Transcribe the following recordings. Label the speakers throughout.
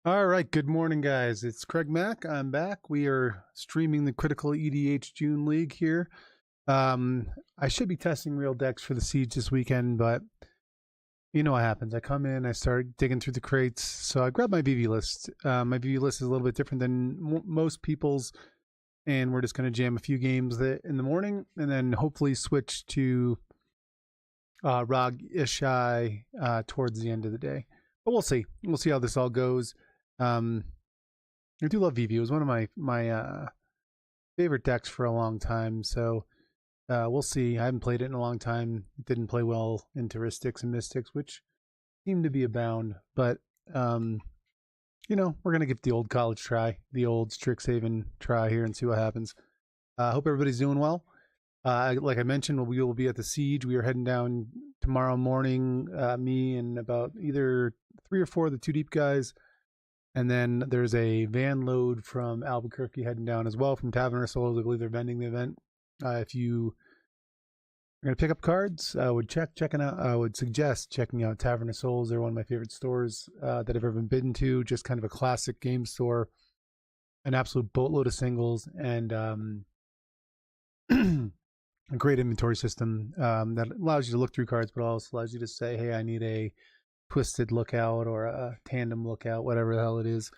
Speaker 1: All right, good morning, guys. It's Craig Mack. I'm back. We are streaming the Critical EDH June League here. I should be testing real decks for the Siege this weekend, but you know what happens. I come in, I start digging through the crates, so I grab my VIVI list. My VIVI list is a little bit different than most people's, and we're just going to jam a few games in the morning, and then hopefully switch to Rog Ishai towards the end of the day. But we'll see. We'll see how this all goes. I do love VIVI. It was one of my favorite decks for a long time. So we'll see. I haven't played it in a long time. It didn't play well into Ristics and Mystics, which seem to be abound. But you know, we're gonna give the old college try, the old Strixhaven try here, and see what happens. I hope everybody's doing well. Like I mentioned, we will be at the Siege. We are heading down tomorrow morning. Me and about either 3 or 4 of the Two Deep guys. And then there's a van load from Albuquerque heading down as well from Tavern of Souls. I believe they're vending the event. If you are going to pick up cards, I would suggest checking out Tavern of Souls. They're one of my favorite stores that I've ever been to. Just kind of a classic game store, an absolute boatload of singles, and a great inventory system that allows you to look through cards, but also allows you to say, hey, I need a Twisted Lookout or a Tandem Lookout, whatever the hell it is,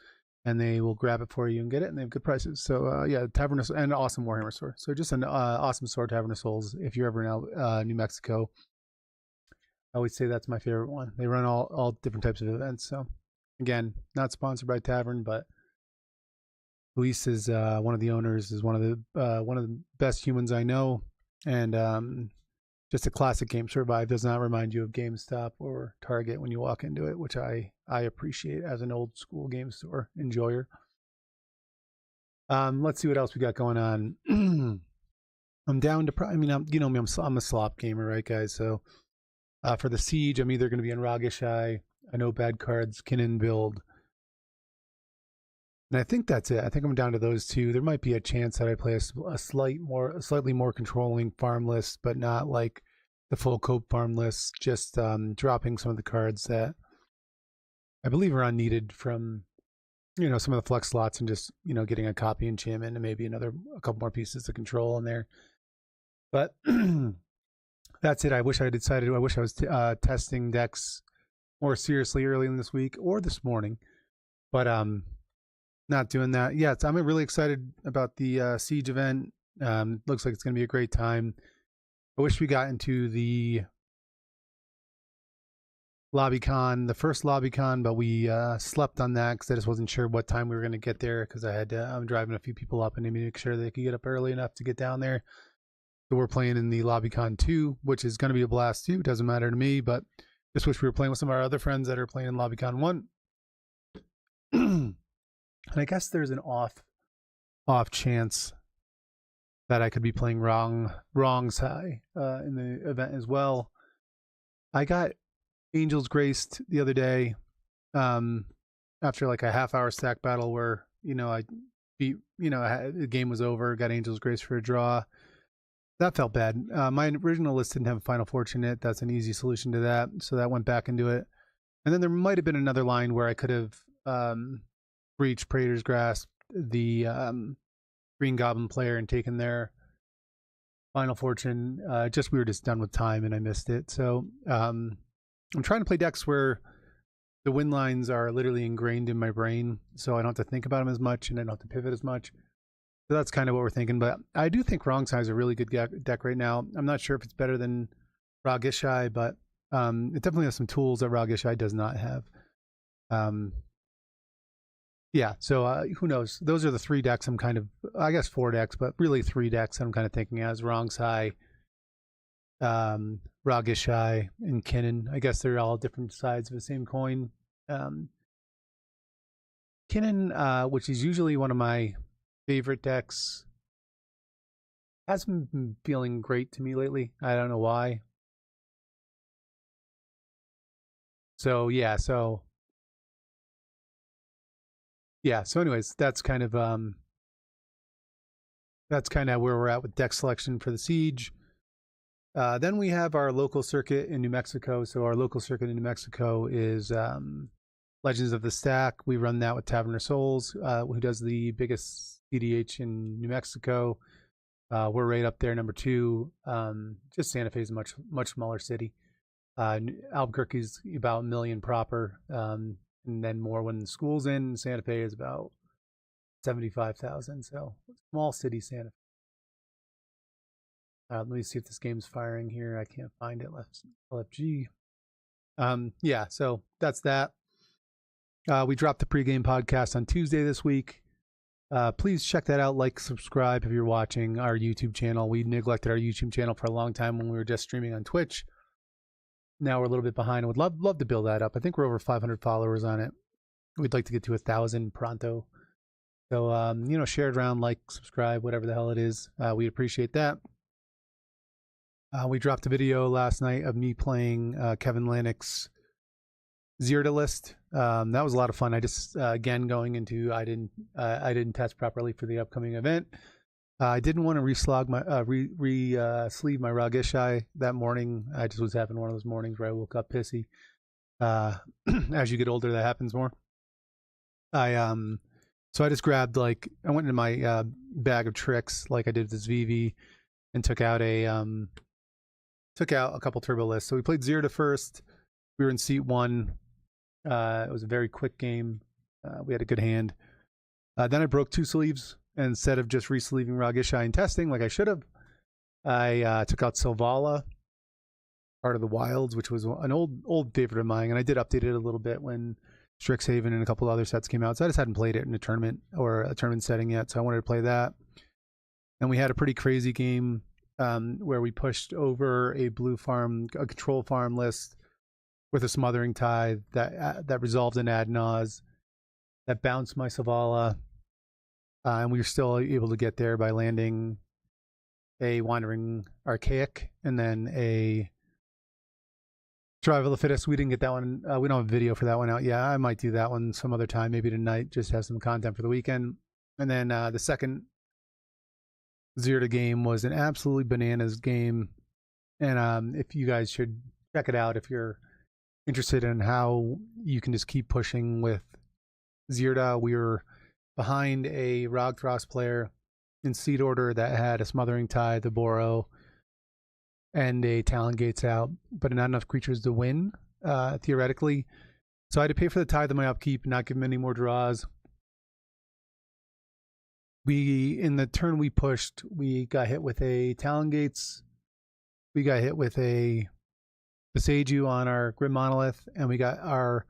Speaker 1: and they will grab it for you and get it, and they have good prices. So yeah, Tavern of, and an awesome Warhammer store. So just an awesome store, Tavern of Souls. If you're ever in New Mexico, I always say that's my favorite one. They run all different types of events. So again, not sponsored by Tavern, but Luis is one of the owners, is one of the best humans I know, and just a classic game. Survive does not remind you of GameStop or Target when you walk into it, which I appreciate as an old school game store enjoyer. Let's see what else we got going on. I'm down to, you know me, I'm a slop gamer, right, guys? So for the Siege, I'm either going to be in Rogishai, I know bad cards, Kinnan build. And I think that's it. I think I'm down to those two. There might be a chance that I play a slightly more controlling farm list, but not like the full cope farm list. Just dropping some of the cards that I believe are unneeded from, you know, some of the flex slots, and just, you know, getting a copy enchantment and maybe a couple more pieces to control in there. But that's it. I wish I was testing decks more seriously early in this week or this morning, but not doing that. Yeah, I'm really excited about the Siege event. Looks like it's going to be a great time. I wish we got into the LobbyCon, the first LobbyCon, but we slept on that because I just wasn't sure what time we were going to get there, because I'm driving a few people up and make sure they could get up early enough to get down there. So we're playing in the LobbyCon 2, which is going to be a blast too. Doesn't matter to me, but just wish we were playing with some of our other friends that are playing in LobbyCon 1. And I guess there's an off chance that I could be playing wrong side in the event as well. I got Angel's Graced the other day after like a half-hour stack battle where, you know, I beat, you know, the game was over, got Angel's Grace for a draw. That felt bad. My original list didn't have a Final Fortune in it. That's an easy solution to that, so that went back into it. And then there might have been another line where I could have breached Praetor's Grasp, the Green Goblin player, and taken their Final Fortune. We were just done with time and I missed it. So I'm trying to play decks where the win lines are literally ingrained in my brain, so I don't have to think about them as much and I don't have to pivot as much. So that's kind of what we're thinking. But I do think Wrong Side is a really good deck right now. I'm not sure if it's better than Rog Ishai, but it definitely has some tools that Rog Ishai does not have. Yeah, so who knows? Those are the 3 decks I'm kind of, I guess 4 decks, but really 3 decks I'm kind of thinking as Wrong Side, Rog Ishai, and Kinnan. I guess they're all different sides of the same coin. Kinnan, which is usually one of my favorite decks, hasn't been feeling great to me lately. I don't know why. So yeah, so anyways, that's kind of where we're at with deck selection for the Siege. Then we have our local circuit in New Mexico. So our local circuit in New Mexico is Legends of the Stack. We run that with Taverner Souls, who does the biggest cEDH in New Mexico. We're right up there, number 2. Just Santa Fe is a much smaller city. Albuquerque's about 1 million proper, and then more when the school's in. Santa Fe is about 75,000. So small city Santa Fe. Let me see if this game's firing here. I can't find it. LFG. Yeah, so that's that. We dropped the pregame podcast on Tuesday this week. Please check that out. Like, subscribe if you're watching our YouTube channel. We neglected our YouTube channel for a long time when we were just streaming on Twitch. Now we're a little bit behind. I would love to build that up. I think we're over 500 followers on it. We'd like to get to 1,000 pronto. So, share it around, like, subscribe, whatever the hell it is. We appreciate that. We dropped a video last night of me playing Kevin Lanick's Zirda list. That was a lot of fun. I just again going into I didn't test properly for the upcoming event. I didn't want to sleeve my Ragishai that morning. I just was having one of those mornings where I woke up pissy. As you get older, that happens more. So I just grabbed I went into my bag of tricks like I did with this VIVI and took out a couple turbo lists. So we played Zirda first. We were in seat 1. It was a very quick game. We had a good hand. Then I broke 2 sleeves. Instead of just re-sleeving Ragishai and testing like I should have, I took out Silvala, part of the Wilds, which was an old favorite of mine, and I did update it a little bit when Strixhaven and a couple other sets came out. So I just hadn't played it in a tournament or a tournament setting yet, so I wanted to play that. And we had a pretty crazy game where we pushed over a blue farm, a control farm list with a Smothering Tithe that resolved an ad nause that bounced my Silvala. And we were still able to get there by landing a Wandering Archaic and then a Survival of the Fittest. We didn't get that one. We don't have a video for that one out yet. I might do that one some other time, maybe tonight, just have some content for the weekend. And then the second Zirda game was an absolutely bananas game. And if you guys should check it out if you're interested in how you can just keep pushing with Zirda. We were behind a Rogthros player in seed order that had a Smothering Tithe, the Boro, and a Talon Gates out, but not enough creatures to win, theoretically. So I had to pay for the Tithe of my upkeep and not give him any more draws. In the turn we pushed, we got hit with a Talon Gates, we got hit with a Beseju on our Grim Monolith, and we got our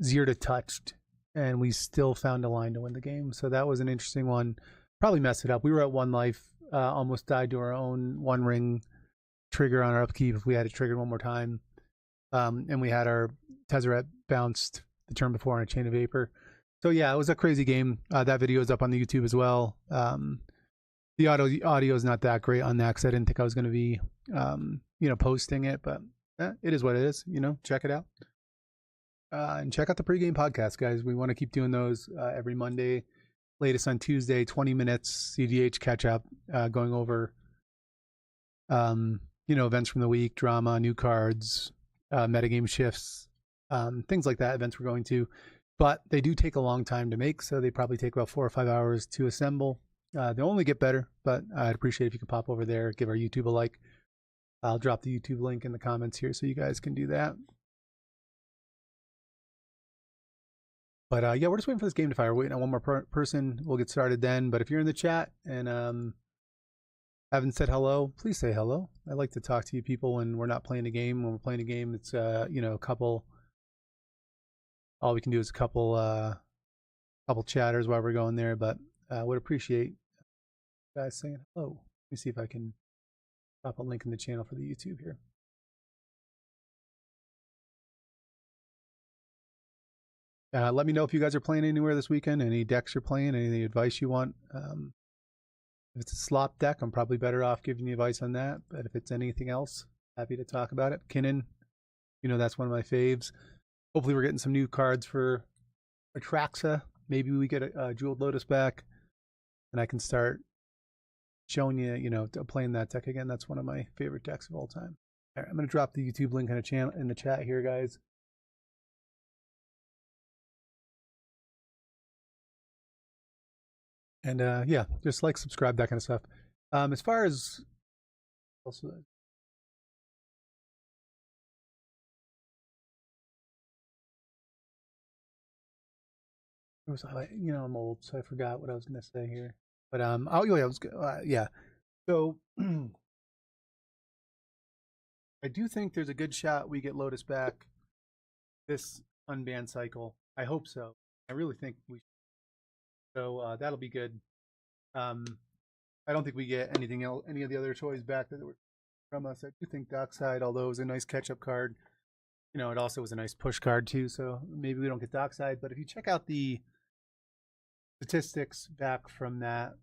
Speaker 1: Zirda touched. And we still found a line to win the game. So that was an interesting one. Probably messed it up. We were at 1 life, almost died to our own 1 ring trigger on our upkeep if we had it triggered one more time. And we had our Tezzeret bounced the turn before on a Chain of Vapor. So yeah, it was a crazy game. That video is up on the YouTube as well. The audio is not that great on that because I didn't think I was going to be, posting it. But it is what it is. Check it out. And check out the pregame podcast, guys. We want to keep doing those every Monday. Latest on Tuesday, 20 minutes, cEDH catch up, going over, events from the week, drama, new cards, metagame shifts, things like that, events we're going to. But they do take a long time to make, so they probably take about 4 or 5 hours to assemble. They'll only get better, but I'd appreciate if you could pop over there, give our YouTube a like. I'll drop the YouTube link in the comments here so you guys can do that. But yeah, we're just waiting for this game to fire. We're waiting on one more person. We'll get started then. But if you're in the chat and haven't said hello, please say hello. I like to talk to you people when we're not playing a game. When we're playing a game, it's a couple. All we can do is a couple chatters while we're going there. But would appreciate you guys saying hello. Let me see if I can drop a link in the channel for the YouTube here. Let me know if you guys are playing anywhere this weekend, any decks you're playing, any advice you want. If it's a slop deck, I'm probably better off giving you advice on that. But if it's anything else, happy to talk about it. Kinnan, that's one of my faves. Hopefully we're getting some new cards for Atraxa. Maybe we get a Jeweled Lotus back, and I can start showing you, playing that deck again. That's one of my favorite decks of all time. All right, I'm going to drop the YouTube link in the chat here, guys. And yeah, just like, subscribe, that kind of stuff. As far as also, it was, I'm old, so I forgot what I was gonna say here. But oh yeah, yeah. So I do think there's a good shot we get Lotus back this unban cycle. I hope so. I really think we. So that'll be good. Um, I don't think we get anything else, any of the other toys back that were from us. I do think Dockside, although it was a nice catch-up card, it also was a nice push card too. So maybe we don't get Dockside. But if you check out the statistics back from that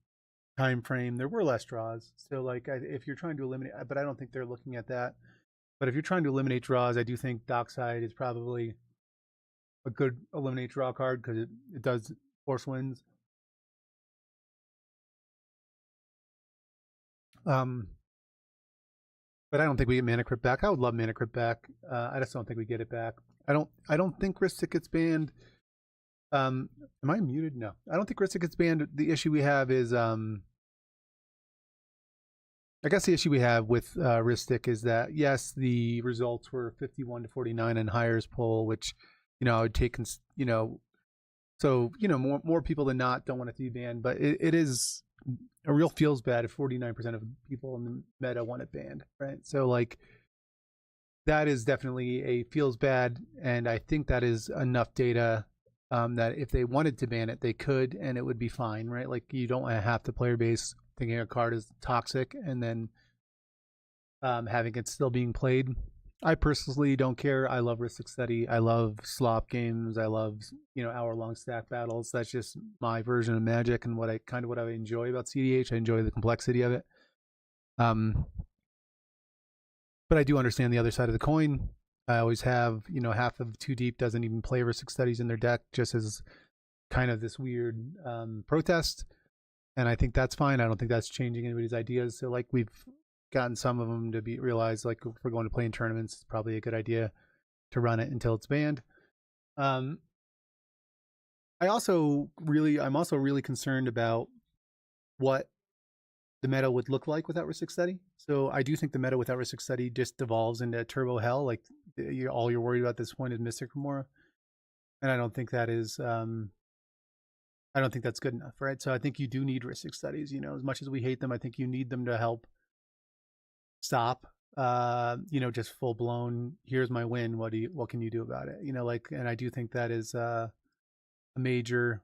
Speaker 1: time frame, there were less draws. So like, if you're trying to eliminate, but I don't think they're looking at that. But if you're trying to eliminate draws, I do think Dockside is probably a good eliminate draw card because it does force wins. But I don't think we get Mana Crypt back. I would love Mana Crypt back. I just don't think we get it back. I don't think Ristic gets banned. Am I muted? No. I don't think Ristic gets banned. The issue we have is I guess the issue we have with Ristic is that, yes, the results were 51 to 49 in Hires poll, which, I would take, so, more people than not don't want it to be banned, but it is a real feels bad if 49% of people in the meta want it banned, right? So, like, that is definitely a feels bad, and I think that is enough data that if they wanted to ban it, they could, and it would be fine, right? Like, you don't want to have the player base thinking a card is toxic and then having it still being played. I personally don't care. I love Ristic Study. I love slop games. I love, hour-long stack battles. That's just my version of Magic and what I enjoy about cEDH. I enjoy the complexity of it. But I do understand the other side of the coin. I always have, half of Too Deep doesn't even play Ristic Studies in their deck, just as kind of this weird protest. And I think that's fine. I don't think that's changing anybody's ideas. So, like, we've gotten some of them to realize, like, if we're going to play in tournaments, it's probably a good idea to run it until it's banned. I'm also really concerned about what the meta would look like without Ristic Study. So I do think the meta without Ristic Study just devolves into turbo hell. Like, all you're worried about at this point is Mystic Remora, and I don't think that is. I don't think that's good enough, right? So I think you do need Ristic Studies. As much as we hate them, I think you need them to help stop. Just full blown. Here's my win. What can you do about it? And I do think that is a major.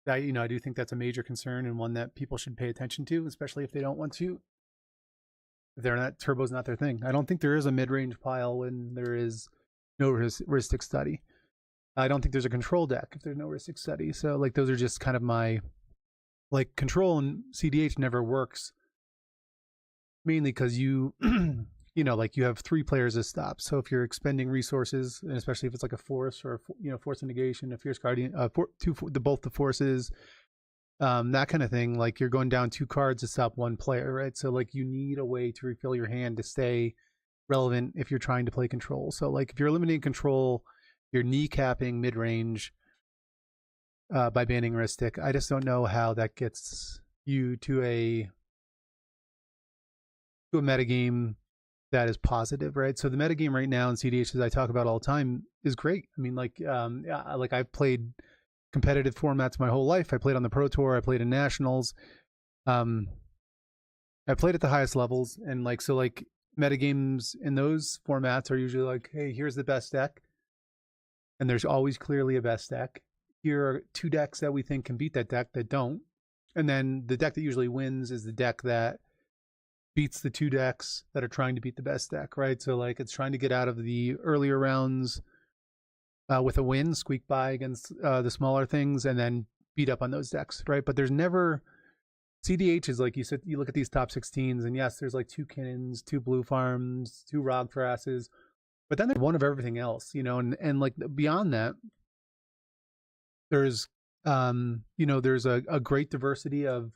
Speaker 1: I do think that's a major concern and one that people should pay attention to, especially if they don't want to. Turbo's not their thing. I don't think there is a mid-range pile when there is no Ristic Study. I don't think there's a control deck if there's no Ristic Study. So, like, those are just kind of my, like, control and cEDH never works. Mainly because you, like, you have 3 players as stops. So if you're expending resources, and especially if it's like a force or force of negation, a fierce guardian, both the forces, that kind of thing. Like, you're going down 2 cards to stop 1 player, right? So, like, you need a way to refill your hand to stay relevant if you're trying to play control. So, like, if you're eliminating control, you're kneecapping mid-range by banning Ristic. I just don't know how that gets you to a metagame that is positive, right? So the metagame right now in cEDH, as I talk about all the time, is great. I mean, like, I've played competitive formats my whole life. I played on the Pro Tour. I played in Nationals. I played at the highest levels, and metagames in those formats are usually like, hey, here's the best deck. And there's always clearly a best deck. Here are 2 decks that we think can beat that deck that don't. And then the deck that usually wins is the deck that beats the 2 decks that are trying to beat the best deck, right? So, like, it's trying to get out of the earlier rounds with a win, squeak by against the smaller things, and then beat up on those decks, right? But there's never... cEDH is, like you said, you look at these top 16s, and yes, there's like 2 Kinnans, 2 Blue Farms, 2 Rogthrasses, but then there's one of everything else, and like, beyond that, there's there's a great diversity of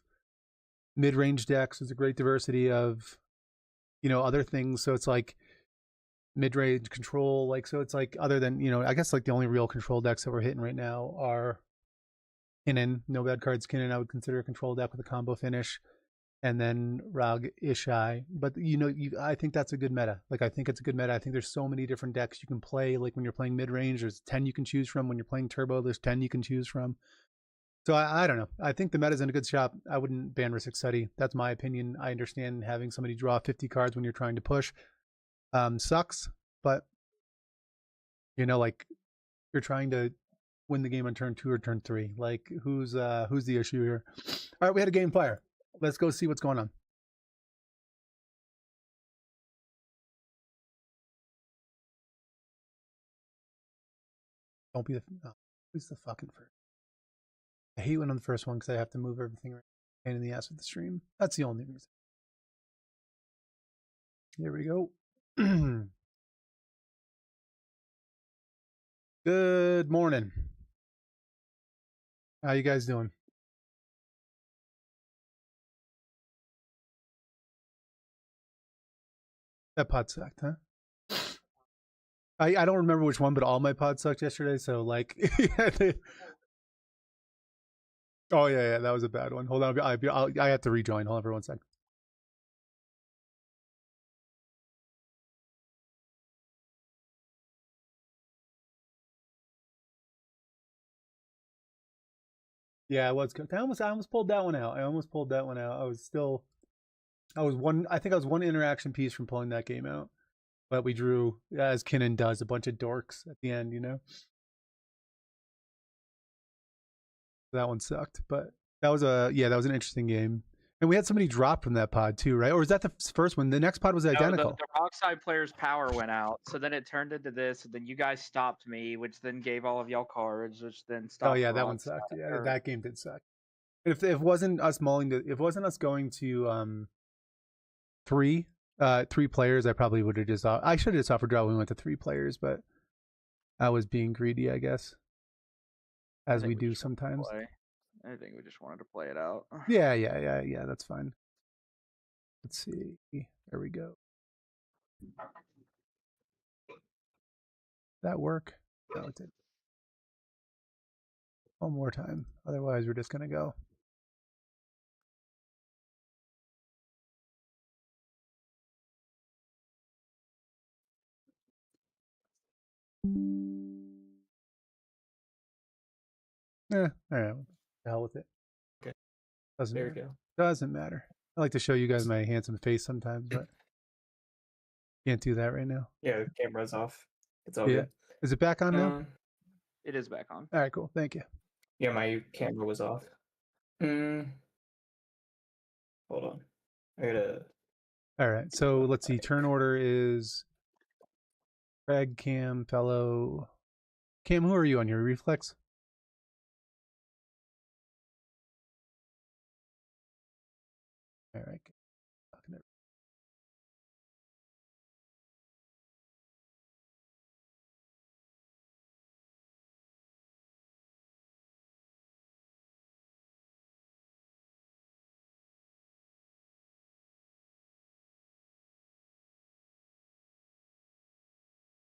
Speaker 1: mid-range decks. There's a great diversity of other things. So it's like mid-range control, like, so it's like, other than I guess, like, the only real control decks that we're hitting right now are Kinnan, no bad cards. Kinnan, I would consider a control deck with a combo finish, and then Rag Ishai. But I think that's a good meta. Like I think it's a good meta. I think there's so many different decks you can play. Like when you're playing mid range, there's 10 you can choose from. When you're playing turbo, there's 10 you can choose from. So I don't know. I think the meta's in a good shop. I wouldn't ban Risk Study. That's my opinion. I understand having somebody draw 50 cards when you're trying to push sucks, but like you're trying to win the game on turn 2 or turn 3. Like who's the issue here? All right, we had a game fire. Let's go see what's going on. Don't be the who's the fucking first. I hate when I'm the first one because I have to move everything around. Pain in the ass with the stream. That's the only reason. Here we go. Good morning. How you guys doing? That pod sucked, huh? I don't remember which one, but all my pods sucked yesterday. So like, oh yeah, that was a bad one. Hold on, I have to rejoin. Hold on for 1 second. Yeah, it was good. I almost pulled that one out. I think I was one interaction piece from pulling that game out. But we drew, as Kinnan does, a bunch of dorks at the end, That one sucked. But that was an interesting game. And we had somebody drop from that pod too, right? Or was that the first one? The next pod was identical.
Speaker 2: No, the Rockside player's power went out, so then it turned into this, and then you guys stopped me, which then gave all of y'all cards, which then stopped.
Speaker 1: Oh yeah, that one sucked. Yeah, that game did suck. If it wasn't us going to three players, I probably would have just. I should have just offered draw when we went to 3 players, but I was being greedy, I guess, as we do sometimes.
Speaker 2: I think we just wanted to play it out.
Speaker 1: Yeah. That's fine. Let's see. There we go. That work? No, it didn't. One more time. Otherwise, we're just gonna go. All right. The hell with it.
Speaker 3: Okay.
Speaker 1: Doesn't matter. I like to show you guys my handsome face sometimes, but can't do that right now.
Speaker 3: Yeah, the camera's off. It's all good.
Speaker 1: Is it back on now?
Speaker 2: It is back on.
Speaker 1: All right, cool. Thank you.
Speaker 3: Yeah, my camera was off. Hold on. I gotta.
Speaker 1: All right. So let's see. Turn order is Craig, Cam, Fellow. Cam, who are you on your reflex? All right.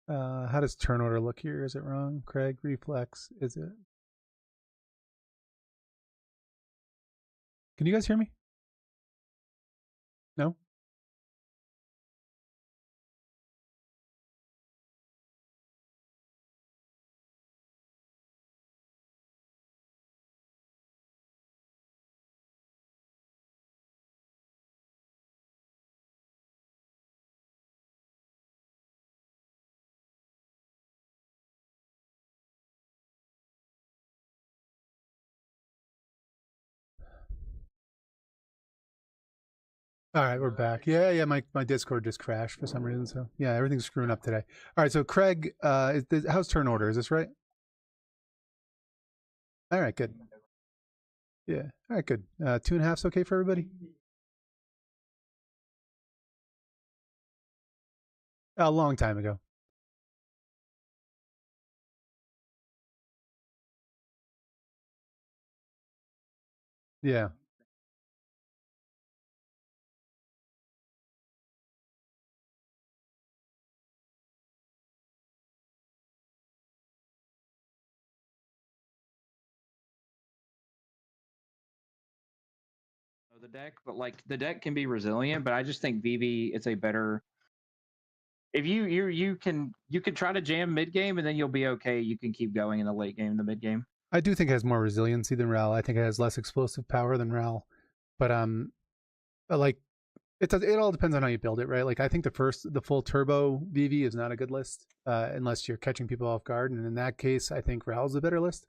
Speaker 1: How does turn order look here? Is it wrong? Craig, reflex, is it? Can you guys hear me? No? All right, we're back. Yeah. My Discord just crashed for some reason. So yeah, everything's screwing up today. All right, so Craig, how's turn order? Is this right? All right, good. Yeah. All right, good. 2.5's okay for everybody? A long time ago. Yeah.
Speaker 2: the deck, but like the deck can be resilient. But I just think VV is a better. If you can try to jam mid game and then you'll be okay. You can keep going in the late game, the mid game.
Speaker 1: I do think it has more resiliency than Ral. I think it has less explosive power than Ral, but like it all depends on how you build it, right? Like I think the full turbo VV is not a good list unless you're catching people off guard, and in that case, I think Ral's a better list.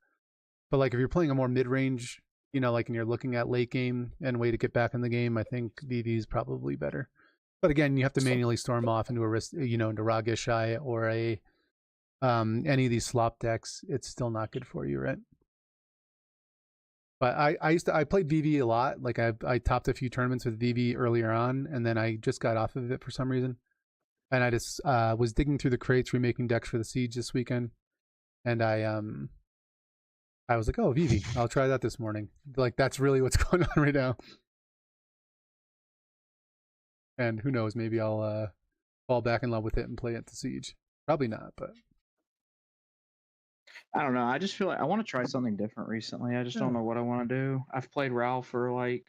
Speaker 1: But like if you're playing a more mid range, like and you're looking at late game and way to get back in the game, I think VV is probably better. But again, you have to manually storm off into into Ragishai or a any of these slop decks. It's still not good for you, right? But I played VV a lot. Like I topped a few tournaments with VV earlier on, and then I just got off of it for some reason. And I just was digging through the crates, remaking decks for the Siege this weekend, and I was like, oh, VV, I'll try that this morning. Like that's really what's going on right now. And who knows, maybe I'll fall back in love with it and play it to Siege. Probably not, but
Speaker 2: I don't know. I just feel like I want to try something different recently. I just don't know what I want to do. I've played Ral for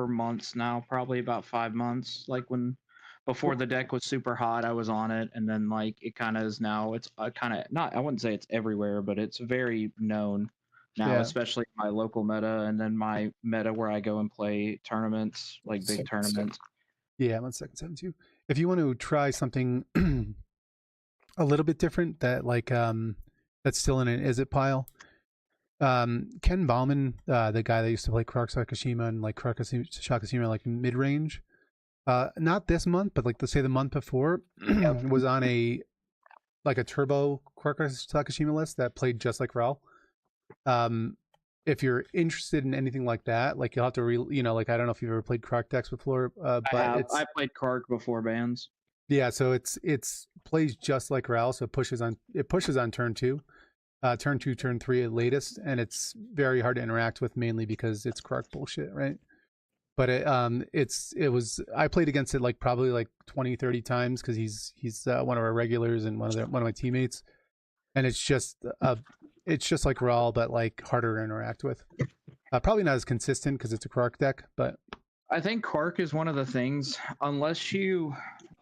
Speaker 2: months now, probably about 5 months. Like before the deck was super hot, I was on it, and then like it kind of is now. It's kind of not. I wouldn't say it's everywhere, but it's very known now, especially my local meta, and then my meta where I go and play tournaments, like big tournaments.
Speaker 1: Yeah, 1 second, 72. If you want to try something a little bit different that like that's still in an is it pile. Ken Bauman, the guy that used to play Krark Sakashima and like Krark Sakashima like mid range. Not this month, but like let's say the month before was on a turbo Krark Sakashima list that played just like Ral. If you're interested in anything like that, like you'll have to like I don't know if you've ever played Krark decks before, but
Speaker 2: I played Krark before bans.
Speaker 1: Yeah, so it's plays just like Ral, so it pushes on turn 2. Turn 2, turn 3 at latest, and it's very hard to interact with mainly because it's Krark bullshit, right? But I played against it like probably like 20-30 times because he's one of our regulars and one of my teammates, and it's just like Ral but like harder to interact with. Probably not as consistent because it's a Krark deck, but
Speaker 2: I think Krark is one of the things,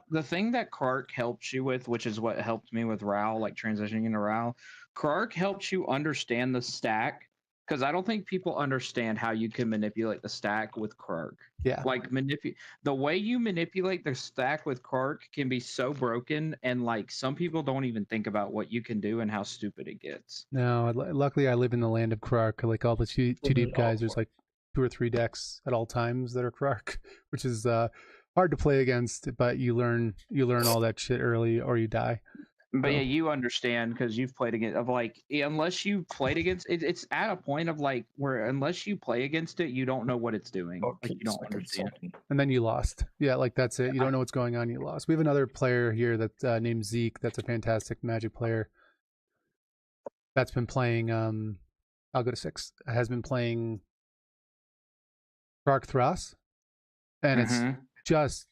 Speaker 2: the thing that Krark helps you with, which is what helped me with Ral, like transitioning into Ral, Krark helps you understand the stack, because I don't think people understand how you can manipulate the stack with Krark.
Speaker 1: Yeah.
Speaker 2: Like the way you manipulate the stack with Krark can be so broken, and like some people don't even think about what you can do and how stupid it gets.
Speaker 1: No, luckily I live in the land of Krark. Like all the two deep guys, there's like 2 or 3 decks at all times that are Krark, which is hard to play against, but you learn all that shit early or you die.
Speaker 2: But yeah, you understand because you've played against unless you played against it, it's at a point of like where unless you play against it, you don't know what it's doing. Like you don't understand.
Speaker 1: And then you lost. Yeah, like that's it. You don't know what's going on. You lost. We have another player here that's named Zeke. That's a fantastic Magic player. That's been playing. I'll go to 6. Has been playing Krark Thras, and it's just.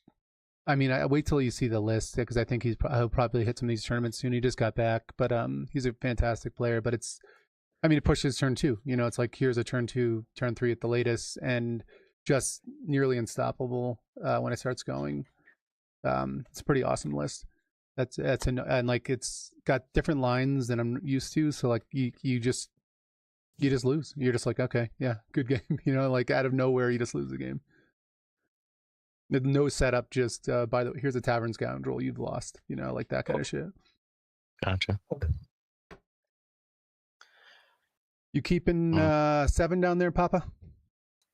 Speaker 1: I mean, I wait till you see the list because I think he'll probably hit some of these tournaments soon. He just got back, but he's a fantastic player. But it pushes turn 2. It's like here's a turn 2, turn 3 at the latest, and just nearly unstoppable when it starts going. It's a pretty awesome list. And like it's got different lines than I'm used to. So like you just lose. You're just like, okay, yeah, good game. Like out of nowhere, you just lose the game. No setup, just by the way, here's a tavern scoundrel, you've lost, like that kind of shit.
Speaker 4: Gotcha.
Speaker 1: You keeping 7 down there, Papa?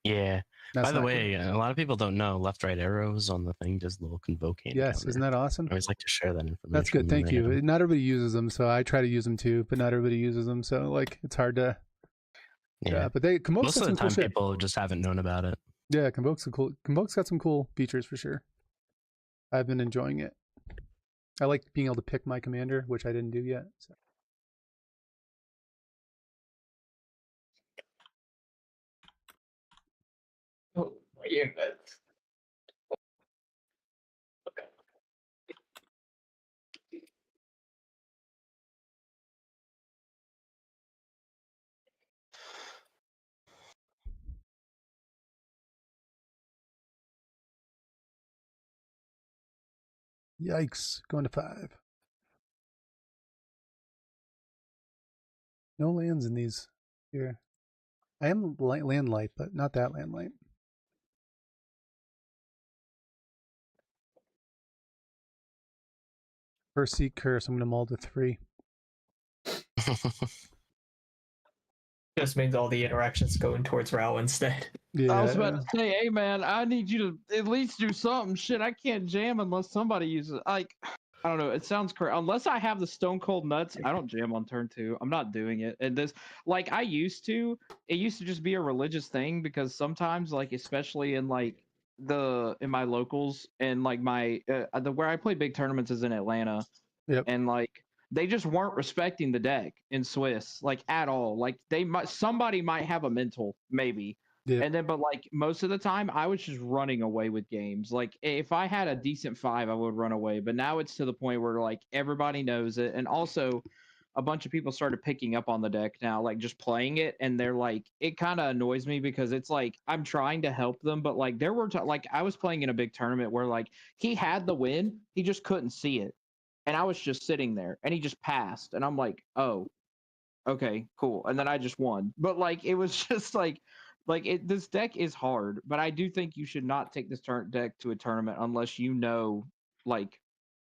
Speaker 4: Yeah.
Speaker 1: That's
Speaker 4: by the way, a lot of people don't know left right arrows on the thing does little convoke hand.
Speaker 1: Yes,
Speaker 4: counter.
Speaker 1: isn't that awesome?
Speaker 4: I always like to share that information.
Speaker 1: That's good, thank you. Not everybody uses them, so I try to use them too, but not everybody uses them, so like it's hard to.
Speaker 4: Yeah,
Speaker 1: but
Speaker 4: most of the time people just haven't known about it.
Speaker 1: Yeah, Convoke's got some cool features for sure. I've been enjoying it. I like being able to pick my commander, which I didn't do yet. So.
Speaker 3: Oh, yeah.
Speaker 1: Yikes. Going to 5. No lands in these here. I am land light, but not that land light. First seat curse, I'm going to mull to 3.
Speaker 3: Just means all the interactions going towards Rao instead.
Speaker 1: Yeah.
Speaker 2: I was about to say, hey man, I need you to at least do something. Shit, I can't jam unless somebody uses it. Like, I don't know. It sounds correct. Unless I have the stone cold nuts, I don't jam on turn 2. I'm not doing it. And this, like, I used to. It used to just be a religious thing because sometimes, like, especially in like in my locals and like my where I play big tournaments is in Atlanta.
Speaker 1: Yep.
Speaker 2: And like they just weren't respecting the deck in Swiss, like at all. Like somebody might have a mental, maybe.
Speaker 1: Yeah.
Speaker 2: And then, but like most of the time, I was just running away with games. Like if I had a decent 5, I would run away. But now it's to the point where like everybody knows it, and also a bunch of people started picking up on the deck now, like just playing it, and they're like, it kind of annoys me because it's like I'm trying to help them, but like there were like I was playing in a big tournament where like he had the win, he just couldn't see it, and I was just sitting there, and he just passed, and I'm like, oh, okay, cool, and then I just won. But like it was just like this deck is hard, but I do think you should not take this deck to a tournament unless you know like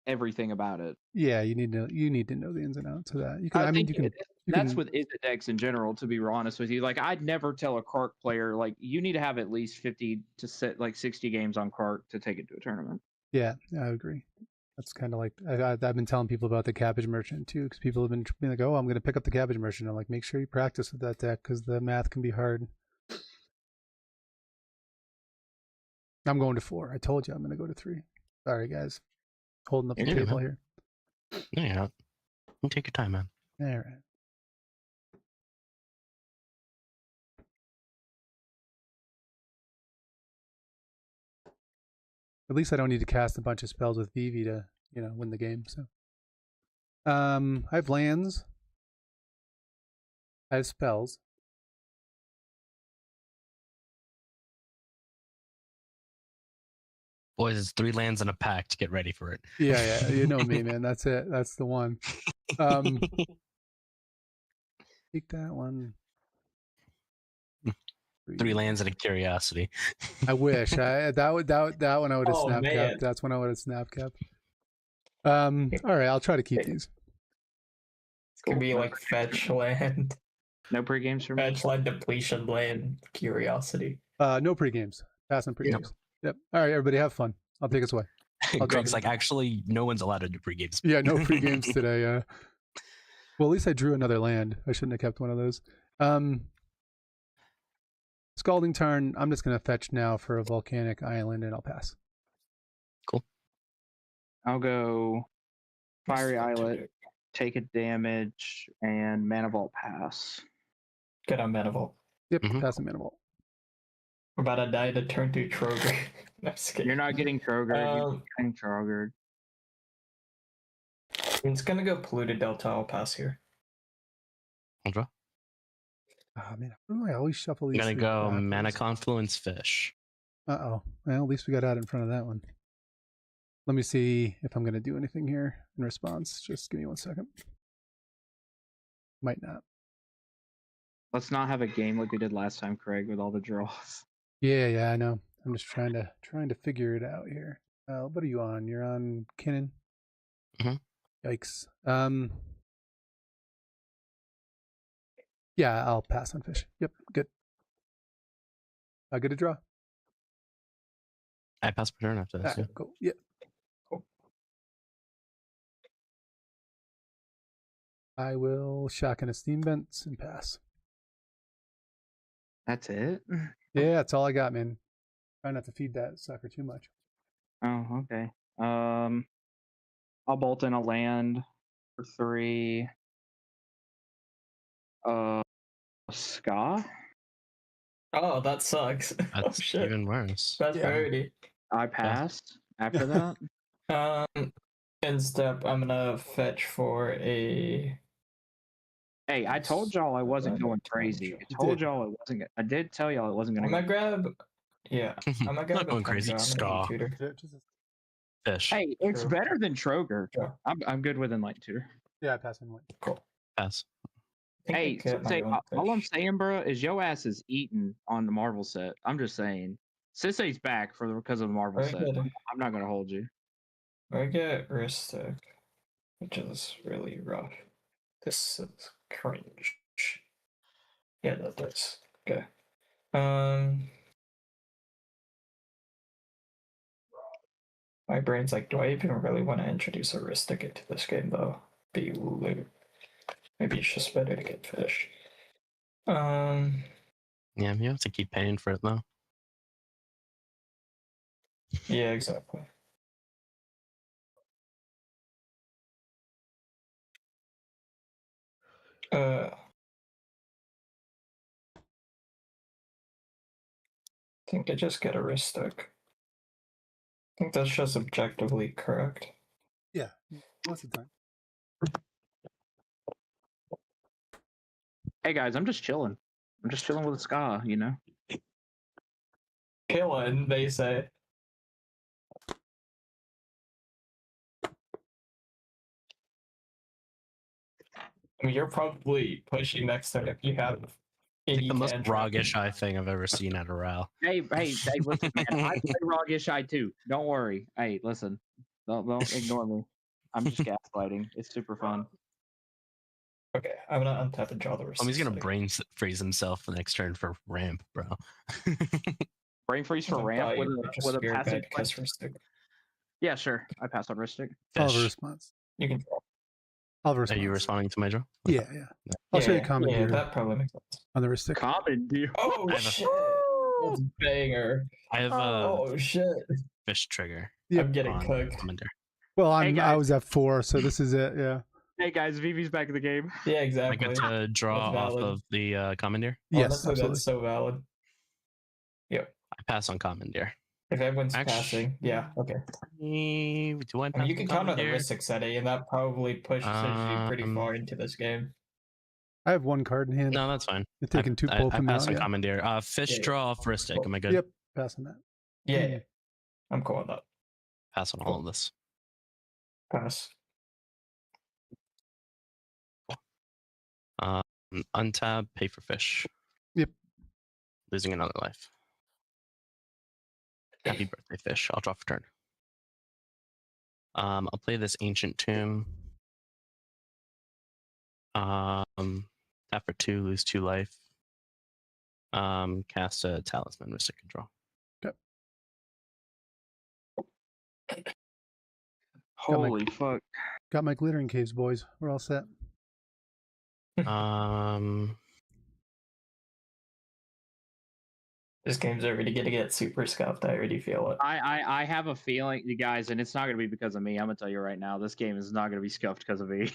Speaker 2: everything about it.
Speaker 1: Yeah, you need to know the ins and outs of that. You can.
Speaker 2: That's with ISA decks in general. To be honest with you, like I'd never tell a Kark player like you need to have at least 50 to set like 60 games on Kark to take it to a tournament.
Speaker 1: Yeah, I agree. That's kind of like I've been telling people about the Cabbage Merchant too, because people have been like, "Oh, I'm going to pick up the Cabbage Merchant." I'm like, make sure you practice with that deck because the math can be hard. I'm going to 4. I told you I'm going to go to 3. Sorry, guys. Holding up the table here.
Speaker 4: No, you're not. You take your time, man.
Speaker 1: All right. At least I don't need to cast a bunch of spells with VIVI to, win the game. So, I have lands. I have spells.
Speaker 4: Boys, it's 3 lands and a pack to get ready for it.
Speaker 1: Yeah, you know me, man. That's it. That's the one. Take that one.
Speaker 4: 3 lands and a curiosity.
Speaker 1: I wish. That one I would have snap capped. That's when I would have snap capped. All right, I'll try to keep these.
Speaker 3: It's gonna be like fetch land.
Speaker 2: No pre-games for me.
Speaker 3: Fetch land, depletion land, curiosity.
Speaker 1: No pre-games. Pass on pre-games. Yep. All right, everybody have fun. I'll take us away.
Speaker 4: Greg's like, actually, no one's allowed to do pre-games.
Speaker 1: Yeah, no pre-games today. Well, at least I drew another land. I shouldn't have kept one of those. Scalding Tarn, I'm just going to fetch now for a volcanic island, and I'll pass.
Speaker 4: Cool.
Speaker 2: I'll go Fiery Islet, take a damage, and Mana Vault pass.
Speaker 3: Good on Mana Vault.
Speaker 1: Yep, pass a Mana Vault.
Speaker 3: We're about to die to turn 2 Troger. No,
Speaker 2: you're not getting Troger. You're getting Troger.
Speaker 3: It's going to go Polluted Delta. I'll pass here.
Speaker 4: I'll draw.
Speaker 1: Oh, man, I always shuffle these.
Speaker 4: I'm going to go Mana Confluence Fish.
Speaker 1: Uh-oh. Well, at least we got out in front of that one. Let me see if I'm going to do anything here in response. Just give me 1 second. Might not.
Speaker 2: Let's not have a game like we did last time, Craig, with all the draws.
Speaker 1: Yeah, I know. I'm just trying to figure it out here. What are you on? You're on Kinnan? Yikes. Yeah, I'll pass on fish. Yep, good. I get a draw.
Speaker 4: I pass per turn after this. Yeah.
Speaker 1: Cool. Yeah.
Speaker 3: Cool.
Speaker 1: I will shotgun a steam vents and pass.
Speaker 2: That's it?
Speaker 1: Yeah, that's all I got, man. Try not to feed that sucker too much.
Speaker 2: Oh, okay. I'll bolt in a land for 3. Ska?
Speaker 3: Oh, that sucks.
Speaker 4: That's even worse.
Speaker 3: That's rarity.
Speaker 2: I passed after that.
Speaker 3: End step, I'm gonna fetch for a.
Speaker 2: Hey, I told y'all I wasn't going crazy. I did tell y'all I wasn't gonna.
Speaker 3: I'm gonna grab. Yeah, I'm gonna grab.
Speaker 4: Not going crazy. Ska. Fish.
Speaker 2: Hey, it's
Speaker 3: True.
Speaker 2: better than Troger.
Speaker 3: Sure.
Speaker 2: I'm good with Enlightened Tutor.
Speaker 1: Yeah, I pass Enlightened.
Speaker 3: Cool.
Speaker 4: Pass.
Speaker 3: I think I
Speaker 2: Hey,
Speaker 3: get my
Speaker 2: say
Speaker 3: own
Speaker 2: all I'm
Speaker 3: fish.
Speaker 2: saying, bro, is yo ass is eating on the Marvel set. I'm just saying. Sisei's back because of the Marvel
Speaker 3: Very
Speaker 2: set.
Speaker 3: good.
Speaker 2: I'm not gonna hold you.
Speaker 3: I get Ristic, which is really rough. This is cringe. Yeah, that does. Okay. My brain's like, do I even really want to introduce a Ristic into this game though? Be loot. Maybe it's just better to get fish.
Speaker 4: Yeah, you have to keep paying for it though.
Speaker 3: Yeah, exactly. I think I just get a Ristic. I think that's just objectively correct.
Speaker 1: Yeah, most of the time.
Speaker 2: Hey guys, I'm just chilling. I'm just chilling with a ska, you know.
Speaker 3: Killing, they say. I mean, you're probably pushing next turn if you have any
Speaker 4: The most
Speaker 3: cantrip.
Speaker 4: Rogish thing I've ever seen at a RAL.
Speaker 2: Hey, listen, man. I play Rogish I too. Don't worry. Hey, listen. Don't ignore me. I'm just gaslighting. It's super fun.
Speaker 3: Okay, I'm gonna untap and draw the rest.
Speaker 4: He's gonna brain freeze himself the next turn for ramp, bro.
Speaker 2: Brain freeze for ramp with a passive. Yeah, sure. I pass on Ristic.
Speaker 1: I'll have a response.
Speaker 3: You can draw.
Speaker 1: I'll have a
Speaker 4: Are
Speaker 1: response.
Speaker 4: you responding to my draw?
Speaker 1: Yeah. I'll show you commandeer.
Speaker 3: Yeah, that probably makes sense.
Speaker 1: On the Ristic.
Speaker 2: Commandeer.
Speaker 3: Oh shit! That's banger.
Speaker 4: I have a
Speaker 3: Oh shit!
Speaker 4: fish trigger.
Speaker 3: I'm getting cooked.
Speaker 4: Commander.
Speaker 1: Well,
Speaker 2: Hey,
Speaker 1: I was at 4, so this is it. Yeah.
Speaker 2: Hey guys, VIVI's back in the game.
Speaker 3: Yeah,
Speaker 4: I
Speaker 3: exactly.
Speaker 4: get to draw off of the commandeer.
Speaker 1: Yes,
Speaker 3: Honestly,
Speaker 1: absolutely.
Speaker 3: that's so valid. Yep.
Speaker 4: I pass on commandeer.
Speaker 3: If everyone's passing, yeah, okay.
Speaker 4: Do I pass
Speaker 3: I mean, you can count on the
Speaker 4: commandeer?
Speaker 3: Ristic setting, and that probably pushes you pretty far into this game.
Speaker 1: I have one card in hand.
Speaker 4: No, that's fine.
Speaker 1: You're taking 2 pulp
Speaker 4: I
Speaker 1: him
Speaker 4: pass
Speaker 1: out.
Speaker 4: on
Speaker 1: Yeah.
Speaker 4: commandeer. Fish
Speaker 3: Yeah,
Speaker 4: draw off Ristic. Am I good?
Speaker 1: Yep, passing that.
Speaker 3: Yeah, I'm cool with that.
Speaker 4: Pass on all of this.
Speaker 3: Pass.
Speaker 4: Untab, pay for fish.
Speaker 1: Yep.
Speaker 4: Losing another life. Happy birthday, fish. I'll draw for turn. I'll play this Ancient Tomb. Tap for 2, lose 2 life. Cast a Talisman, Ristic and draw.
Speaker 1: Okay.
Speaker 2: Holy fuck.
Speaker 1: Got my glittering caves, boys. We're all set.
Speaker 3: This game's already gonna get super scuffed. I already feel it.
Speaker 2: I have a feeling, you guys, and it's not gonna be because of me. I'm gonna tell you right now, this game is not gonna be scuffed because of me.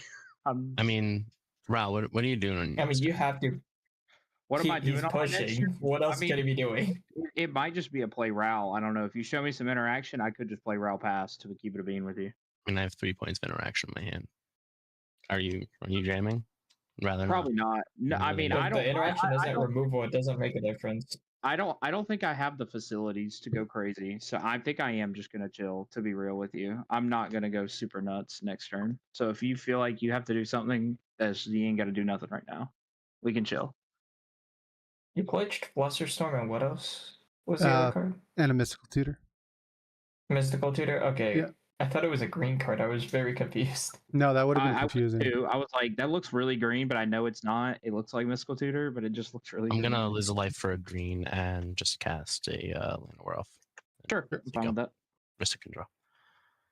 Speaker 4: I mean, Ral, what are you doing?
Speaker 3: I mean, you have to.
Speaker 2: What am I doing?
Speaker 3: He's
Speaker 2: on my next
Speaker 3: pushing.
Speaker 2: turn?
Speaker 3: What else can he be doing?
Speaker 2: It might just be a play Ral. I don't know. If you show me some interaction, I could just play Ral pass to keep it a bean with you.
Speaker 4: I mean, I have 3 points of interaction in my hand. Are you jamming? Rather
Speaker 2: probably not. No, I mean, I don't.
Speaker 3: The interaction isn't
Speaker 2: don't,
Speaker 3: removal. It doesn't make a difference.
Speaker 2: I don't think I have the facilities to go crazy. So I think I am just gonna chill. To be real with you, I'm not gonna go super nuts next turn. So if you feel like you have to do something, you ain't gotta do nothing right now. We can chill.
Speaker 3: You played Flusterstorm and what else was the other card?
Speaker 1: And a Mystical Tutor.
Speaker 3: Mystical Tutor? Okay.
Speaker 1: Yeah.
Speaker 3: I thought it was a green card. I was very confused.
Speaker 1: No, that would have been confusing.
Speaker 2: I was like, that looks really green, but I know it's not. It looks like Mystical Tutor, but it just looks really
Speaker 4: I'm
Speaker 2: green.
Speaker 4: gonna lose a life for a green and just cast a Land of Werewolf.
Speaker 2: Sure, I'm fine with that.
Speaker 4: Mystic can draw.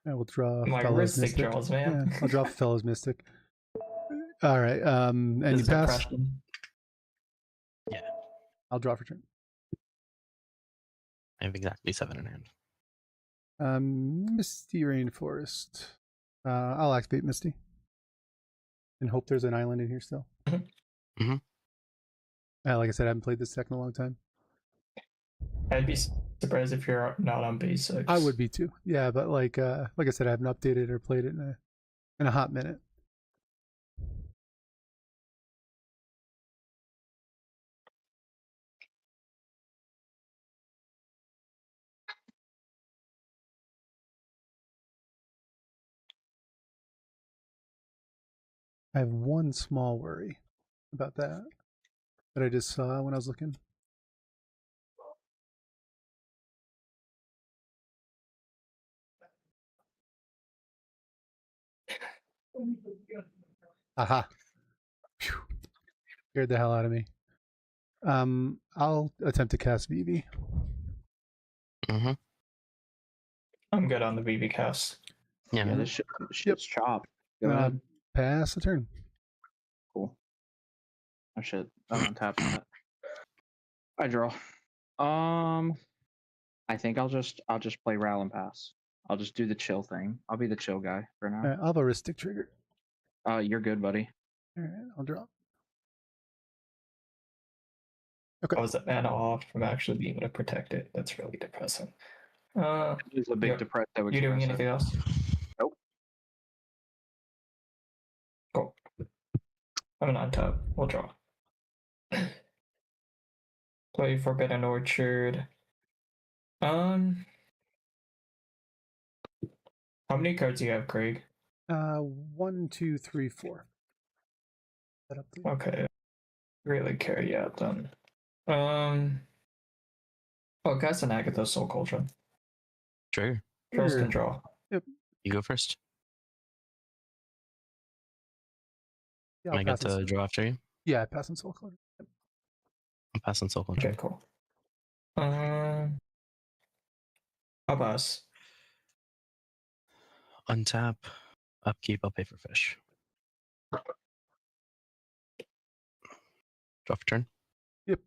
Speaker 1: I will draw
Speaker 3: My
Speaker 1: Fellows
Speaker 3: Ristic
Speaker 1: Mystic.
Speaker 3: draws, man.
Speaker 1: Yeah, I'll draw Fellows Mystic. All right. And
Speaker 3: This
Speaker 1: you
Speaker 3: is
Speaker 1: pass?
Speaker 3: depression.
Speaker 4: Yeah.
Speaker 1: I'll draw for turn.
Speaker 4: I have exactly 7 in hand.
Speaker 1: Misty Rainforest. I'll activate Misty. And hope there's an island in here still.
Speaker 4: Mm-hmm.
Speaker 1: Like I said, I haven't played this deck in a long time.
Speaker 3: I'd be surprised if you're not on B6.
Speaker 1: I would be too. Yeah, but like I said, I haven't updated or played it in a hot minute. I have one small worry about that I just saw when I was looking. Aha. Phew. Scared the hell out of me. I'll attempt to cast VIVI.
Speaker 4: Mm-hmm.
Speaker 3: I'm good on the VV cast.
Speaker 4: Yeah.
Speaker 2: Yeah, this shit's chopped. Go ahead.
Speaker 1: Pass the turn.
Speaker 2: Cool. Oh shit. I'm on tap that. I draw. I think I'll just play Ral and pass. I'll just do the chill thing. I'll be the chill guy for now.
Speaker 1: All right, I'll have a wrist stick trigger.
Speaker 2: You're good, buddy.
Speaker 1: All right, I'll draw. Okay.
Speaker 3: I was a mana off from actually being able to protect it. That's really depressing.
Speaker 2: It's a big depressive.
Speaker 3: You doing anything else?
Speaker 2: Nope.
Speaker 3: Cool. I'm on top. We'll draw. Play Forbidden Orchard. How many cards do you have, Craig?
Speaker 1: 1, 2, 3, 4. Set up the...
Speaker 3: Okay. Really carry out then. Oh, cast an Agatha Soul Cauldron.
Speaker 4: Trigger.
Speaker 3: Trolls can draw.
Speaker 1: Yep.
Speaker 4: You go first.
Speaker 1: Yeah,
Speaker 4: I got to draw after you.
Speaker 1: Yeah, I pass on Soul Cloud. Yep.
Speaker 4: I'm passing Soul Cauldron.
Speaker 3: Okay, cool. I'll pass.
Speaker 4: Untap. Upkeep. I'll pay for fish. Draw for turn.
Speaker 1: Yep.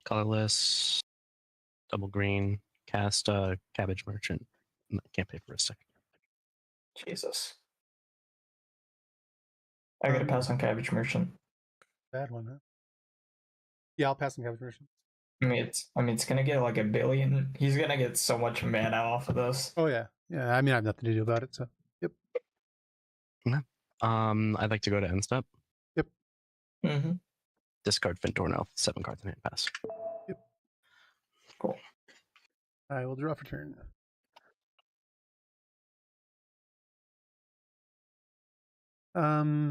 Speaker 4: Colorless. Double green. Cast Cabbage Merchant. Can't pay for a stick.
Speaker 3: Jesus. I gotta pass on Cabbage Merchant.
Speaker 1: Bad one, huh? Yeah, I'll pass on Cabbage Merchant.
Speaker 3: I mean, it's gonna get like 1 billion. He's gonna get so much mana off of this.
Speaker 1: Oh yeah, yeah. I mean, I have nothing to do about it, so yep.
Speaker 4: I'd like to go to end step.
Speaker 1: Yep.
Speaker 3: Mm-hmm.
Speaker 4: Discard Fintor now. 7 cards in hand. Pass.
Speaker 1: Yep.
Speaker 3: Cool.
Speaker 1: I will draw for turn.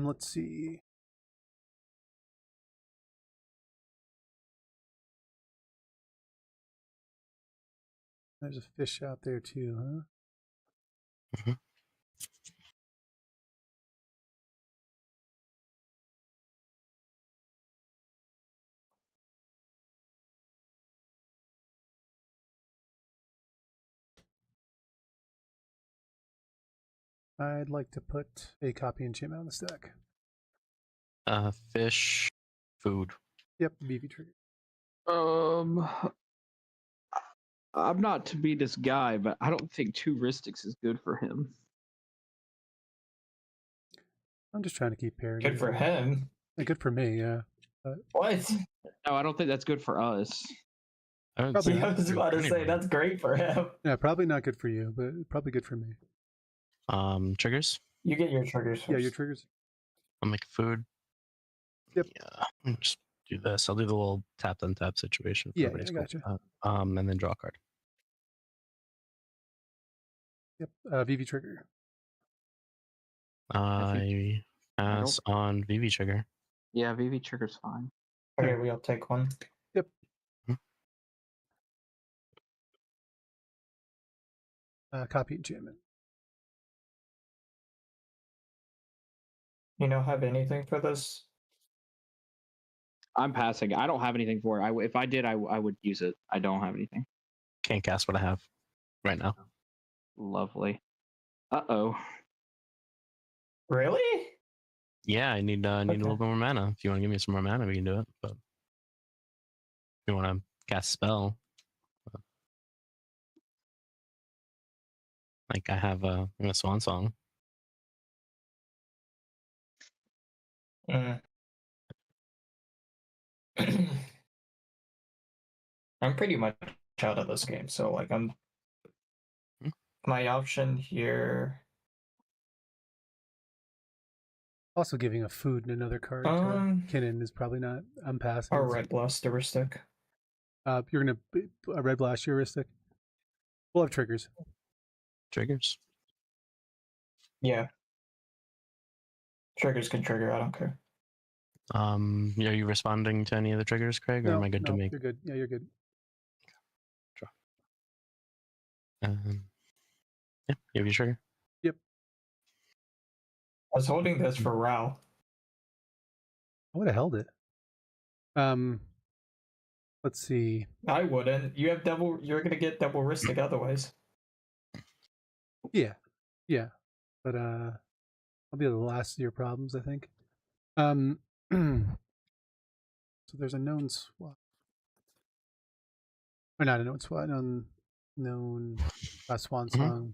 Speaker 1: Let's see. There's a fish out there too, huh?
Speaker 4: Mm-hmm.
Speaker 1: I'd like to put a copy enchantment on the stack.
Speaker 4: Fish. Food.
Speaker 1: Yep, VV trigger.
Speaker 2: I'm not to be this guy, but I don't think 2 Ristics is good for him.
Speaker 1: I'm just trying to keep parity.
Speaker 3: Good for him.
Speaker 1: Good for me, yeah.
Speaker 3: What?
Speaker 2: No, I don't think that's good for us.
Speaker 4: I would
Speaker 1: Probably
Speaker 4: say
Speaker 3: I was about to say that's great for him.
Speaker 1: Yeah, probably not good for you, but probably good for me.
Speaker 4: Triggers.
Speaker 3: You get your triggers first.
Speaker 1: Yeah, your triggers.
Speaker 4: I'll make food.
Speaker 1: Yep.
Speaker 4: Yeah. I'll just do this. I'll do the little tap untap situation.
Speaker 1: Yeah,
Speaker 4: everybody's
Speaker 1: I
Speaker 4: cool
Speaker 1: gotcha.
Speaker 4: with that. And then draw a card.
Speaker 1: Yep, VV trigger.
Speaker 4: I pass on VV trigger.
Speaker 2: Yeah, VV trigger's fine.
Speaker 3: Okay, we'll take one.
Speaker 1: Yep. Copy enchantment.
Speaker 3: You don't have anything for this?
Speaker 2: I'm passing. I don't have anything for it. If I did, I would use it. I don't have anything.
Speaker 4: Can't cast what I have right now.
Speaker 2: Lovely. Uh-oh.
Speaker 3: Really?
Speaker 4: Yeah, I need a little bit more mana. If you want to give me some more mana, we can do it. But if you want to cast a spell, like I have a Swan Song.
Speaker 3: I'm pretty much out of this game, so like my option here
Speaker 1: Also, giving a food and another card to Kinnan is probably not. I'm passing.
Speaker 3: Or Red Blast heuristic.
Speaker 1: You're gonna a Red Blast heuristic. We'll have triggers.
Speaker 4: Triggers.
Speaker 3: Yeah. Triggers can trigger, I don't care.
Speaker 4: Are you responding to any of the triggers, Craig, or
Speaker 1: No,
Speaker 4: am I good to make?
Speaker 1: You're good. Yeah, you're good.
Speaker 4: Yeah, you have your trigger.
Speaker 1: Yep.
Speaker 3: I was holding this for Rao.
Speaker 1: I would have held it. Let's see.
Speaker 3: I wouldn't. You have double. You're gonna get double heuristic otherwise.
Speaker 1: Yeah, but I'll be the last of your problems, I think. So there's a known swap, or not a known swap, known swan song.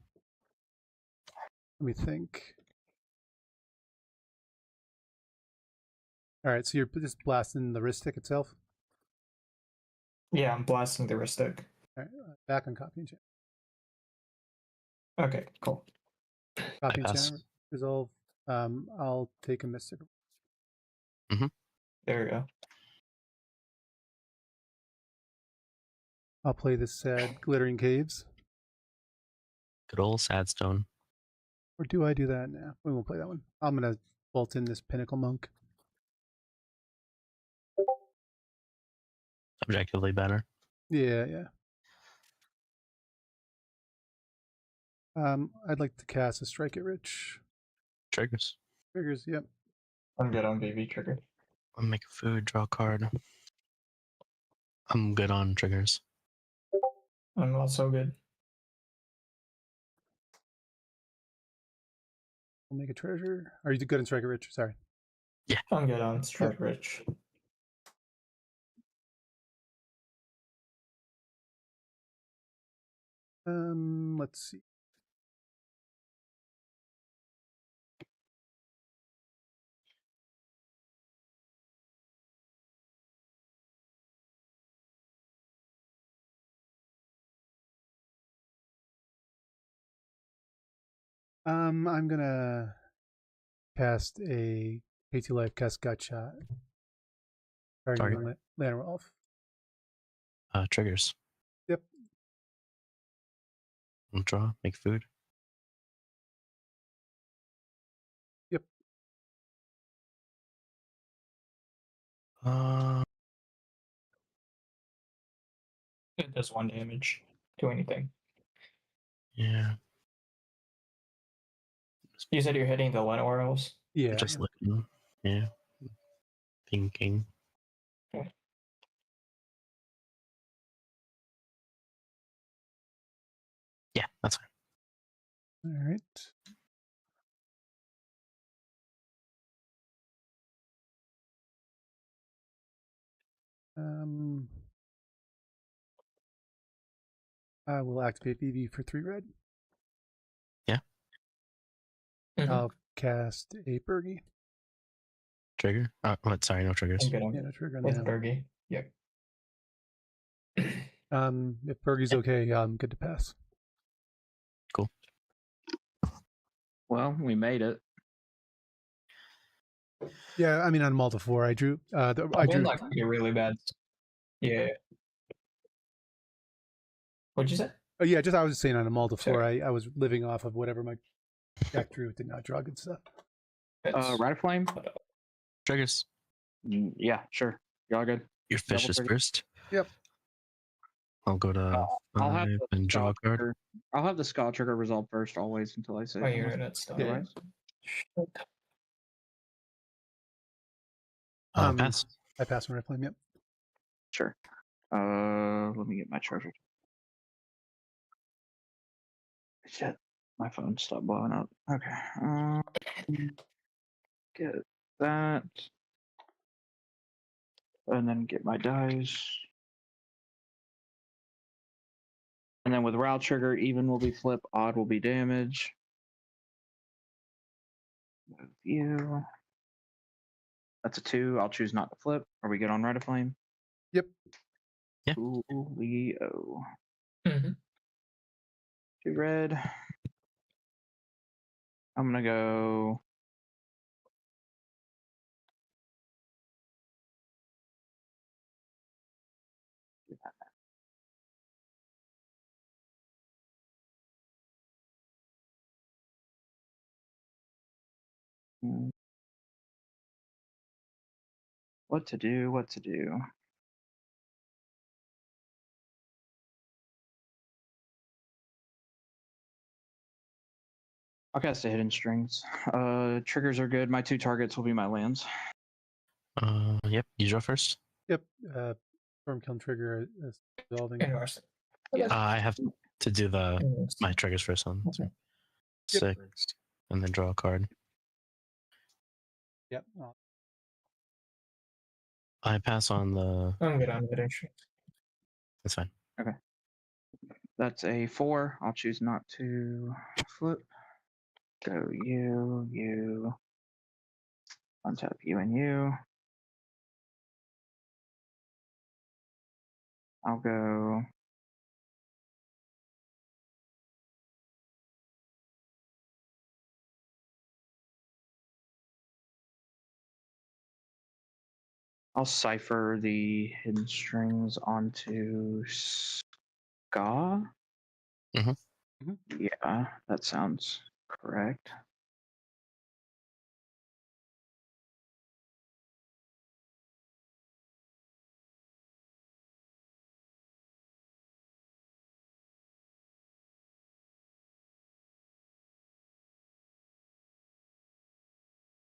Speaker 1: Let me think. All right, so you're just blasting the heuristic itself.
Speaker 3: Yeah, I'm blasting the heuristic.
Speaker 1: All right, back on copy and channel.
Speaker 3: Okay, cool.
Speaker 1: Copy and channel resolve. I'll take a mystic.
Speaker 3: There we go.
Speaker 1: I'll play this sad glittering caves.
Speaker 4: Good old Sadstone.
Speaker 1: Or do I do that now? We won't play that one. I'm gonna bolt in this pinnacle monk.
Speaker 4: Objectively better.
Speaker 1: Yeah. I'd like to cast a Strike It Rich.
Speaker 4: Triggers.
Speaker 1: Triggers, yep.
Speaker 3: I'm good on VIVI trigger.
Speaker 4: I'll make a food, draw a card. I'm good on triggers.
Speaker 3: I'm also good.
Speaker 1: I'll make a treasure. Are you good on Strike It Rich? Sorry.
Speaker 4: Yeah.
Speaker 3: I'm good on Strike Rich.
Speaker 1: Let's see. I'm gonna cast a KT Life, cast Gutshot. Target Lanrolf.
Speaker 4: Triggers.
Speaker 1: Yep.
Speaker 4: I'll draw, make food.
Speaker 1: Yep.
Speaker 3: It does 1 damage. Do anything.
Speaker 4: Yeah.
Speaker 3: You said you're hitting the Lenores?
Speaker 1: Yeah.
Speaker 4: Just looking. Yeah. Thinking.
Speaker 3: Okay.
Speaker 4: Yeah, that's fine.
Speaker 1: All right. I will activate VIVI for 3 red.
Speaker 4: Yeah.
Speaker 1: I'll cast a Burgie.
Speaker 4: Trigger? Sorry, no triggers.
Speaker 3: I'm good on
Speaker 1: No trigger on
Speaker 3: with
Speaker 1: that.
Speaker 3: Burgie. Yep.
Speaker 1: If Burgie's okay, I'm good to pass.
Speaker 4: Cool.
Speaker 2: Well, we made it.
Speaker 1: Yeah, I mean on Malta 4, I drew. I drew.
Speaker 3: That could be really bad. Yeah. What'd you say?
Speaker 1: Oh yeah, I was just saying on a Malta 4,
Speaker 3: Sure.
Speaker 1: I was living off of whatever my deck drew. It did not draw good stuff.
Speaker 2: Rite of Flame?
Speaker 4: Triggers.
Speaker 2: Yeah, sure. Y'all good?
Speaker 4: Your fish
Speaker 2: Double
Speaker 4: is
Speaker 2: trigger?
Speaker 4: first.
Speaker 1: Yep.
Speaker 4: I'll go to
Speaker 2: I'll have
Speaker 4: 5
Speaker 2: the
Speaker 4: and draw a
Speaker 2: Scald
Speaker 4: card.
Speaker 2: trigger- I'll have the Scald trigger resolve first, always, until I say.
Speaker 3: Oh, you're
Speaker 2: something.
Speaker 3: in it still.
Speaker 1: Yeah.
Speaker 2: Otherwise-
Speaker 4: Pass.
Speaker 1: I pass on Red Flame. Yep.
Speaker 2: Sure. Let me get my treasure. Shit, my phone stopped blowing up. Okay. Get that, and then get my dice. And then with Row trigger, even will be flip, odd will be damage. Move you. That's a 2. I'll choose not to flip. Are we good on Rite of Flame?
Speaker 1: Yep.
Speaker 4: Yeah.
Speaker 2: Coolio.
Speaker 3: Mm-hmm.
Speaker 2: 2 red. I'm gonna go What to do? What to do? I'll cast a hidden strings. Triggers are good. My 2 targets will be my lands.
Speaker 4: Yep. You draw first.
Speaker 1: Yep. Storm Kiln trigger is resolving.
Speaker 3: Interesting.
Speaker 4: I have to do my triggers first on
Speaker 3: Okay.
Speaker 4: 6, and then draw a card.
Speaker 1: Yep.
Speaker 4: I pass on the.
Speaker 3: I'm good on hidden strings.
Speaker 4: That's fine.
Speaker 2: That's a 4. I'll choose not to flip. Go you. Untap you and you. I'll go. I'll cipher the hidden strings onto Ska.
Speaker 4: Mhm.
Speaker 2: Yeah, that sounds correct.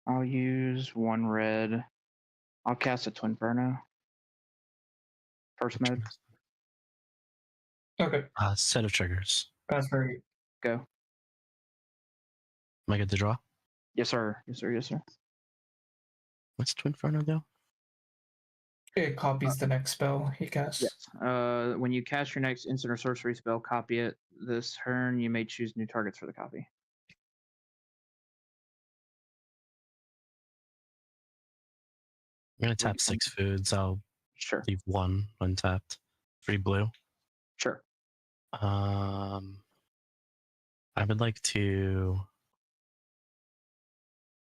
Speaker 2: I'll use 1 red. I'll cast a Twinferno. First mode.
Speaker 3: Okay,
Speaker 4: Set of triggers.
Speaker 3: that's very.
Speaker 2: Go.
Speaker 4: Am I good to draw?
Speaker 2: Yes, sir. Yes, sir. Yes, sir.
Speaker 4: What's Twinferno do?
Speaker 3: It copies the next spell he casts.
Speaker 2: Yes. When you cast your next instant or sorcery spell, copy it. This turn, you may choose new targets for the copy.
Speaker 4: I'm gonna tap 6 foods. I'll
Speaker 2: Sure.
Speaker 4: leave 1 untapped. 3 blue.
Speaker 2: Sure.
Speaker 4: I would like to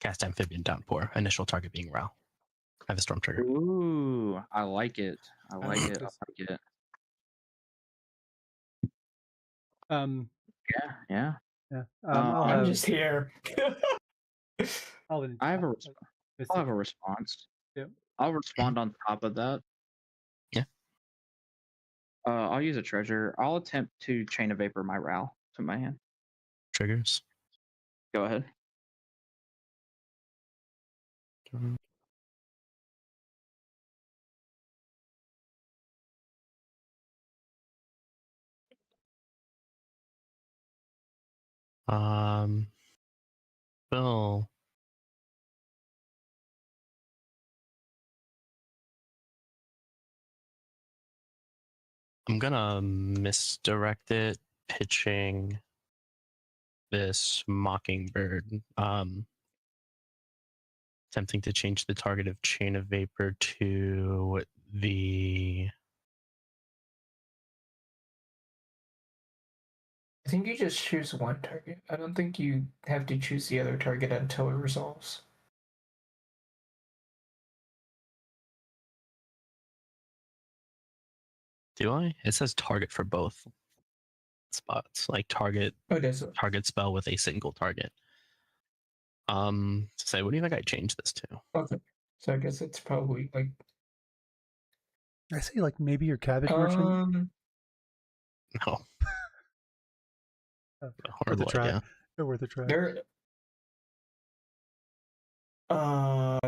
Speaker 4: cast Amphibian Downpour. Initial target being Ral. I have a storm trigger.
Speaker 2: Ooh, I like it. I like it. I like it. Yeah.
Speaker 1: Yeah.
Speaker 2: I'll
Speaker 3: I'm
Speaker 2: have-
Speaker 3: just here.
Speaker 2: I'll have a response.
Speaker 1: Yep.
Speaker 2: I'll respond on top of that.
Speaker 4: Yeah.
Speaker 2: I'll use a treasure. I'll attempt to chain a vapor my Ral to my hand.
Speaker 4: Triggers.
Speaker 2: Go ahead.
Speaker 4: Well, I'm gonna misdirect it, pitching this Mockingbird. Attempting to change the target of Chain of Vapor to the.
Speaker 3: I think you just choose 1 target. I don't think you have to choose the other target until it resolves.
Speaker 4: Do I? It says target for both spots, like target
Speaker 3: Oh, it is.
Speaker 4: target spell with a single target. Say, what do you think I changed this to?
Speaker 3: Okay. So I guess it's probably like.
Speaker 1: I say like maybe your cabbage merchant.
Speaker 4: No.
Speaker 1: Worth a try.
Speaker 4: Idea.
Speaker 1: Worth a try.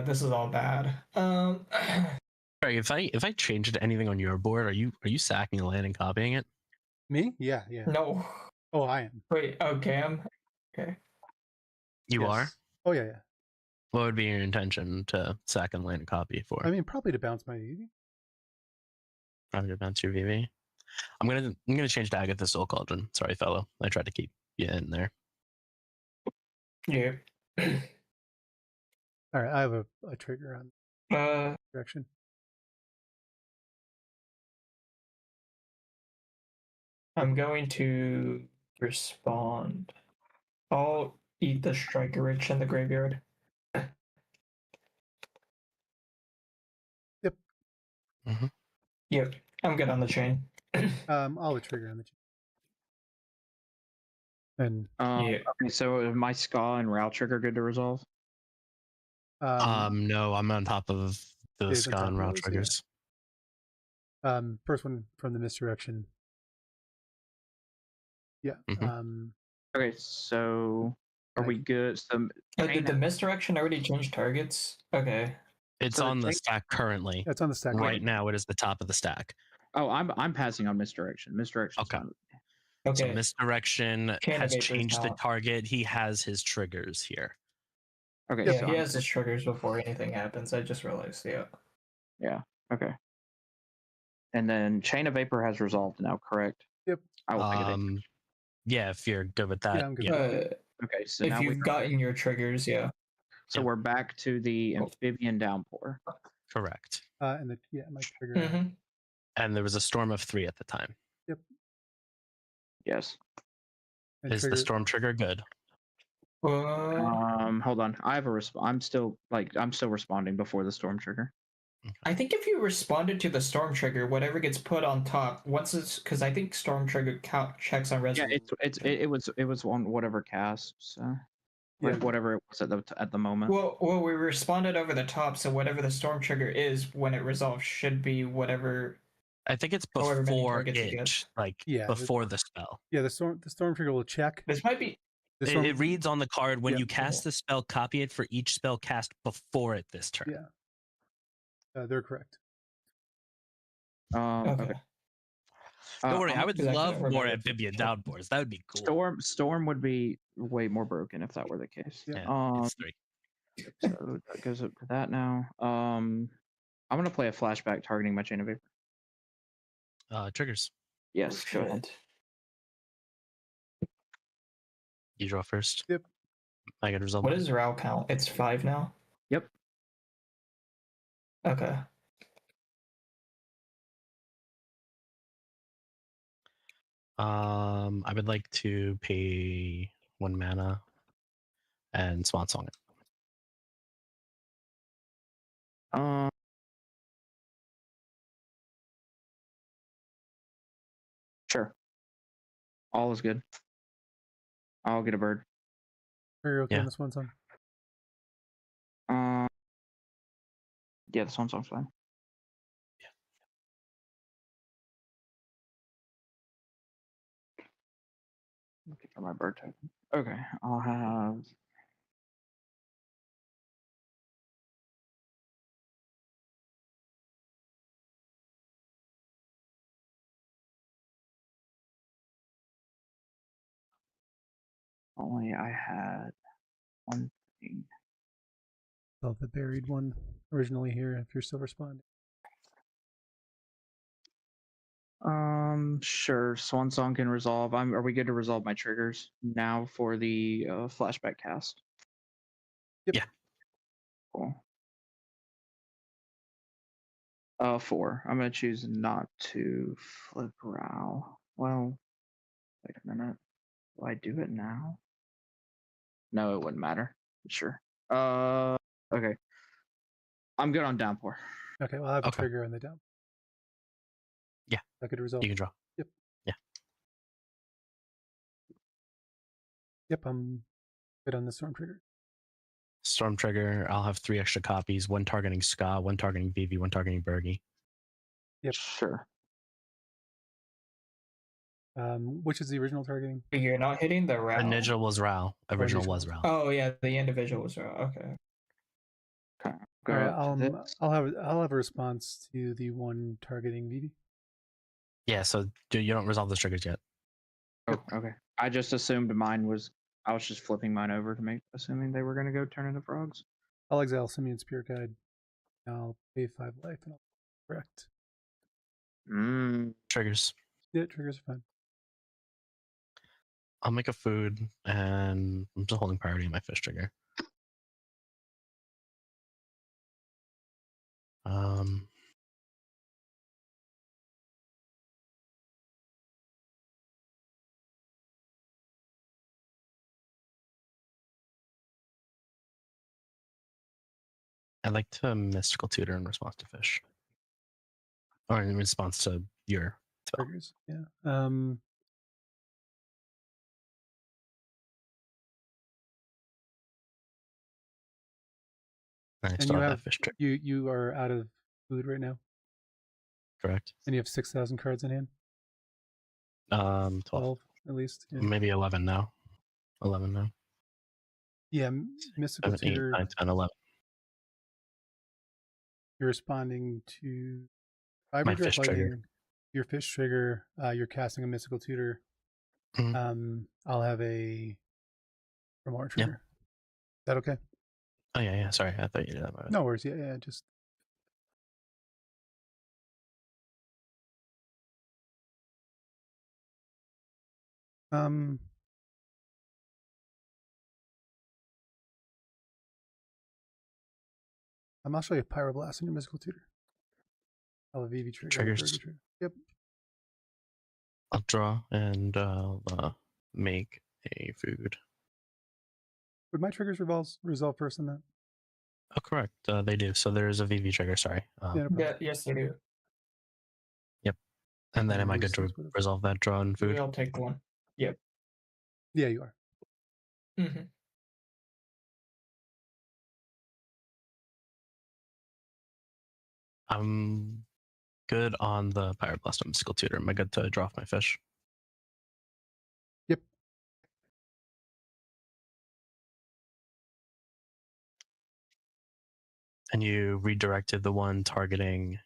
Speaker 3: This is all bad.
Speaker 4: Sorry, if I changed anything on your board, are you sacking a land and copying it?
Speaker 1: Me? Yeah.
Speaker 3: No.
Speaker 1: Oh, I am.
Speaker 3: Wait. Okay. Okay.
Speaker 4: You
Speaker 1: Yes.
Speaker 4: are?
Speaker 1: Oh yeah.
Speaker 4: What would be your intention to sack and land and copy for?
Speaker 1: I mean, probably to bounce my VIVI.
Speaker 4: Probably to bounce your VV. I'm gonna change to Agatha Soul Cauldron. Sorry, fellow. I tried to keep you in there.
Speaker 3: Yeah.
Speaker 1: All right, I have a trigger on direction.
Speaker 3: I'm going to respond. I'll eat the Striker Rich in the graveyard.
Speaker 1: Yep.
Speaker 4: Mm-hmm.
Speaker 3: Yep. I'm good on the chain.
Speaker 1: I'll trigger on the chain. And
Speaker 3: Yeah.
Speaker 2: Okay, so my Ska and Ral trigger good to resolve?
Speaker 4: No, I'm on top of the
Speaker 1: Dave's on
Speaker 4: Ska
Speaker 1: top
Speaker 4: and
Speaker 1: of
Speaker 4: Rao
Speaker 1: those, yeah.
Speaker 4: triggers.
Speaker 1: First one from the misdirection. Yeah.
Speaker 4: Mhm.
Speaker 2: Okay, so are we good? So
Speaker 3: Did the misdirection already change targets? Okay.
Speaker 4: It's
Speaker 2: So
Speaker 4: on the
Speaker 2: take-
Speaker 4: stack currently.
Speaker 1: That's on the stack.
Speaker 4: Right now, it is the top of the stack.
Speaker 2: Oh, I'm passing on misdirection. Misdirection.
Speaker 4: Okay.
Speaker 2: Fine.
Speaker 3: Okay.
Speaker 4: So misdirection
Speaker 3: Chain of
Speaker 4: has
Speaker 3: Vapor's
Speaker 4: changed the
Speaker 3: not.
Speaker 4: target. He has his triggers here.
Speaker 2: Okay.
Speaker 3: Yeah,
Speaker 2: so
Speaker 3: he
Speaker 2: I'm
Speaker 3: has his triggers before anything happens. I just realized. Yeah.
Speaker 2: Yeah. Okay. And then Chain of Vapor has resolved now, correct?
Speaker 1: Yep.
Speaker 2: I will pick it.
Speaker 4: Yeah, if you're good with that.
Speaker 1: Yeah, I'm good.
Speaker 2: Okay. So
Speaker 3: If
Speaker 2: now
Speaker 3: you've gotten your triggers, yeah.
Speaker 2: So
Speaker 4: Yeah.
Speaker 2: we're back to the
Speaker 3: Cool.
Speaker 2: amphibian downpour.
Speaker 4: Correct.
Speaker 1: And my trigger.
Speaker 3: Mm-hmm.
Speaker 4: And there was a storm of 3 at the time.
Speaker 2: Yes.
Speaker 1: And
Speaker 4: Is the storm trigger good?
Speaker 2: Hold on. I have a I'm still responding before the storm trigger.
Speaker 3: I think if you responded to the storm trigger, whatever gets put on top, once it's because I think storm trigger checks on
Speaker 2: Yeah,
Speaker 3: resolution.
Speaker 2: it was on whatever cast. So
Speaker 1: Yeah.
Speaker 2: whatever it was at the moment.
Speaker 3: Well, we responded over the top, so whatever the storm trigger is when it resolves should be whatever.
Speaker 4: I think it's
Speaker 3: However many
Speaker 4: before
Speaker 3: targets it
Speaker 4: it,
Speaker 3: gets.
Speaker 4: like
Speaker 1: Yeah,
Speaker 4: before the spell.
Speaker 1: Yeah, the storm trigger will check.
Speaker 3: This might be.
Speaker 1: The storm,
Speaker 4: It reads on the card when
Speaker 1: Yeah.
Speaker 4: you cast the spell, copy it for each spell cast before it this turn.
Speaker 1: Yeah. They're correct.
Speaker 3: Okay.
Speaker 4: Don't worry, I would
Speaker 3: because I
Speaker 4: love
Speaker 3: couldn't
Speaker 4: more
Speaker 3: remember.
Speaker 4: amphibian downpours. That would be cool.
Speaker 2: Storm would be way more broken if that were the case.
Speaker 1: Yeah.
Speaker 4: It's 3.
Speaker 2: So that goes up to that now. I'm gonna play a flashback targeting my Chain of Vapor.
Speaker 4: Triggers.
Speaker 2: Yes, go ahead.
Speaker 4: You draw first.
Speaker 1: Yep.
Speaker 4: I get a result.
Speaker 3: What is Rao count? It's 5 now?
Speaker 2: Yep.
Speaker 3: Okay.
Speaker 4: I would like to pay 1 mana and Swan Song it.
Speaker 2: Sure. All is good. I'll get a bird.
Speaker 1: Are you okay
Speaker 4: Yeah.
Speaker 1: on this one, son?
Speaker 2: Yeah, the song's fine. Looking for my bird token. Okay, I'll have. Only I had one thing.
Speaker 1: Oh, the buried one originally here. If you're still responding.
Speaker 2: Sure. Swan Song can resolve. Are we good to resolve my triggers now for the flashback cast?
Speaker 1: Yep.
Speaker 4: Yeah.
Speaker 2: Cool. 4. I'm gonna choose not to flip Rao. Well, wait a minute. Do I do it now? No, it wouldn't matter. Sure. Okay. I'm good on downpour.
Speaker 1: Okay, well, I have a
Speaker 4: Okay.
Speaker 1: trigger on the down.
Speaker 4: Yeah.
Speaker 1: I could resolve.
Speaker 4: You can draw.
Speaker 1: Yep, I'm good on the storm trigger.
Speaker 4: Storm trigger. I'll have 3 extra copies. 1 targeting Ska, 1 targeting VIVI, 1 targeting Bergie.
Speaker 1: Yep.
Speaker 2: Sure.
Speaker 1: Which is the original targeting?
Speaker 3: You're not hitting the Rao.
Speaker 4: Initial was Rao. Original
Speaker 1: initial.
Speaker 4: was Rao.
Speaker 3: Oh yeah, the individual was Rao. Okay.
Speaker 2: Okay.
Speaker 1: All right,
Speaker 2: Go to this.
Speaker 1: I'll have a response to the one targeting VV.
Speaker 4: Yeah, so you don't resolve the triggers yet.
Speaker 2: Oh, okay. I just assumed mine was. I was just flipping mine over to make, assuming they were going to go turn into frogs.
Speaker 1: I'll exile Simian Spirit Guide. I'll pay 5 life and I'll correct.
Speaker 4: Triggers.
Speaker 1: Yeah, triggers are fine.
Speaker 4: I'll make a food, and I'm just holding priority on my fish trigger. I'd like to mystical tutor in response to fish, or in response to your spell.
Speaker 1: Triggers, yeah.
Speaker 4: I
Speaker 1: And
Speaker 4: still
Speaker 1: you
Speaker 4: have
Speaker 1: have
Speaker 4: that fish trick,
Speaker 1: you are out of food right now,
Speaker 4: correct?
Speaker 1: and you have 6,000 cards in hand.
Speaker 4: 12.
Speaker 1: 12 at least. Yeah,
Speaker 4: Maybe 11 now. 11 now.
Speaker 1: yeah. Mystical
Speaker 4: 7, 8,
Speaker 1: Tutor.
Speaker 4: 9, 10, 11.
Speaker 1: You're responding to Vibrate
Speaker 4: My
Speaker 1: Direct
Speaker 4: fish trigger.
Speaker 1: Lightning, your fish trigger. You're casting a Mystical Tutor.
Speaker 4: Mhm.
Speaker 1: I'll have a Remora trigger. Is that okay?
Speaker 4: Oh, yeah. Sorry. I thought you did that. My bad.
Speaker 1: No worries. Yeah. Just I'll show you a Pyroblast in your Mystical Tutor. I'll have a VIVI trigger.
Speaker 4: Triggers.
Speaker 1: Trigger. Yep.
Speaker 4: I'll draw and make a food.
Speaker 1: Would my triggers resolve first in that?
Speaker 4: Oh, correct. They do. So there is a VV trigger. Sorry.
Speaker 1: Yeah, no problem.
Speaker 3: Yeah, yes, they do.
Speaker 4: And then am I good to
Speaker 1: Resistance would have-
Speaker 4: resolve that draw and food?
Speaker 3: We'll take one.
Speaker 1: Yeah, you are.
Speaker 3: Mm-hmm.
Speaker 4: I'm good on the Pyroblast and Mystical Tutor. Am I good to draw off my fish?
Speaker 1: Yep.
Speaker 4: And you redirected the one targeting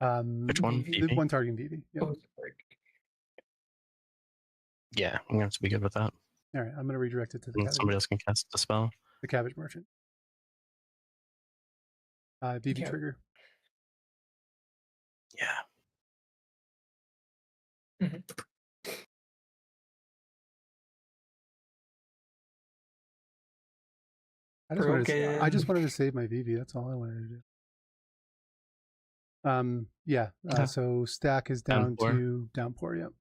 Speaker 4: which one?
Speaker 3: VV?
Speaker 1: The
Speaker 4: VV?
Speaker 1: one targeting VV. Yep.
Speaker 3: Oh, sorry.
Speaker 4: Yeah, I'm going to be good with that.
Speaker 1: All right, I'm going to redirect it to the
Speaker 4: And
Speaker 1: cabbage,
Speaker 4: somebody else can cast the spell.
Speaker 1: the cabbage merchant. VV
Speaker 3: Yeah.
Speaker 1: trigger.
Speaker 4: Yeah.
Speaker 1: I just wanted to save my VV. That's all I wanted to do. Yeah.
Speaker 4: Okay.
Speaker 1: So stack is down
Speaker 4: Downpour.
Speaker 1: to downpour. Yep.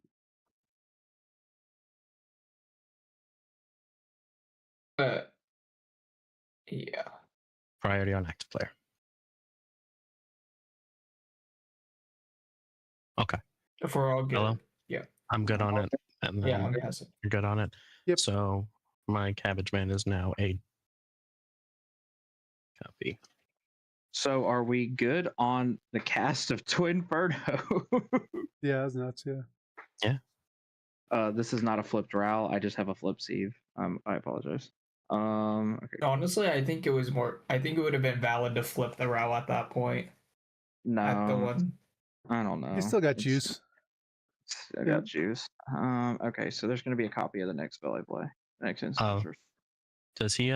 Speaker 3: Yeah.
Speaker 4: Priority on active player. Okay.
Speaker 3: If we're all good.
Speaker 4: Hello?
Speaker 3: Yeah.
Speaker 4: I'm good on it. And then
Speaker 3: Yeah, I'm guessing.
Speaker 4: you're good on it.
Speaker 1: Yep.
Speaker 4: So my cabbage man is now a copy.
Speaker 2: So are we good on the cast of Twin Birdo?
Speaker 1: Yeah, that's nuts. Yeah.
Speaker 2: This is not a flipped Ral. I just have a flip sieve. I apologize. Okay.
Speaker 3: Honestly, I think it was more. I think it would have been valid to flip the row at that point.
Speaker 2: No,
Speaker 3: At the one.
Speaker 2: I don't know.
Speaker 1: You still got
Speaker 2: It's-
Speaker 1: juice.
Speaker 2: I got juice. Okay, so there's going to be a copy of the next spell I play. Next instance.
Speaker 4: Oh. Does he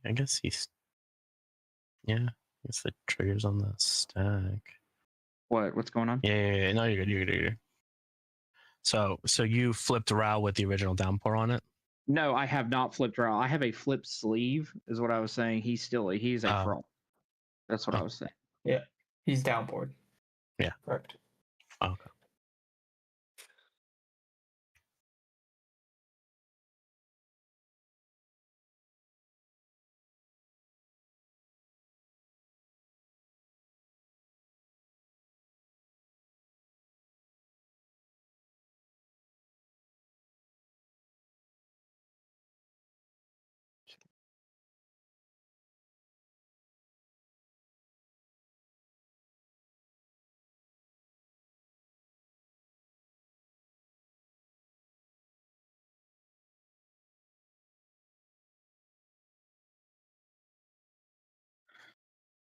Speaker 4: I guess he's yeah. I guess the trigger's on the stack.
Speaker 2: What's going on?
Speaker 4: Yeah. No, you're good. So you flipped Rao with the original downpour on it?
Speaker 2: No, I have not flipped Ral. I have a flipped sleeve, is what I was saying. He's a fraud. That's what I was saying.
Speaker 3: Yeah. He's downboard.
Speaker 4: Yeah.
Speaker 3: Correct.
Speaker 4: Okay.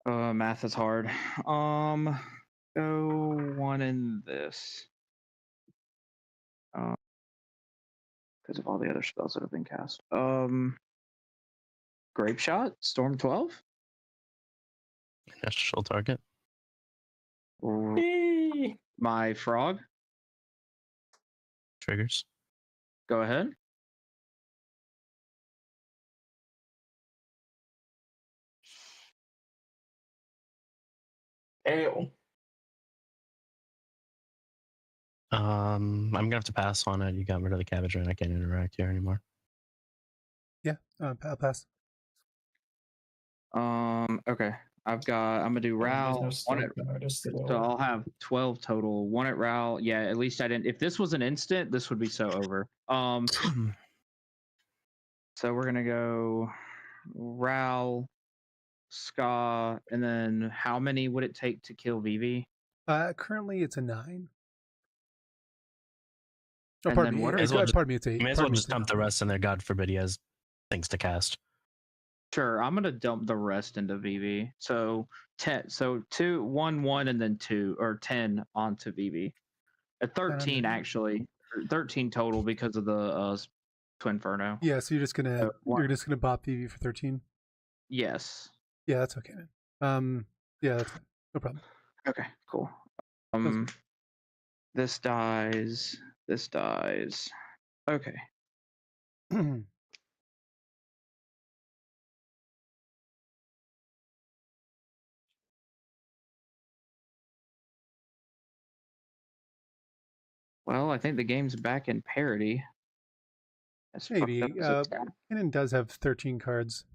Speaker 2: Math is hard. Go one in this. Because of all the other spells that have been cast. Grape Shot, Storm 12.
Speaker 4: Initial target.
Speaker 2: My frog.
Speaker 4: Triggers.
Speaker 2: Go ahead.
Speaker 3: Ale.
Speaker 4: I'm gonna have to pass on it. You got rid of the cabbage and I can't interact here anymore.
Speaker 1: Yeah. I'll pass.
Speaker 2: Okay. I'm gonna do Ral. So I'll have 12 total. One at Ral. Yeah, at least I didn't. If this was an instant, this would be so over. So we're gonna go Ral, Ska, and then how many would it take to kill VIVI?
Speaker 1: Currently it's a 9. Oh,
Speaker 2: And
Speaker 1: pardon
Speaker 2: then
Speaker 1: me.
Speaker 2: what are-
Speaker 4: May as well just-
Speaker 1: Pardon me, it's 8.
Speaker 4: May as well
Speaker 1: Pardon me,
Speaker 4: just
Speaker 1: it's 8.
Speaker 4: dump the rest in there. God forbid he has things to cast.
Speaker 2: Sure, I'm gonna dump the rest into VV. So 10, so 2, 1, 1, and then 2 or 10 onto VV. 13 actually, 13 total because of the Twinferno.
Speaker 1: Yeah, so you're just gonna
Speaker 2: one-
Speaker 1: bop PV for 13.
Speaker 2: Yes.
Speaker 1: Yeah, that's okay, man. Yeah, that's fine. No problem.
Speaker 2: Okay, cool.
Speaker 1: Sounds
Speaker 2: This dies. This dies. Okay. Well, I think the game's back in parity. As fucked
Speaker 1: Maybe.
Speaker 2: up as it's-
Speaker 1: Kinnan does have 13 cards.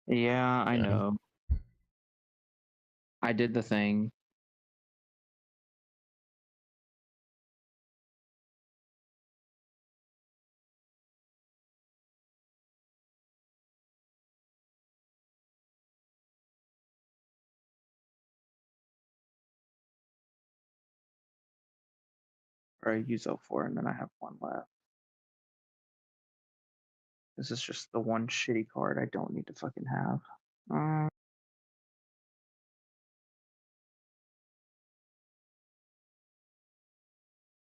Speaker 2: yeah, I
Speaker 4: Yeah.
Speaker 2: know. I did the thing. Or I use 04 and then I have 1 left. This is just the one shitty card I don't need to fucking have.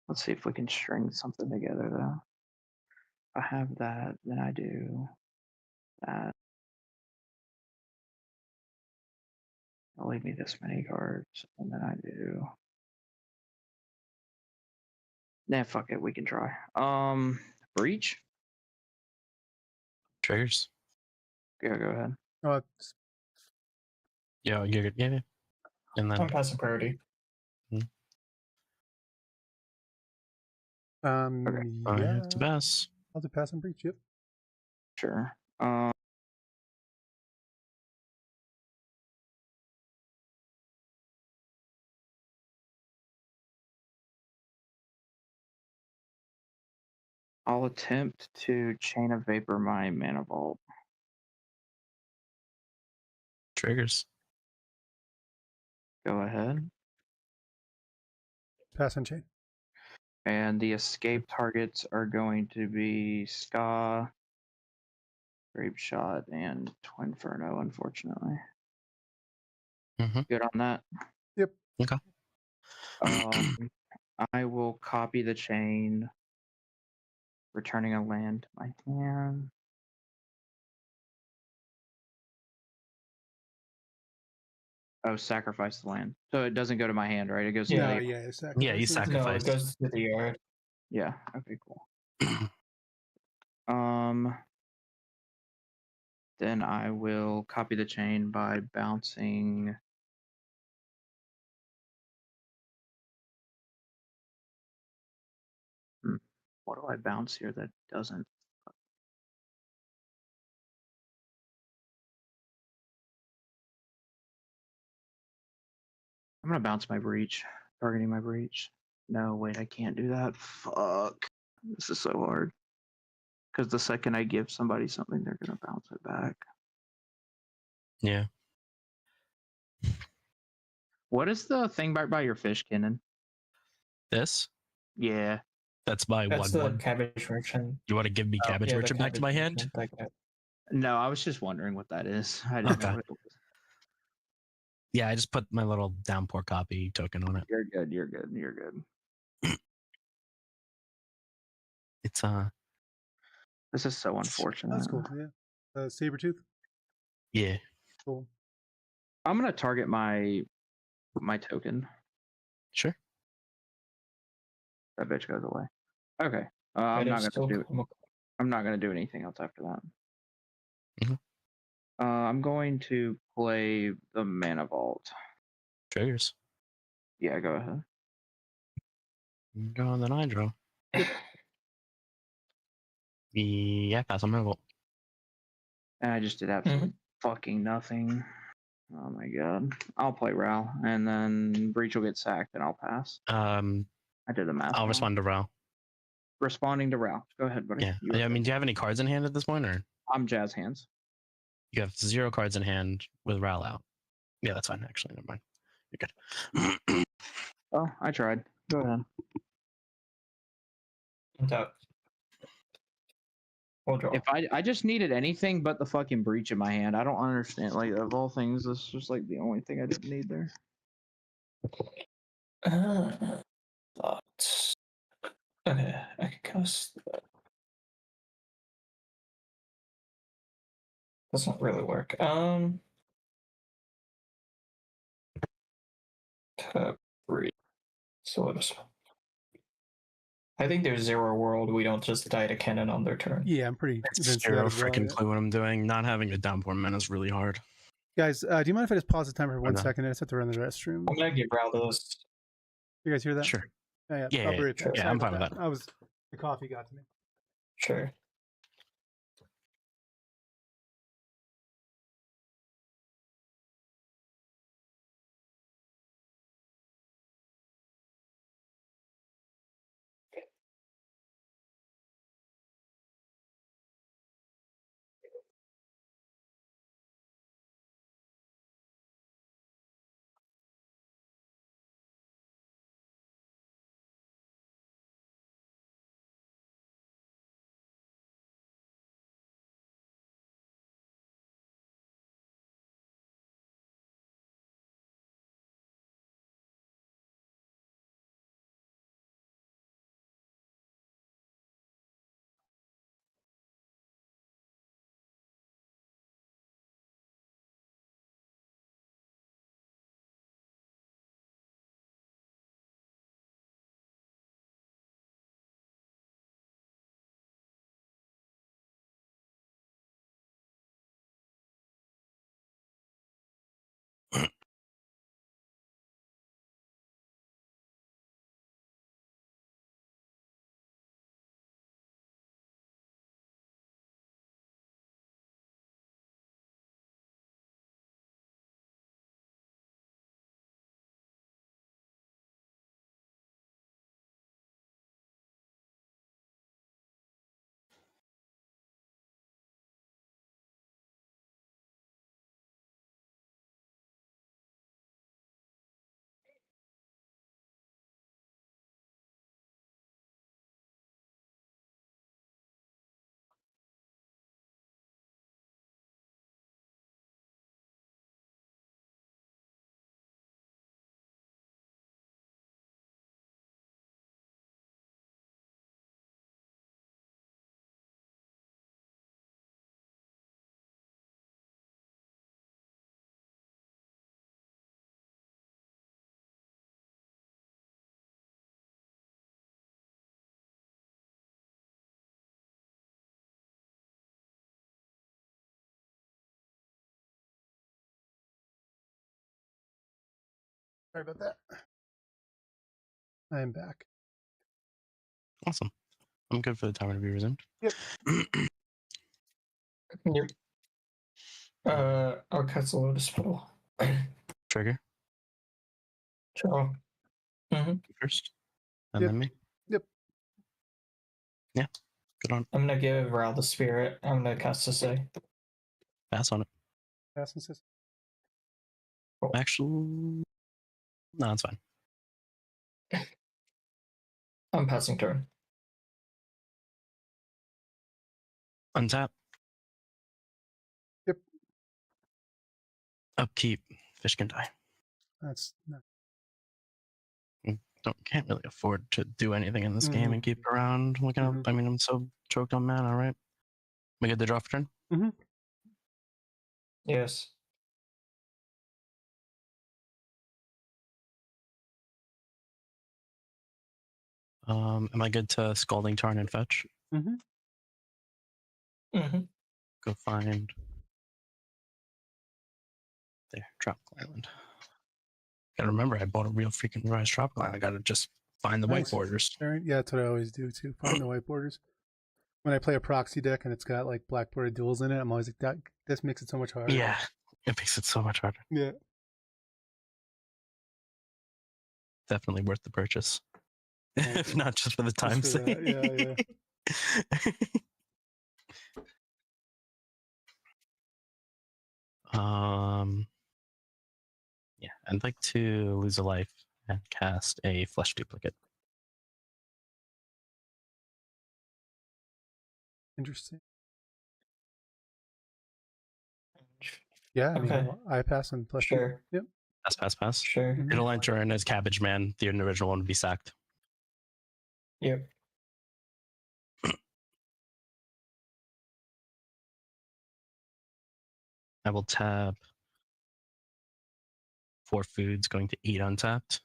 Speaker 2: Let's see if we can string something together though. If I have that, then I do that. It'll leave me this many cards, and then I do. Nah, fuck it, we can try. Breach?
Speaker 4: Triggers.
Speaker 2: Yeah, go ahead.
Speaker 1: Oh, it's-
Speaker 4: Yeah, you're good. Yeah. And then
Speaker 3: I'm passing priority.
Speaker 1: yeah.
Speaker 4: it's the best.
Speaker 1: I'll do pass and breach. Yep.
Speaker 2: Sure. I'll attempt to Chain of Vapor my Mana Vault.
Speaker 4: Triggers.
Speaker 2: Go ahead.
Speaker 1: Pass and chain.
Speaker 2: And the escape targets are going to be Ska, Grape Shot, and Twinferno, unfortunately.
Speaker 4: Mm-hmm.
Speaker 2: Good on that.
Speaker 1: Yep.
Speaker 4: Okay.
Speaker 2: I will copy the chain, returning a land to my hand. Oh, sacrifice the land. So it doesn't go to my hand, right? It goes to
Speaker 3: Yeah.
Speaker 2: the
Speaker 1: Yeah.
Speaker 4: Yeah, you
Speaker 3: No,
Speaker 4: sacrifice.
Speaker 3: it goes to the yard.
Speaker 2: Yeah. Okay. Cool. Then I will copy the chain by bouncing. What do I bounce here that doesn't? I'm gonna bounce my breach, targeting my breach. No, wait, I can't do that. Fuck. This is so hard. Because the second I give somebody something, they're gonna bounce it back.
Speaker 4: Yeah.
Speaker 2: What is the thing by your fish, Kinnan?
Speaker 4: This?
Speaker 2: Yeah.
Speaker 4: That's my
Speaker 3: That's
Speaker 4: 1/1.
Speaker 3: the cabbage merchant.
Speaker 4: You want to give me Cabbage
Speaker 3: Yeah, the
Speaker 4: Merchant back to
Speaker 3: cabbage
Speaker 4: my hand?
Speaker 3: merchant, that guy.
Speaker 2: No, I was just wondering what that is. I didn't know
Speaker 4: Okay.
Speaker 2: what it was.
Speaker 4: Yeah, I just put my little downpour copy token on it.
Speaker 2: You're good. You're good. You're good.
Speaker 4: It's
Speaker 2: This is so unfortunate.
Speaker 1: That's cool. Yeah. Sabertooth.
Speaker 4: yeah.
Speaker 1: Cool.
Speaker 2: I'm gonna target my token.
Speaker 4: Sure.
Speaker 2: That bitch goes away. Okay. I'm not gonna do anything else after that.
Speaker 4: Mhm.
Speaker 2: I'm going to play the Mana Vault.
Speaker 4: Triggers.
Speaker 2: Yeah, go ahead.
Speaker 4: You draw and then I draw. Yeah, pass on my vote.
Speaker 2: And I just did absolutely fucking nothing. Oh my god. I'll play Ral, and then Breach will get sacked, and I'll pass. I did the math.
Speaker 4: I'll
Speaker 2: wrong.
Speaker 4: respond to Ral.
Speaker 2: responding to Ralph. Go ahead, buddy.
Speaker 4: Yeah.
Speaker 2: You were
Speaker 4: I mean,
Speaker 2: good.
Speaker 4: do you have any cards in hand at this point, or
Speaker 2: I'm Jazz Hands.
Speaker 4: you have 0 cards in hand with Ral out? Yeah, that's fine. Actually, never mind. You're good.
Speaker 2: Oh, I tried. Go ahead.
Speaker 3: Untap. We'll draw.
Speaker 2: If I just needed anything but the fucking breach in my hand, I don't understand. Like, of all things, this is just like the only thing I didn't need there.
Speaker 3: Thoughts. Okay, I can cast that. Doesn't really work. Tap 3. So I think there's 0 world. We don't just die to Kinnan on their turn.
Speaker 1: Yeah, I'm pretty
Speaker 4: It's
Speaker 1: convinced of that
Speaker 4: zero
Speaker 1: as well.
Speaker 4: freaking
Speaker 1: Yeah.
Speaker 4: clue what I'm doing. Not having a downpour mana is really hard.
Speaker 1: Guys, do you mind if I just pause the timer for 1
Speaker 4: no.
Speaker 1: second? I just have to run the restroom.
Speaker 3: I'm gonna give Ral this.
Speaker 1: You guys hear that?
Speaker 4: Sure.
Speaker 1: Yeah,
Speaker 4: Yeah,
Speaker 1: I'll
Speaker 4: yeah,
Speaker 1: be right back.
Speaker 3: sure.
Speaker 1: Sorry
Speaker 4: I'm
Speaker 1: about
Speaker 4: fine with that.
Speaker 1: The coffee got to me.
Speaker 3: Sure.
Speaker 1: Sorry about that. I am back.
Speaker 4: Awesome. I'm good for the timer to be resumed.
Speaker 1: Yep.
Speaker 3: Yep. I'll cast a Lotus Petal.
Speaker 4: Trigger
Speaker 3: Draw.
Speaker 4: first, and
Speaker 1: Yep.
Speaker 4: then me.
Speaker 1: Yep.
Speaker 4: Yeah. Good on.
Speaker 3: I'm gonna give Ral the Spirit. I'm gonna cast a say.
Speaker 4: Pass on it.
Speaker 1: Pass and assist.
Speaker 4: Actually, no, it's fine.
Speaker 3: I'm passing turn.
Speaker 4: Untap.
Speaker 1: Yep.
Speaker 4: Upkeep. Fish can die.
Speaker 1: That's not.
Speaker 4: Can't really afford to do anything in this game and keep around looking up. I mean, I'm so choked on mana, right? We get the draw for turn?
Speaker 3: Yes.
Speaker 4: Am I good to Scalding Tarn and fetch? Go find there, Tropical Island. Gotta remember, I bought a real freaking Rise Tropical Island. I gotta just find the
Speaker 1: Nice.
Speaker 4: white borders.
Speaker 1: Yeah, that's what I always do too. Find the white borders. When I play a proxy deck and it's got like black bordered duels in it, I'm always like, that this makes it so much harder.
Speaker 4: Yeah, it makes it so much harder.
Speaker 1: Yeah.
Speaker 4: Definitely worth the purchase. if not just for the time
Speaker 1: Just for
Speaker 4: sake.
Speaker 1: that,
Speaker 4: Yeah, I'd like to lose a life and cast a flesh duplicate.
Speaker 1: Interesting. Yeah, I mean,
Speaker 3: Okay.
Speaker 1: I pass on plus two.
Speaker 3: Sure.
Speaker 1: Yep.
Speaker 4: Pass.
Speaker 3: Sure.
Speaker 1: Mhm.
Speaker 4: It'll enter in as Cabbage Man. The original one would be sacked.
Speaker 3: Yep.
Speaker 4: I will tap 4 foods going to eat untapped.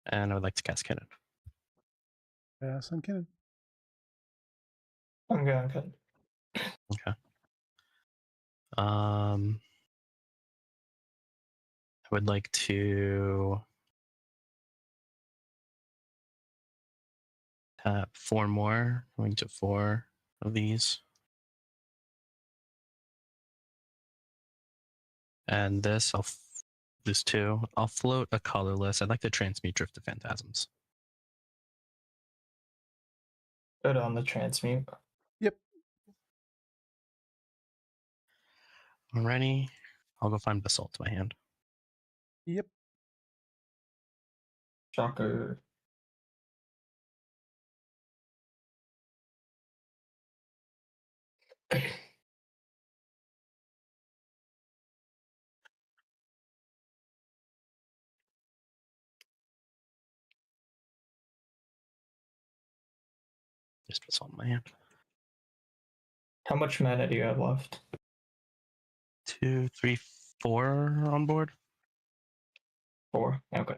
Speaker 4: And I would like to cast Kinnan.
Speaker 1: Pass on Kinnan.
Speaker 3: I'm going good.
Speaker 4: Okay. I would like to tap 4 more, going to 4 of these. And this, I'll lose 2. I'll float a colorless. I'd like to transmute Drift to Phantasms.
Speaker 3: Good on the transmute.
Speaker 1: Yep.
Speaker 4: Alrighty. I'll go find Basalt to my hand.
Speaker 1: Yep.
Speaker 3: Shocker.
Speaker 4: Just Basalt in my hand.
Speaker 3: How much mana do you have left?
Speaker 4: 2, 3, 4 on board.
Speaker 3: 4. Okay.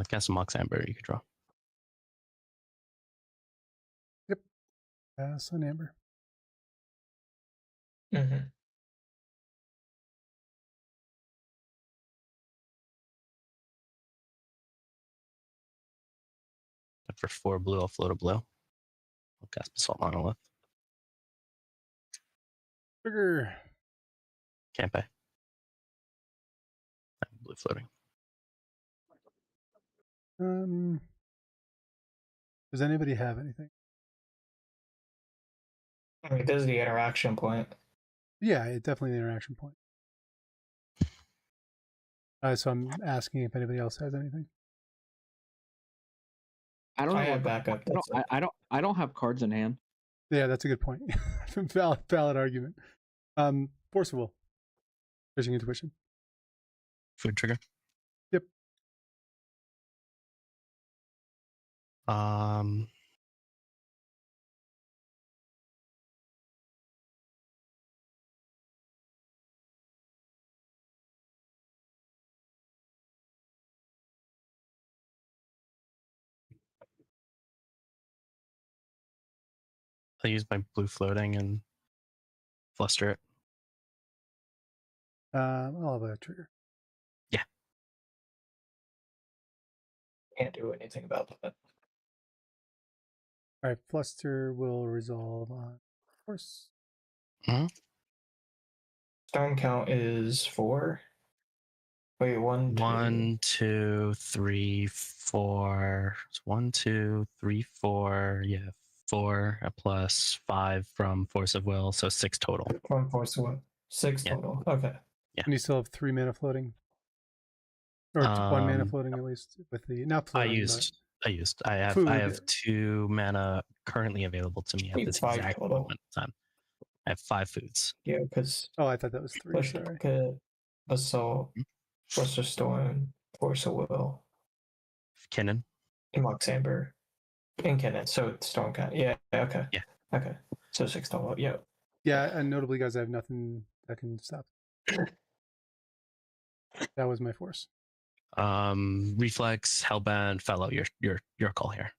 Speaker 4: Cast a Mox Amber you could draw.
Speaker 1: Pass on Amber.
Speaker 3: Mm-hmm.
Speaker 4: For 4 blue, I'll float a blue. I'll cast Basalt Monolith.
Speaker 1: Trigger.
Speaker 4: Can't pay. Blue floating.
Speaker 1: Does anybody have anything?
Speaker 3: I mean, this is the interaction point.
Speaker 1: Yeah, it definitely an interaction point. So I'm asking if anybody else has anything.
Speaker 2: I don't know.
Speaker 3: I have backup. That's it.
Speaker 2: I don't have cards in hand.
Speaker 1: Yeah, that's a good point. valid argument. Force of Will. Fishing Intuition.
Speaker 4: Food trigger.
Speaker 1: Yep.
Speaker 4: I'll use my blue floating and fluster it.
Speaker 1: I'll have a trigger.
Speaker 4: Yeah.
Speaker 3: Can't do anything about that.
Speaker 1: All right, Fluster will resolve on Force.
Speaker 3: Stone count is 4. Wait, 1, 2.
Speaker 4: 1, 2, 3, 4. It's 1, 2, 3, 4. Yeah, 4 plus 5 from Force of Will, so 6 total.
Speaker 3: 1 force of will. 6
Speaker 4: Yeah.
Speaker 3: total. Okay.
Speaker 4: Yeah.
Speaker 1: And you still have 3 mana floating, or 1 mana floating at least with the not floating.
Speaker 4: I have
Speaker 1: Food.
Speaker 4: 2 mana currently available to me at this
Speaker 3: 5
Speaker 4: exact
Speaker 3: total.
Speaker 4: moment in time. I have 5 foods.
Speaker 3: Yeah, because
Speaker 1: Oh, I thought that was 3.
Speaker 3: Flesh
Speaker 1: Sorry.
Speaker 3: Duplicate, Assault, Fluster Storm, Force of Will,
Speaker 4: Kinnan.
Speaker 3: Mox Amber, and Kinnan. So it's Stone count. Yeah, okay.
Speaker 4: Yeah.
Speaker 3: Okay. So 6 total. Yeah.
Speaker 1: Yeah, and notably, guys, I have nothing that can stop. That was my force.
Speaker 4: Reflex, Hellbent, Fellow. Your call here.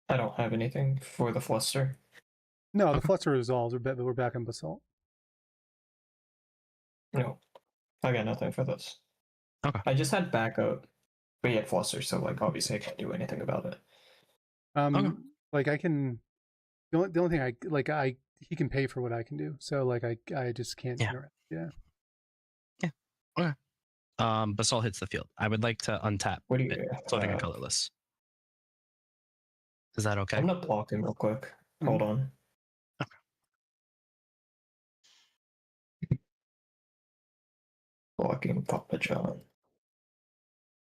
Speaker 3: I don't have anything for the Fluster.
Speaker 1: No, the Fluster resolves. We're back on Basalt.
Speaker 3: No, I got nothing for this.
Speaker 4: Okay.
Speaker 3: I just had backup, but he had fluster, so like obviously I can't do anything about it.
Speaker 4: Okay.
Speaker 1: Like I can. The only thing he can pay for what I can do. So like I just can't
Speaker 4: Yeah.
Speaker 1: interact. Yeah.
Speaker 4: Okay. Basalt hits the field. I would like to untap
Speaker 3: What do you?
Speaker 4: it, floating and colorless. Is that okay?
Speaker 3: I'm gonna block him real quick. Hold on. Blocking Papa John.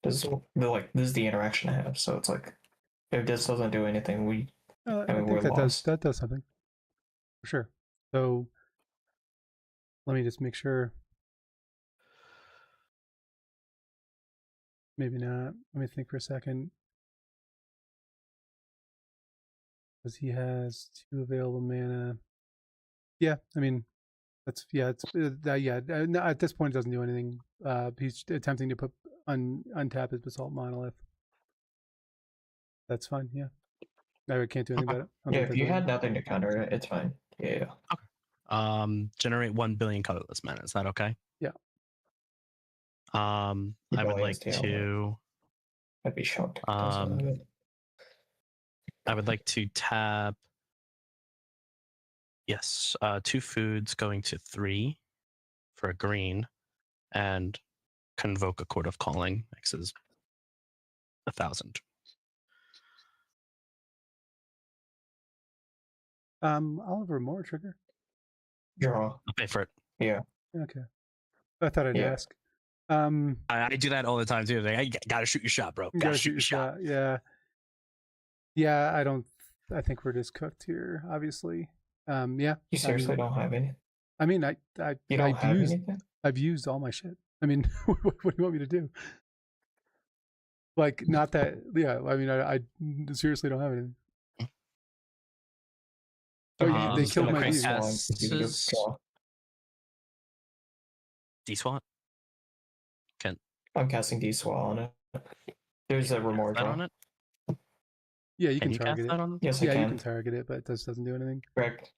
Speaker 3: This is the interaction I have, so it's like if this doesn't do anything,
Speaker 1: I
Speaker 3: we're
Speaker 1: think that
Speaker 3: lost.
Speaker 1: does something for sure. So let me just make sure. Maybe not. Let me think for a second. Because he has 2 available mana. Yeah, I mean, that's it's no, at this point it doesn't do anything. He's attempting to untap his Basalt Monolith. That's fine. Yeah, I can't do anything about it.
Speaker 3: Yeah, if you had nothing to counter it, it's fine. Yeah.
Speaker 4: Okay. Generate 1 billion colorless mana. Is that okay?
Speaker 1: Yeah.
Speaker 4: I would like to.
Speaker 3: I'd be shocked.
Speaker 4: I would like to tap. Yes, 2 foods going to 3 for a green, and convoke a Court of Calling. X is 1,000.
Speaker 1: Oliver Moore trigger.
Speaker 3: Draw.
Speaker 4: I'll pay for it.
Speaker 3: Yeah.
Speaker 1: Okay. I thought I'd ask.
Speaker 4: I do that all the time too. Like, I gotta shoot your shot, bro. Gotta shoot your shot.
Speaker 1: Yeah. Yeah, I think we're just cooked here, obviously. Yeah.
Speaker 3: You seriously don't have any?
Speaker 1: I mean,
Speaker 3: you don't have anything?
Speaker 1: I've used all my shit. I mean, what do you want me to do? Like, not that. Yeah. I mean, I seriously don't have anything. Oh, they killed my
Speaker 4: D-Swat?
Speaker 3: I'm casting D-Swat on it. There's a Remore draw.
Speaker 4: On it?
Speaker 1: Yeah, you can target it.
Speaker 3: Yes,
Speaker 1: yeah, you can target it, but it doesn't do anything.
Speaker 3: Correct.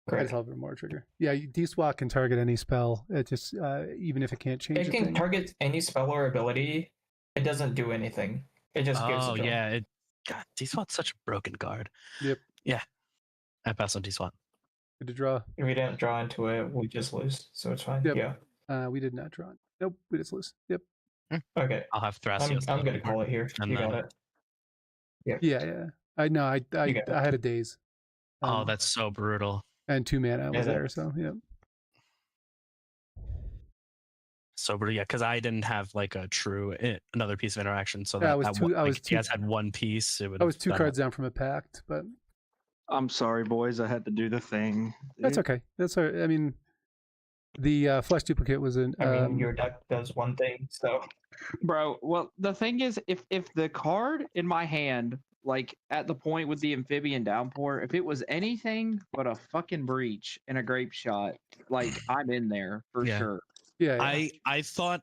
Speaker 1: I just have a Remore trigger. Yeah, D-Swat can target any spell. It just even if it can't change.
Speaker 3: It can target any spell or ability. It doesn't do anything. It just gives.
Speaker 4: Oh yeah, God, D-Swat's such a broken card.
Speaker 1: Yep.
Speaker 4: Yeah, I pass on D-Swat.
Speaker 1: Good to draw.
Speaker 3: If we didn't draw into it, we just lose, so it's fine.
Speaker 1: Yep.
Speaker 3: Yeah.
Speaker 1: We did not draw. Nope, we just lose. Yep.
Speaker 3: Okay.
Speaker 4: I'll have Thrasios.
Speaker 3: I'm gonna call it here. You got it. Yeah.
Speaker 1: Yeah. I know. I had a daze.
Speaker 4: Oh, that's so brutal.
Speaker 1: And 2 mana was there, so yeah.
Speaker 4: So brutal, yeah, because I didn't have like a true another piece of interaction. So
Speaker 1: yeah,
Speaker 4: if you guys had 1 piece, it would.
Speaker 1: I was 2 cards down from a pact, but.
Speaker 2: I'm sorry, boys. I had to do the thing.
Speaker 1: That's okay. That's all right. I mean, the flesh duplicate was an.
Speaker 3: I mean, your deck does one thing, so.
Speaker 2: Bro, well, the thing is, if the card in my hand, like at the point with the amphibian downpour, if it was anything but a fucking breach and a grape shot, like I'm in there for sure.
Speaker 1: Yeah.
Speaker 4: I thought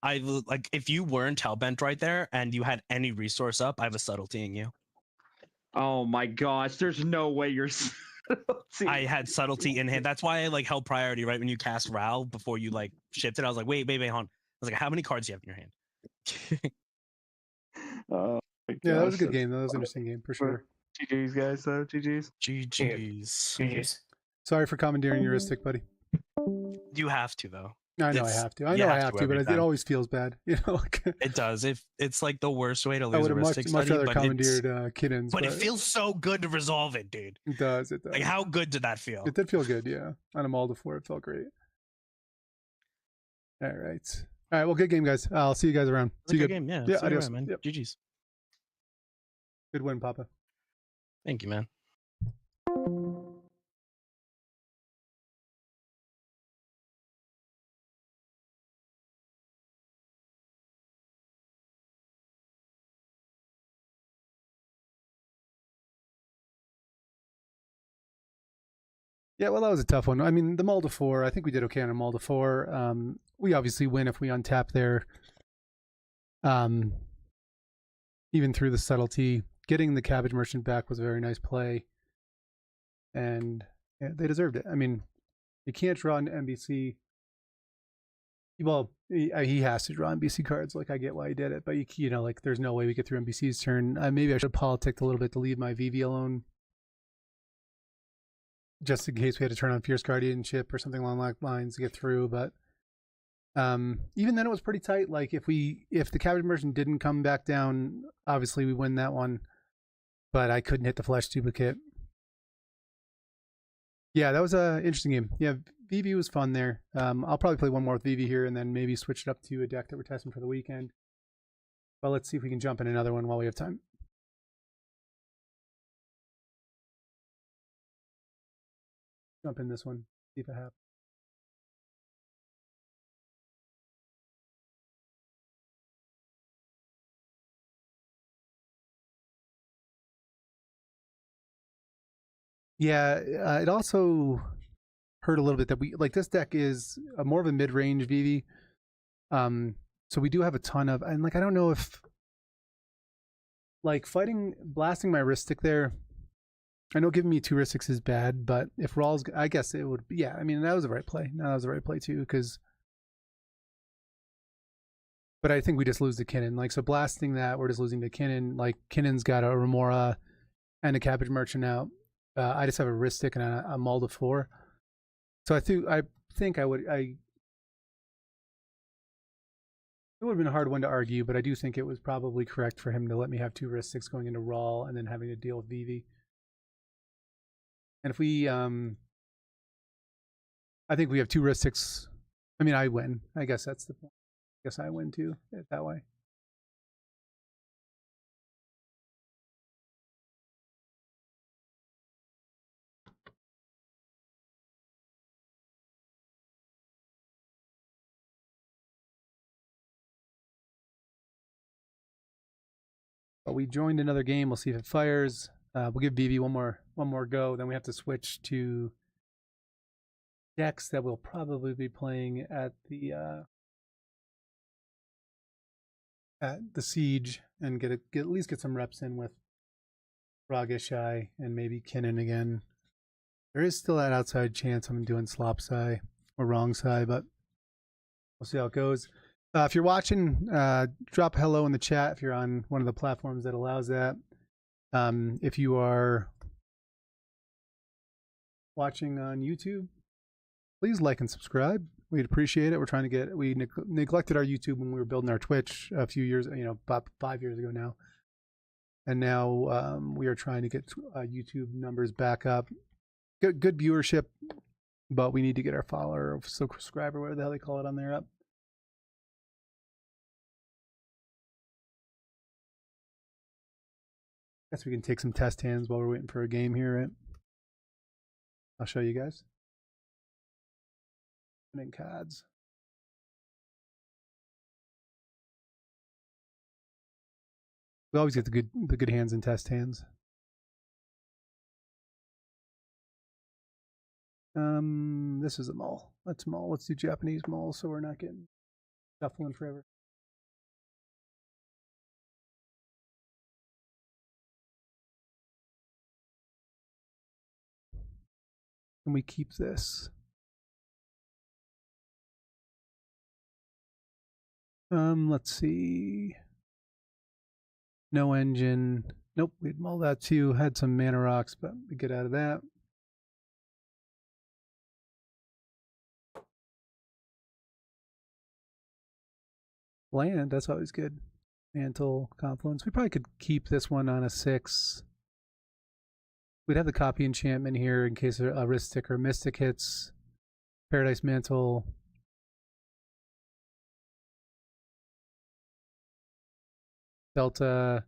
Speaker 4: like if you weren't hellbent right there and you had any resource up, I have a subtletying you.
Speaker 2: Oh my gosh, there's no way you're.
Speaker 4: I had subtlety in hand. That's why I like held priority right when you cast Ral before you like shifted. I was like, wait, hold on. I was like, how many cards do you have in your hand?
Speaker 1: Yeah, that was a good game. That was an interesting game for sure.
Speaker 2: GG's, guys. Though GG's.
Speaker 4: GG's.
Speaker 1: Sorry for commandeering your Ristic, buddy.
Speaker 4: You have to though.
Speaker 1: I know I have to. I know I have to, but it always feels bad. You know,
Speaker 4: it does. It's like the worst way to lose.
Speaker 1: I would have much rather commandeered Kinnan's.
Speaker 4: But it feels so good to resolve it, dude.
Speaker 1: It does.
Speaker 4: Like, how good did that feel?
Speaker 1: It did feel good, yeah. On a Malda 4, it felt great. All right. Well, good game, guys. I'll see you guys around. See you
Speaker 4: good game, yeah.
Speaker 1: Yeah, adios.
Speaker 4: Around, man.
Speaker 1: Yep.
Speaker 4: GG's.
Speaker 1: Good win, Papa.
Speaker 4: Thank you, man.
Speaker 1: Yeah, well, that was a tough one. I mean, the Malda 4, I think we did okay on a Malda 4. We obviously win if we untap there. Even through the subtlety. Getting the Cabbage Merchant back was a very nice play. And yeah, they deserved it. I mean, You can't draw an NBC. Well, he has to draw NBC cards. Like, I get why he did it, but you know, like, there's no way we get through NBC's turn. Maybe I should have politicked a little bit to leave my VV alone, just in case we had to turn on Fierce Guardianship or something along those lines to get through. But even then, it was pretty tight. Like, if the Cabbage Merchant didn't come back down, obviously we win that one. But I couldn't hit the Flesh Duplicate. Yeah, that was an interesting game. Yeah, VV was fun there. I'll probably play one more with VV here and then maybe switch it up to a deck that we're testing for the weekend. But let's see if we can jump in another one while we have time. Jump in this one, see if it happens. Yeah, it also hurt a little bit that we like this deck is more of a mid-range VV. So we do have a ton of, and like I don't know if like blasting my wrist stick there. I know giving me 2 wrist sticks is bad, but if Rawls, I guess it would. Yeah, I mean that was the right play. No, that was the right play too, because. But I think we just lose to Kinnan. Like, so blasting that, we're just losing to Kinnan. Like, Kinnan's got a Remora and a Cabbage Merchant out. I just have a wrist stick and a Maul to 4. So I think it would have been a hard one to argue, but I do think it was probably correct for him to let me have 2 wrist sticks going into Raw and then having to deal with VV. And if we, I think we have 2 wrist sticks. I mean, I win. I guess that's the point. I guess I win too, that way. But we joined another game. We'll see if it fires. We'll give VV one more go. Then we have to switch to decks that we'll probably be playing at the siege and get at least get some reps in with Ragashai and maybe Kinnan again. There is still that outside chance I'm doing Slop Sai or Wrong Sai, but we'll see how it goes. If you're watching, drop a hello in the chat if you're on one of the platforms that allows that. If you are watching on YouTube, please like and subscribe. We'd appreciate it. We're trying to get, we neglected our YouTube when we were building our Twitch a few years, about 5 years ago now. And now we are trying to get YouTube numbers back up. Good viewership, but we need to get our follower or subscriber, whatever the hell they call it on there, up. Guess we can take some test hands while we're waiting for a game here, right? I'll show you guys. Running cards. We always get the good hands and test hands. This is a mall. Let's mall. Let's do Japanese mall so we're not getting shuffling forever. And we keep this. Let's see. No engine. Nope, we'd mull that too. Had some mana rocks, but we get out of that. Land, that's always good. Mantle, Confluence. We probably could keep this one on a 6. We'd have the copy enchantment here in case a wrist stick or mystic hits. Paradise Mantle. Delta.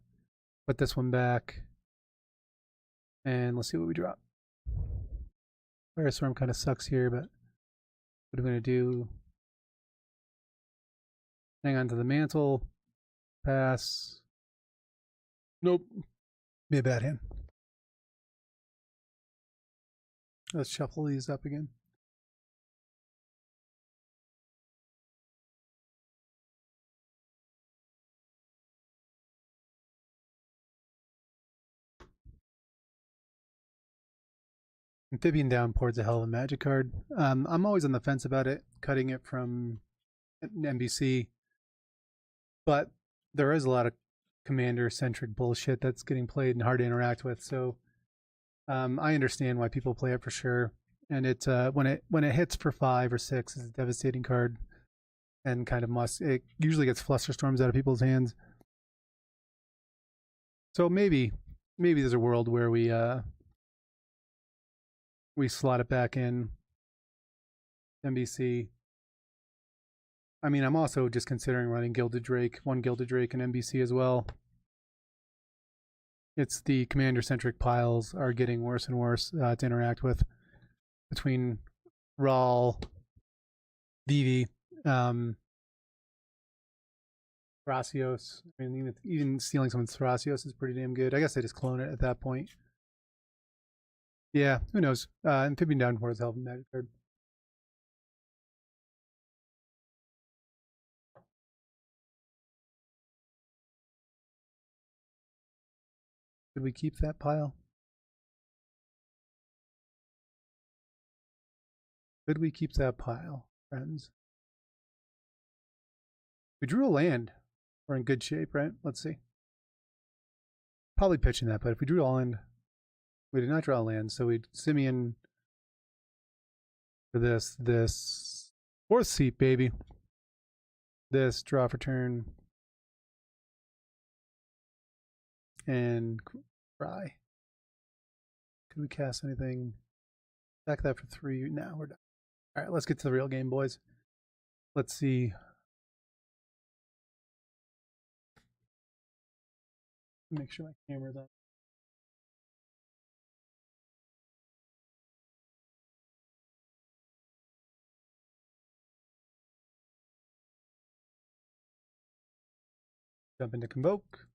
Speaker 1: Put this one back. And let's see what we drop. Firestorm kind of sucks here, but what are we going to do? Hang on to the mantle. Pass. Nope. Be a bad hand. Let's shuffle these up again. Amphibian Downpour's a hell of a Magic card. I'm always on the fence about it, cutting it from NBC, but there is a lot of commander-centric bullshit that's getting played and hard to interact with. So I understand why people play it for sure. And it when it hits for 5 or 6, it's a devastating card, and kind of it usually gets Flusterstorms out of people's hands. So maybe there's a world where we slot it back in NBC. I mean, I'm also just considering running Gilded Drake, one Gilded Drake in NBC as well. It's the commander-centric piles are getting worse and worse to interact with between Rawl, VIVI, Thrasios. I mean, even stealing someone's Thrasios is pretty damn good. I guess I just clone it at that point. Yeah, who knows? Amphibian Downpour is a hell of a Magic card. Should we keep that pile? Should we keep that pile, friends? We drew a land. We're in good shape, right? Let's see. Probably pitching that, but if we drew a land, we did not draw a land, so we Simeon for this 4th seat, baby. This draw for turn. And cry. Could we cast anything? Back that for 3. Now we're done. All right, let's get to the real game, boys. Let's see. Make sure my camera's on. Jump into Convoke.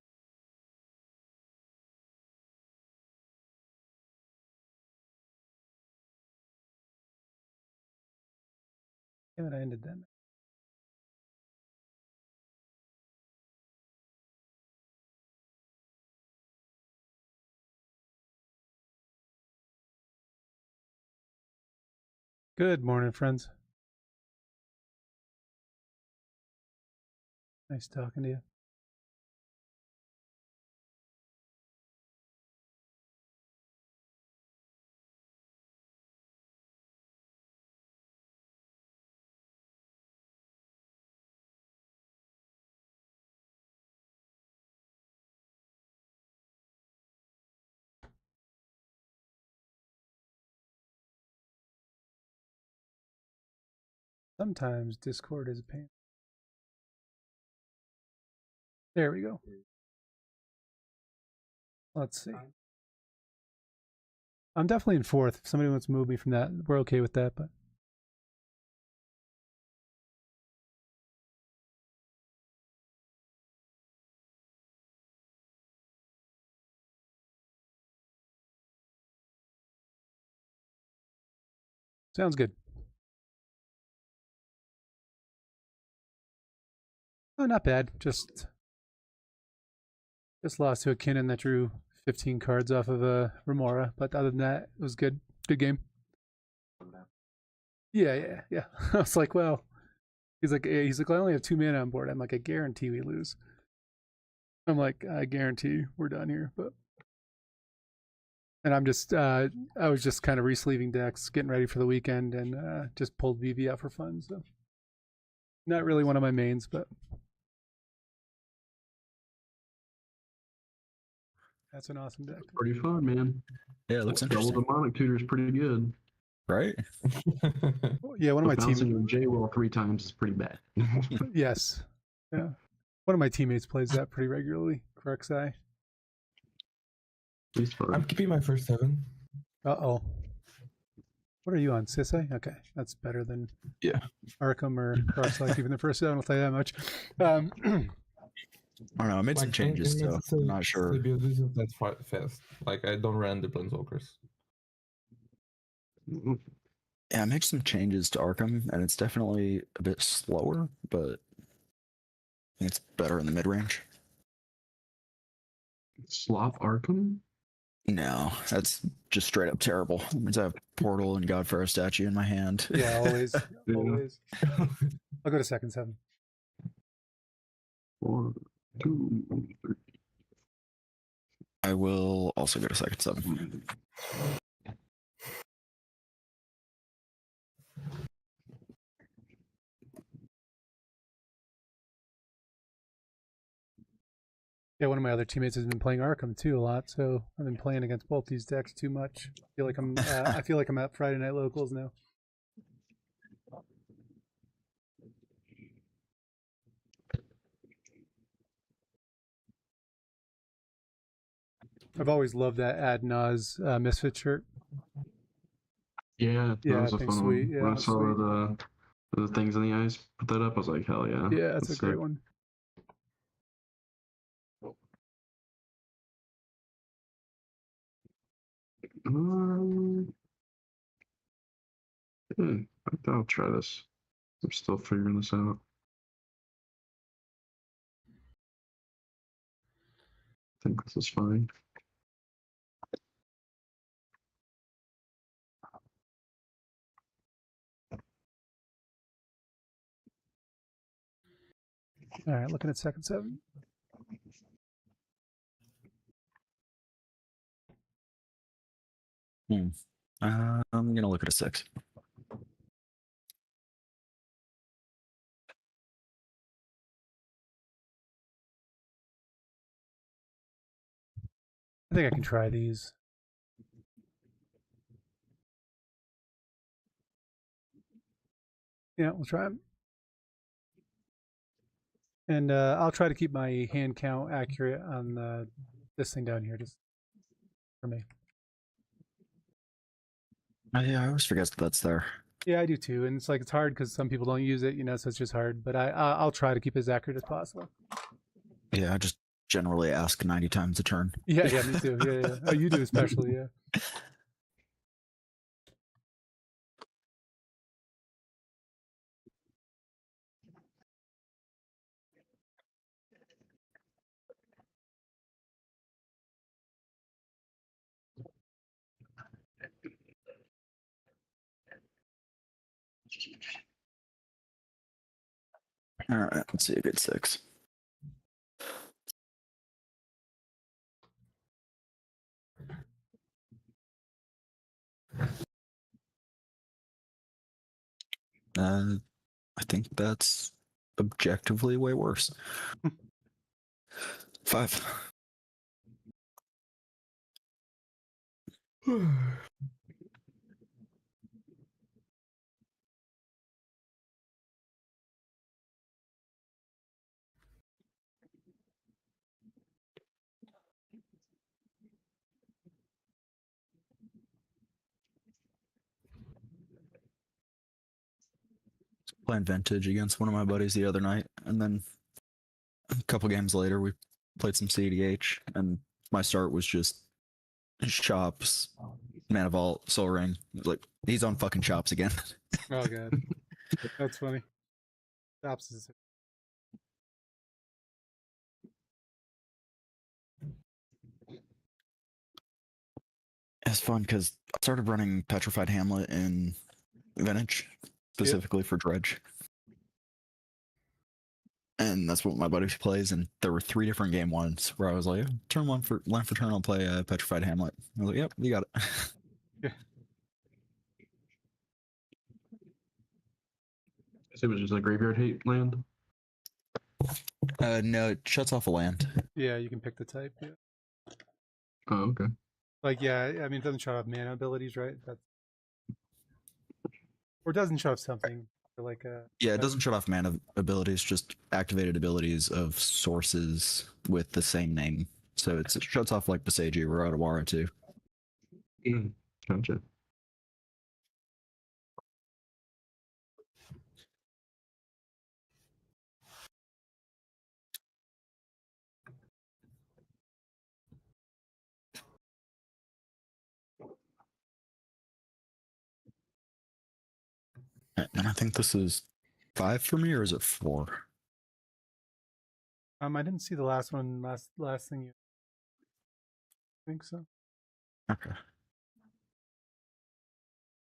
Speaker 1: Damn it, I ended that. Good morning, friends. Nice talking to you. Sometimes Discord is a pain. There we go. Let's see. I'm definitely in 4th. If somebody wants to move me from that, we're okay with that, but sounds good. Oh, not bad. Just lost to a Kinnan that drew 15 cards off of a Remora, but other than that, it was good. Good game. Yeah. I was like, well, he's like, I only have 2 mana on board. I'm like, I guarantee we lose. I'm like, I guarantee we're done here, but. And I'm just, I was just kind of re-sleeving decks, getting ready for the weekend, and just pulled VV out for fun. So, not really one of my mains, but that's an awesome deck.
Speaker 5: Pretty fun, man.
Speaker 6: Yeah, it looks
Speaker 5: Double
Speaker 6: interesting.
Speaker 5: Demonic Tutor is pretty good.
Speaker 6: Right?
Speaker 1: Yeah, one of my
Speaker 5: Bouncing
Speaker 1: teammates.
Speaker 5: your J-Roll 3 times is pretty bad.
Speaker 1: Yes. Yeah. One of my teammates plays that pretty regularly. Crexai.
Speaker 5: At least for
Speaker 7: I'm keeping my first 7.
Speaker 1: Uh-oh. What are you on, Sisay? Okay, that's better than
Speaker 7: Yeah.
Speaker 1: Arkham or Darkseid, even the first 7, I'll tell you that much.
Speaker 6: I don't know. I made some changes, so I'm not sure.
Speaker 7: The build isn't that fast. Like, I don't run the Planeswalkers.
Speaker 6: Yeah, I made some changes to Arkham, and it's definitely a bit slower, but I think it's better in the mid-range.
Speaker 5: Slop Arkham?
Speaker 6: No, that's just straight up terrible. It means I have Portal and Godfire statue in my hand.
Speaker 1: Yeah, always,
Speaker 5: Yeah.
Speaker 1: always. I'll go to second 7.
Speaker 5: 1, 2, 3.
Speaker 6: I will also go to second 7.
Speaker 1: Yeah, one of my other teammates has been playing Arkham too a lot, so I've been playing against both these decks too much. I feel like I'm at Friday Night Locals now. I've always loved that Ad Naz Misfit shirt.
Speaker 5: Yeah, that
Speaker 1: Yeah,
Speaker 5: was
Speaker 1: I
Speaker 5: a
Speaker 1: think
Speaker 5: fun
Speaker 1: sweet.
Speaker 5: one.
Speaker 1: Yeah,
Speaker 5: When I
Speaker 1: that's
Speaker 5: saw
Speaker 1: sweet.
Speaker 5: the things on the ice, put that up, I was like, hell yeah.
Speaker 1: Yeah, that's a
Speaker 5: sick.
Speaker 1: great one.
Speaker 5: I think I'll try this. I'm still figuring this out. I think this is fine.
Speaker 1: All right, looking at second 7.
Speaker 6: I'm gonna look at a 6.
Speaker 1: I think I can try these. Yeah, we'll try them. And I'll try to keep my hand count accurate on this thing down here, just for me.
Speaker 6: Yeah, I always forget that that's there.
Speaker 1: Yeah, I do too, and it's hard because some people don't use it, so it's just hard. But I'll try to keep as accurate as possible.
Speaker 6: Yeah, I just generally ask 90 times a turn.
Speaker 1: Yeah, me too. Yeah. Oh, you do especially, yeah.
Speaker 6: All right, let's see a good 6. I think that's objectively way worse. 5. Playing Vintage against one of my buddies the other night, and then a couple games later we played some cEDH, and my start was just Chops, Mana Vault, Soul Ring. Like, he's on fucking Chops again.
Speaker 1: Oh god, that's funny. Stops is
Speaker 6: It's fun because I started running Petrified Hamlet in Vintage, specifically for Dredge. And that's what my buddy plays. And there were 3 different game ones where I was like, turn 1 for turn, I'll play Petrified Hamlet. I was like, yep, you got it.
Speaker 1: Yeah.
Speaker 5: So it was just a graveyard hate land.
Speaker 6: No, it shuts off a land.
Speaker 1: Yeah, you can pick the type. Yeah.
Speaker 5: Oh, okay.
Speaker 1: I mean, it doesn't shut off mana abilities, right? Or it doesn't shut off something.
Speaker 6: Yeah, it doesn't shut off mana abilities, just activated abilities of sources with the same name. So it shuts off like Beseiji or Otawara too.
Speaker 5: Gotcha.
Speaker 6: And I think this is 5 for me, or is it 4?
Speaker 1: I didn't see the last one. Last thing you. I think so.
Speaker 6: Okay.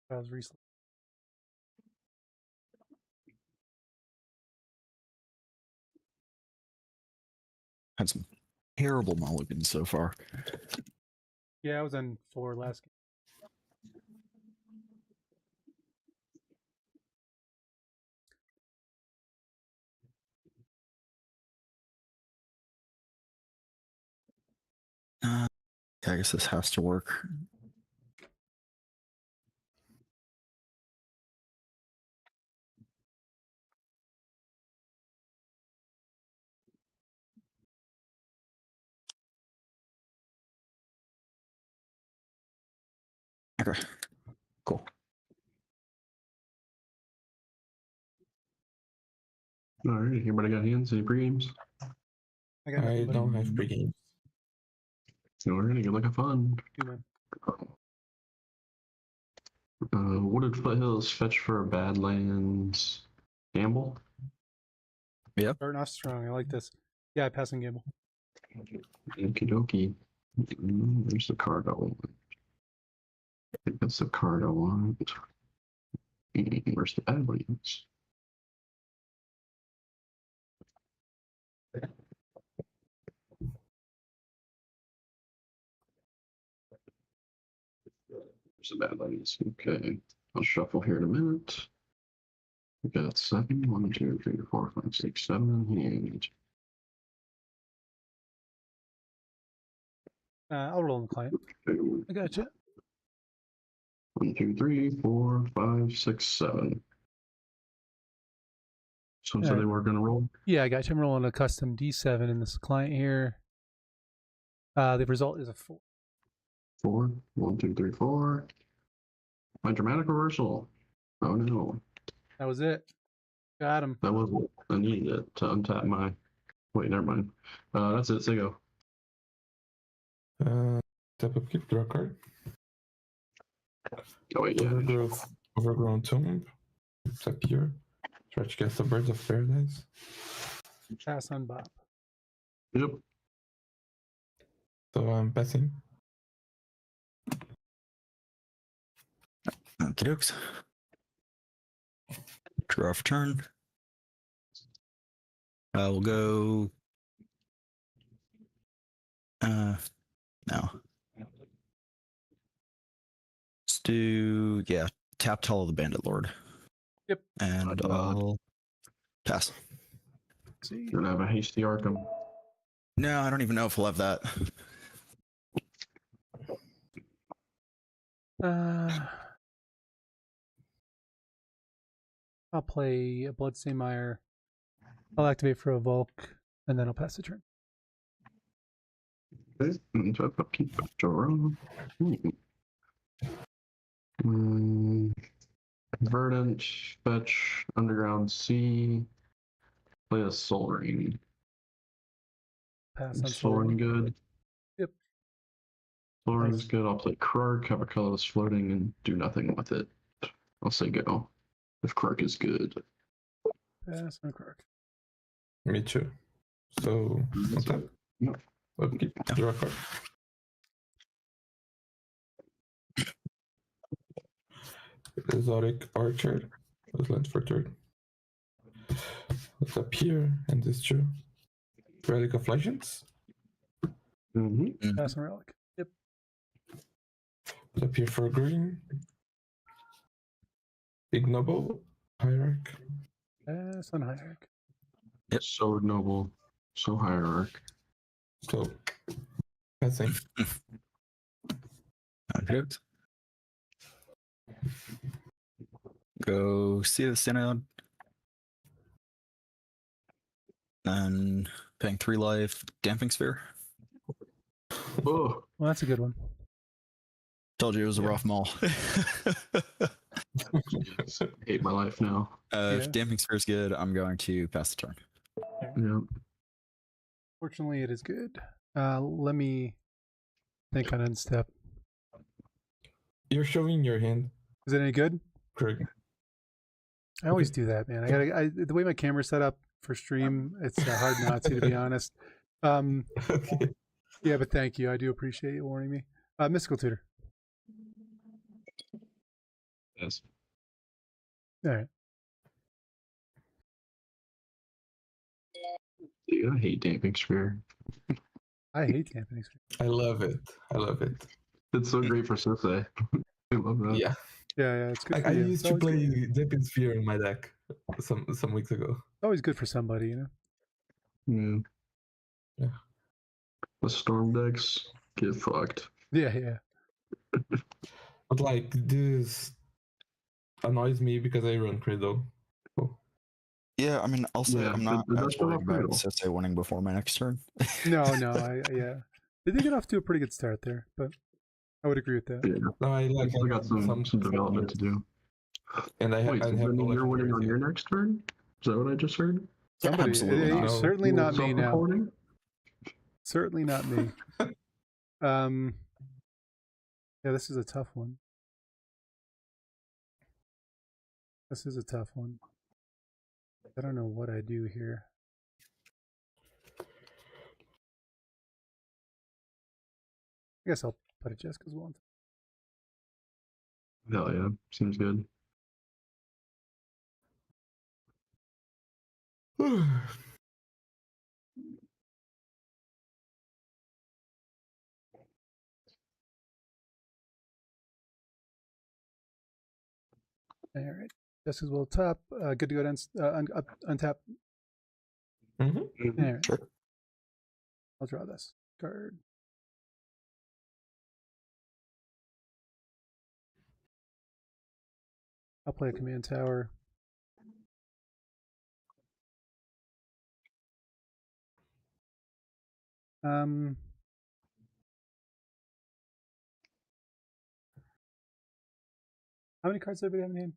Speaker 1: That was recently.
Speaker 6: Had some terrible mulligans so far.
Speaker 1: Yeah, I was on 4 last game.
Speaker 6: Yeah, I guess this has to work. Okay, cool.
Speaker 5: All right, anybody got hands? Any pre-games?
Speaker 1: I got
Speaker 7: I
Speaker 1: nothing but
Speaker 7: don't have pre-games.
Speaker 5: All right, good looking fun.
Speaker 1: 2, man.
Speaker 5: Wooded Foothills, fetch for Badlands, gamble.
Speaker 1: Starting off strong. I like this. Yeah, I pass and gamble.
Speaker 5: Okie dokie. There's the card I want. I think that's the card I want. Where's the Badlands? There's the Badlands. Okay. I'll shuffle here in a minute. We got 7. 1, 2, 3, 4, 5, 6, 7 hands.
Speaker 1: I'll roll on the client. I gotcha.
Speaker 5: 1, 2, 3, 4, 5, 6, 7. So
Speaker 1: Alright.
Speaker 5: they were going to roll.
Speaker 1: Yeah, I gotcha. I'm rolling a custom D7 in this client here. The result is a 4.
Speaker 5: 4. 1, 2, 3, 4. My dramatic reversal. Oh no.
Speaker 1: That was it. Got him.
Speaker 5: That wasn't. I needed it to untap my. Wait, never mind. That's it. Say go.
Speaker 7: Tap up, keep, draw a card.
Speaker 5: Oh wait, yeah.
Speaker 7: Overgrown tomb. Tap here. Try to get the birds of paradise.
Speaker 1: Pass on Bob.
Speaker 5: Yep.
Speaker 7: So I'm passing.
Speaker 6: Okie dokes. Draw for turn. We'll go. No. Let's do, tap Tall of the Bandit Lord.
Speaker 1: Yep.
Speaker 6: And I'll pass.
Speaker 1: See.
Speaker 5: You're gonna have a hasty Arkham.
Speaker 6: No, I don't even know if we'll have that.
Speaker 1: I'll play a Bloodstained Mire. I'll activate for a Volk, and then I'll pass the turn.
Speaker 5: Okay. Tap up, keep draw. Verdant, fetch, Underground Sea. Play a Soul Ring.
Speaker 1: Pass on
Speaker 5: Soul Ring good.
Speaker 1: Yep.
Speaker 5: Soul Ring is
Speaker 1: Nice.
Speaker 5: good. I'll play Krark, have a colorless floating, and do nothing with it. I'll say go. If Krark is good.
Speaker 1: Pass on Krark.
Speaker 7: Me too. So, on tap.
Speaker 5: No.
Speaker 7: Upkeep, draw a card. Exotic Archer. Let's land for turn. Let's up here, and this two. Relic of Legends.
Speaker 5: Mm-hmm.
Speaker 1: Pass on Relic. Yep.
Speaker 7: Let's up here for green. Ignoble. Hierarch.
Speaker 1: Pass on Hierarch.
Speaker 6: Yep.
Speaker 5: So noble. So hierarch.
Speaker 7: So, passing.
Speaker 6: Okie dokes. Go see the Synod. And paying 3 life, Damping Sphere.
Speaker 5: Oh,
Speaker 1: Well, that's a good one.
Speaker 6: Told you it was a
Speaker 7: Yeah.
Speaker 6: rough mall.
Speaker 5: hate my life now.
Speaker 1: Yeah.
Speaker 6: If Damping Sphere is good, I'm going to pass the turn.
Speaker 5: Yep.
Speaker 1: Fortunately, it is good. Let me think on end step.
Speaker 7: You're showing your hand,
Speaker 1: Is it any good?
Speaker 7: Craig.
Speaker 1: I always do that, man. The way my camera's set up for stream, it's hard not to be honest.
Speaker 7: Okay.
Speaker 1: Yeah, but thank you. I do appreciate you warning me. Mystical Tutor.
Speaker 5: Yes.
Speaker 1: All right.
Speaker 5: Dude, I hate Damping Sphere.
Speaker 1: I hate Dampening Sphere.
Speaker 7: I love it. I love it.
Speaker 5: It's so great for Sose. I love that.
Speaker 7: Yeah.
Speaker 1: Yeah, it's good for
Speaker 7: I
Speaker 1: you.
Speaker 7: used
Speaker 1: It's
Speaker 7: to
Speaker 1: always good.
Speaker 7: play Damping Sphere in my deck some weeks ago.
Speaker 1: It's always good for somebody, you know.
Speaker 5: Yeah.
Speaker 7: Yeah.
Speaker 5: The Storm decks get fucked.
Speaker 1: Yeah.
Speaker 7: But like this annoys me because I run Credo.
Speaker 6: Yeah, I mean, I'll say
Speaker 5: Yeah,
Speaker 6: I'm not
Speaker 5: but
Speaker 6: as
Speaker 5: that's not
Speaker 6: worried about
Speaker 5: brutal.
Speaker 6: Sose winning before my next turn.
Speaker 1: No, yeah. They did get off to a pretty good start there, but I would agree with that.
Speaker 5: Yeah.
Speaker 7: No, I like
Speaker 5: We still got some development to do.
Speaker 7: And I,
Speaker 5: Wait,
Speaker 7: I
Speaker 5: so
Speaker 7: have
Speaker 5: then
Speaker 7: no
Speaker 5: you're winning on
Speaker 7: legendaries
Speaker 5: your
Speaker 7: yet.
Speaker 5: next turn? Is that what I just heard?
Speaker 1: Somebody,
Speaker 6: Absolutely not.
Speaker 7: No.
Speaker 1: certainly not me now.
Speaker 5: Self-reporting?
Speaker 1: Certainly not me. Yeah, this is a tough one. This is a tough one. I don't know what I do here. I guess I'll put it Jessica's one.
Speaker 5: Hell yeah, seems good.
Speaker 1: All right. Jessica's will top. Good to go to untap.
Speaker 7: Mm-hmm.
Speaker 1: All right.
Speaker 6: Sure.
Speaker 1: I'll draw this card. I'll play a command tower. How many cards does everybody have in hand?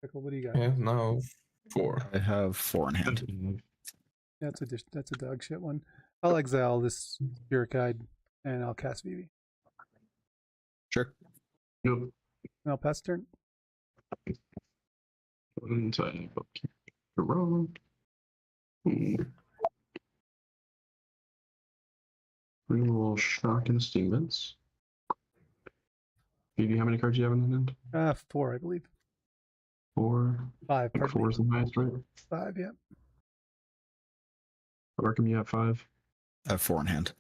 Speaker 1: Pickle, what do you got?
Speaker 7: Yeah, now 4.
Speaker 6: I have 4 in hand.
Speaker 1: That's a dog shit one. I'll exile this Spirit Guide and I'll cast VIVI.
Speaker 6: Sure.
Speaker 5: Yep.
Speaker 1: And I'll pass turn.
Speaker 5: Inside. Wrong. Removal Shock and Stigments. Phoebe, how many cards do you have in hand?
Speaker 1: 4, I believe.
Speaker 5: 4.
Speaker 1: 5.
Speaker 5: Like
Speaker 1: Pardon
Speaker 5: 4
Speaker 1: me.
Speaker 5: is the highest, right?
Speaker 1: 5, yeah.
Speaker 5: Arkham, you have 5.
Speaker 6: I have 4 in hand.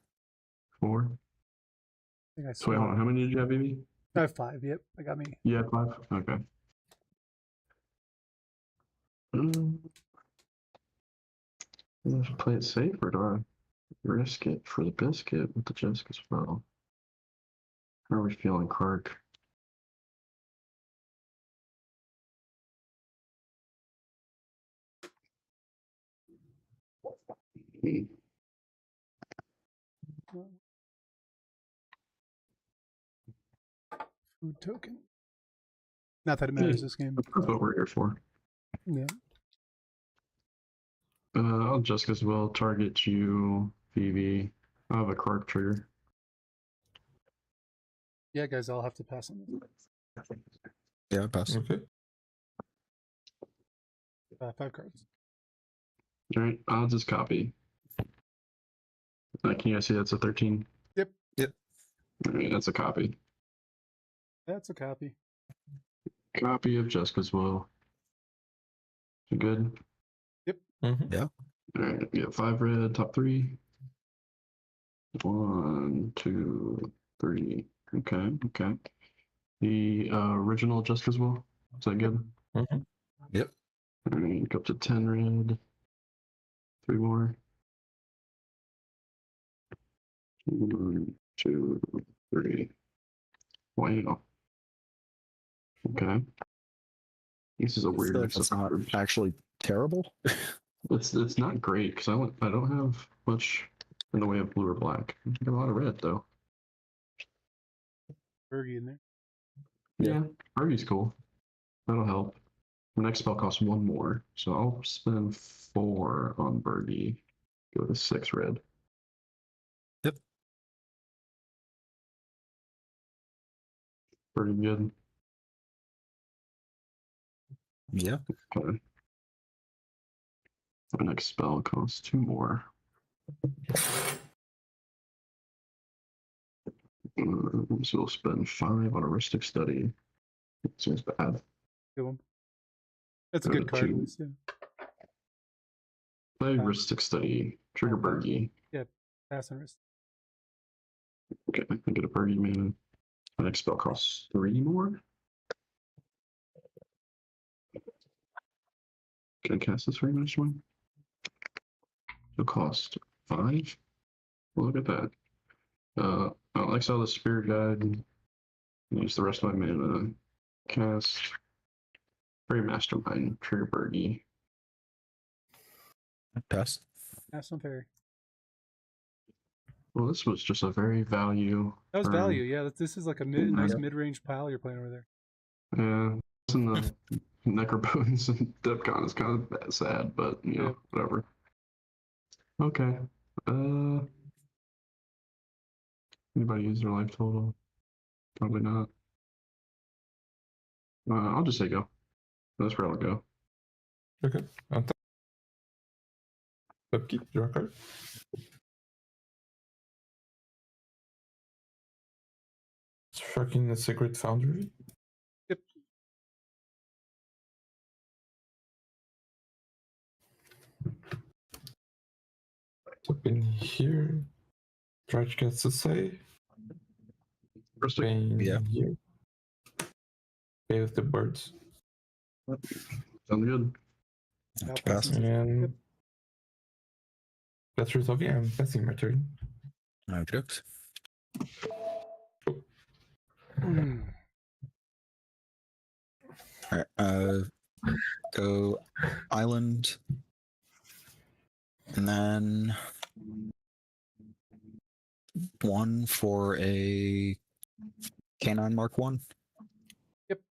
Speaker 5: 4.
Speaker 1: I think I
Speaker 5: So wait, hold on. How many did you have, Phoebe?
Speaker 1: I have 5. Yep, I got me.
Speaker 5: You have 5? Okay. Do I play it safe or do I risk it for the biscuit with the Jessica spell? How are we feeling, Clark?
Speaker 1: Food token. Not that it matters this game.
Speaker 5: That's what we're here for.
Speaker 1: Yeah.
Speaker 5: I'll Jessica's will target you, Phoebe. I'll have a Clark trigger.
Speaker 1: Yeah, guys, I'll have to pass on this.
Speaker 6: Yeah, I pass.
Speaker 7: Okay.
Speaker 1: 5 cards.
Speaker 5: All right, I'll just copy. Can you guys see that's a 13?
Speaker 1: Yep.
Speaker 5: All right, that's a copy.
Speaker 1: That's a copy.
Speaker 5: Copy of Jessica's will. You good?
Speaker 7: Mm-hmm.
Speaker 6: Yeah.
Speaker 5: All right, we have 5 red, top 3. 1, 2, 3. Okay. The original Jessica's will. Is that good?
Speaker 7: Mm-hmm.
Speaker 6: Yep.
Speaker 5: All right, go up to 10 red. 3 more. 1, 2, 3. Wow. Okay. This is a
Speaker 6: I feel
Speaker 5: weird
Speaker 6: like
Speaker 5: mix
Speaker 6: that's
Speaker 5: of
Speaker 6: not
Speaker 5: cards.
Speaker 6: actually terrible.
Speaker 5: It's not great because I don't have much in the way of blue or black. I got a lot of red though.
Speaker 1: Fergie in there.
Speaker 5: Yeah, Harvey's cool. That'll help. The next spell costs 1 more, so I'll spend 4 on Birdie. Go to 6 red.
Speaker 6: Yep.
Speaker 5: Pretty good.
Speaker 6: Yeah.
Speaker 5: Okay. The next spell costs 2 more. So we'll spend 5 on Heuristic Study. Seems bad.
Speaker 1: Good one. That's a
Speaker 5: Go
Speaker 1: good
Speaker 5: to
Speaker 1: card, at
Speaker 5: 2.
Speaker 1: least, yeah.
Speaker 5: Play Heuristic Study. Trigger Bergie.
Speaker 1: Pass on wrist.
Speaker 5: Okay, I get a Bergie mana. My next spell costs 3 more. Can I cast this very next one? It'll cost 5. Well, look at that. I'll exile the Spirit Guide. Use the rest of my mana. Cast Fairy Mastermind. Trigger Bergie.
Speaker 6: Pass.
Speaker 1: Pass on fairy.
Speaker 5: Well, this was just a very value.
Speaker 1: That was
Speaker 5: turn.
Speaker 1: value, yeah. This is like a nice mid-range pile you're playing over there.
Speaker 5: Yeah, in the Necrobones and Depcon is kind of sad, but you know, whatever. Okay. Anybody use their life total? Probably not. I'll just say go. That's where I'll go.
Speaker 7: Okay. Upkeep, draw a card. Striking the Sacred Foundry.
Speaker 1: Yep.
Speaker 7: Up in here. Try to get to say.
Speaker 5: First,
Speaker 6: Yeah.
Speaker 7: Here. Play with the birds.
Speaker 5: sounds good.
Speaker 1: Now
Speaker 6: Pass.
Speaker 1: passing.
Speaker 7: And
Speaker 1: Yep.
Speaker 7: that's resolving. I'm passing my turn.
Speaker 6: No jokes.
Speaker 1: Mm.
Speaker 6: All right. Go island, and then 1 for a Kinnan Mark 1.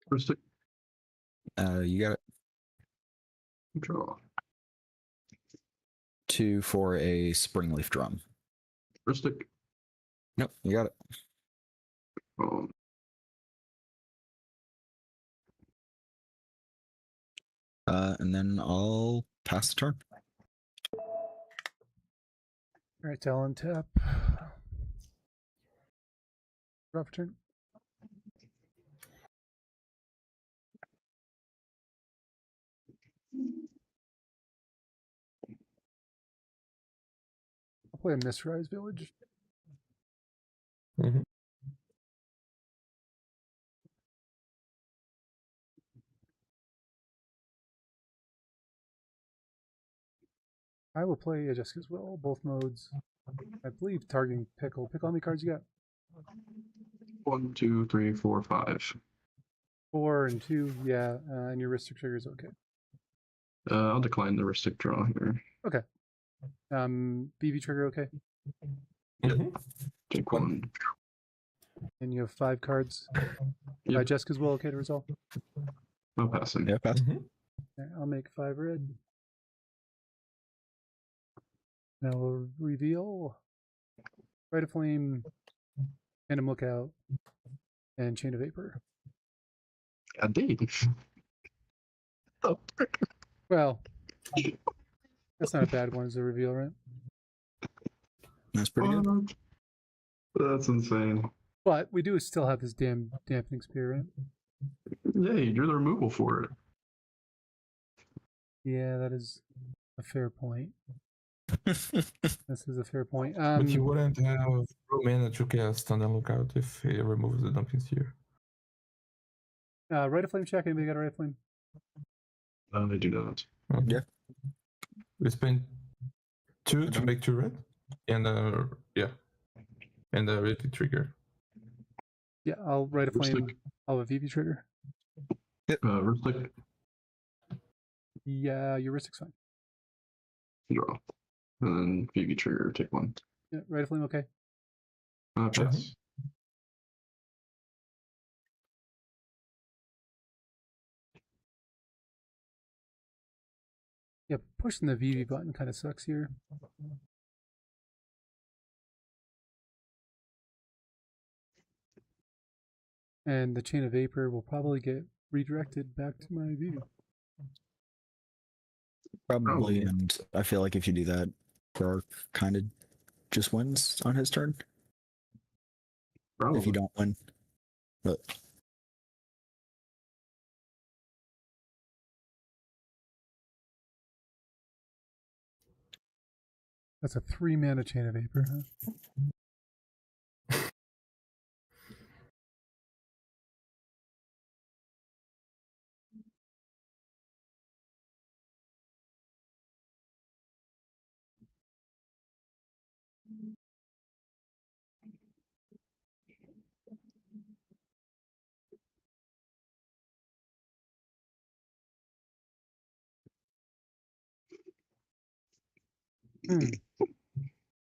Speaker 5: First,
Speaker 6: You got it.
Speaker 5: draw.
Speaker 6: 2 for a Springleaf Drum.
Speaker 5: First,
Speaker 6: Nope, you got it. And then I'll pass the turn.
Speaker 1: All right, Talon tap. Draw for turn. I'll play a Mistrise Village.
Speaker 7: Mm-hmm.
Speaker 1: I will play Jessica's Will, both modes. I believe targeting Pickle. Pickle, how many cards you got?
Speaker 5: 1, 2, 3, 4, 5.
Speaker 1: 4 and 2, yeah, and your Ristic trigger is okay.
Speaker 5: I'll decline the Ristic draw here.
Speaker 1: Okay. VIVI trigger okay.
Speaker 7: Mm-hmm.
Speaker 5: Take 1.
Speaker 1: And you have 5 cards.
Speaker 5: Yep.
Speaker 1: Jessica's Will okay to resolve?
Speaker 5: No passing.
Speaker 6: Yeah, pass.
Speaker 7: Mm-hmm.
Speaker 1: Okay, I'll make 5 red. Now we'll reveal Rite of Flame, Phantom Lookout, and Chain of Vapor.
Speaker 5: God dang. Oh, frick.
Speaker 1: Well, that's not a bad one as a reveal, right?
Speaker 6: That's pretty good.
Speaker 5: That's insane.
Speaker 1: But we do still have this damn dampening spear, right?
Speaker 5: Yeah, you drew the removal for it.
Speaker 1: Yeah, that is a fair point. This is a fair point.
Speaker 7: But you wouldn't have blue mana to cast on the lookout if he removes the dumping sphere.
Speaker 1: Rite of Flame check. Anybody got a Rite of Flame?
Speaker 5: No, they do not.
Speaker 6: Yeah.
Speaker 7: We spent 2 to make 2 red. And yeah. And the Ricky trigger.
Speaker 1: Yeah, I'll Rite of Flame.
Speaker 5: Ristic.
Speaker 1: I'll have a VP trigger.
Speaker 5: Ristic,
Speaker 1: Yeah, your Ristic's fine.
Speaker 5: draw. And then VV trigger, take 1.
Speaker 1: Yeah, Rite of Flame okay.
Speaker 5: Pass.
Speaker 1: Yeah, pushing the VV button kind of sucks here. And the Chain of Vapor will probably get redirected back to my VV.
Speaker 6: Probably, and I feel like if you do that, Grark kind of just wins on his turn.
Speaker 5: Probably.
Speaker 6: if you don't win. But
Speaker 1: That's a 3-mana chain of vapor, huh?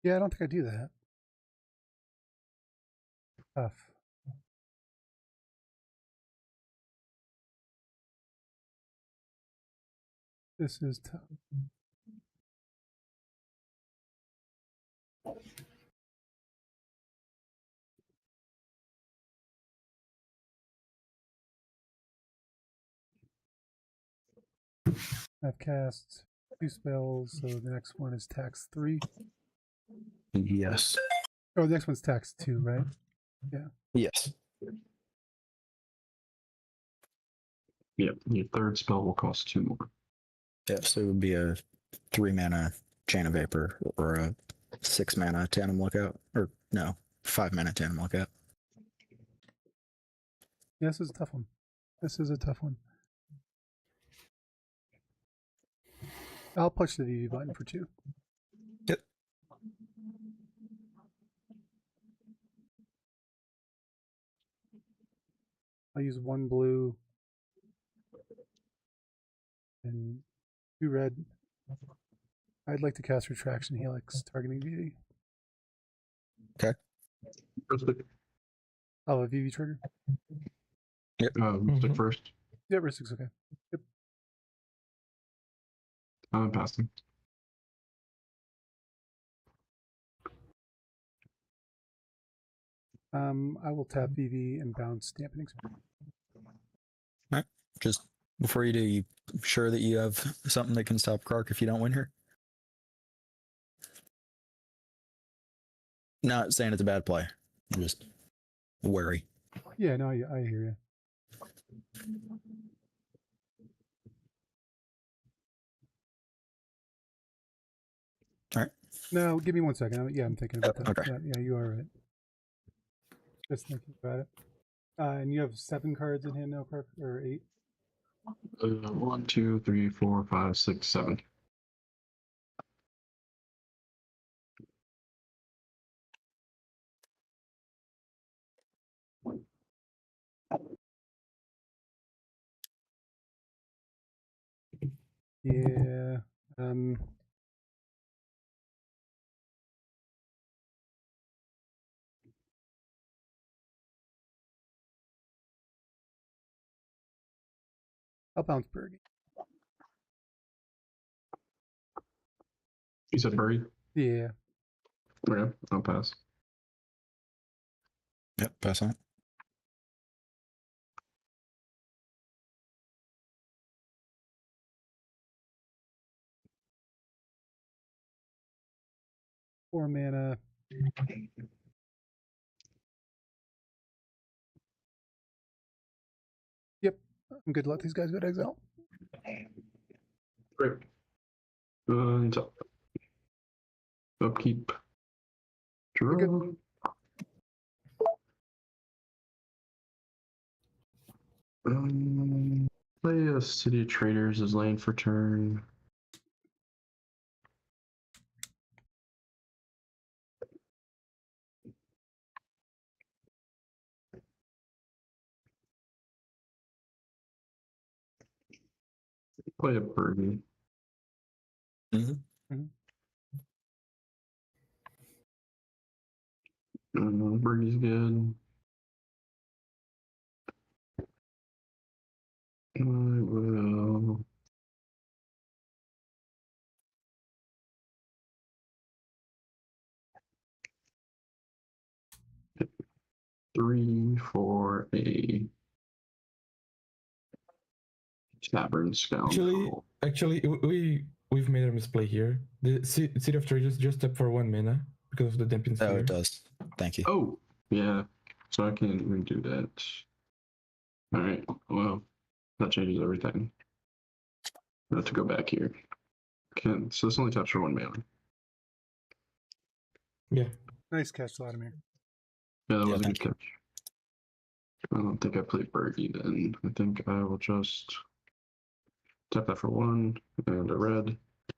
Speaker 1: Yeah, I don't think I do that. Tough. This is tough. I've cast 2 spells, so the next one is tax 3.
Speaker 6: yes.
Speaker 1: Oh, the next one's tax 2, right?
Speaker 6: Yes.
Speaker 5: Yep, your third spell will cost 2 more.
Speaker 6: Yeah, so it would be a 3-mana Chain of Vapor or a 6-mana Tandem Lookout. Or no, 5-mana Tandem Lookout.
Speaker 1: Yeah, this is a tough one. This is a tough one. I'll push the VV button for 2.
Speaker 6: Yep.
Speaker 1: I'll use 1 blue and 2 red. I'd like to cast Retraction Helix, targeting VV. Oh, a VV trigger?
Speaker 5: Stick first.
Speaker 1: Yeah, Ristic's okay. Yep.
Speaker 5: I'm passing.
Speaker 1: I will tap VV and bounce Dampening Spirit.
Speaker 6: Alright. Just before you do, you sure that you have something that can stop Krark if you don't win here? Not saying it's a bad play. I'm just wary.
Speaker 1: Yeah, no, I hear you.
Speaker 6: Alright.
Speaker 1: No, give me 1 second. I'm thinking about that.
Speaker 6: Okay.
Speaker 1: Yeah, you are right. Just thinking about it. And you have 7 cards in hand now, Krark, or 8?
Speaker 5: 1, 2, 3, 4, 5, 6, 7.
Speaker 1: Yeah. I'll bounce Bergie.
Speaker 5: You said Bury?
Speaker 1: Yeah.
Speaker 5: Okay, I'll pass.
Speaker 6: Yep, pass on.
Speaker 1: Four mana. Yep. I'm good to let these guys go to exile.
Speaker 5: Great. And upkeep. Draw. Play a City of Traders as lane for turn. Play a Burden. Burden's good. I will. Three for a Tavern Scoundrel.
Speaker 7: Actually, we've made a misplay here. The City of Traders just up for 1 mana because of the Damping
Speaker 6: Oh,
Speaker 7: Sphere.
Speaker 6: it does. Thank you.
Speaker 5: Oh, yeah. So I can't even do that. All right. Well, that changes everything. I have to go back here. So this only taps for 1 mana.
Speaker 7: Yeah.
Speaker 1: Nice catch, Vladimir.
Speaker 5: Yeah, that
Speaker 6: Yeah,
Speaker 5: was a
Speaker 6: thank
Speaker 5: good catch. I don't think I played Bergie then. I think I will just tap that for 1 and a red.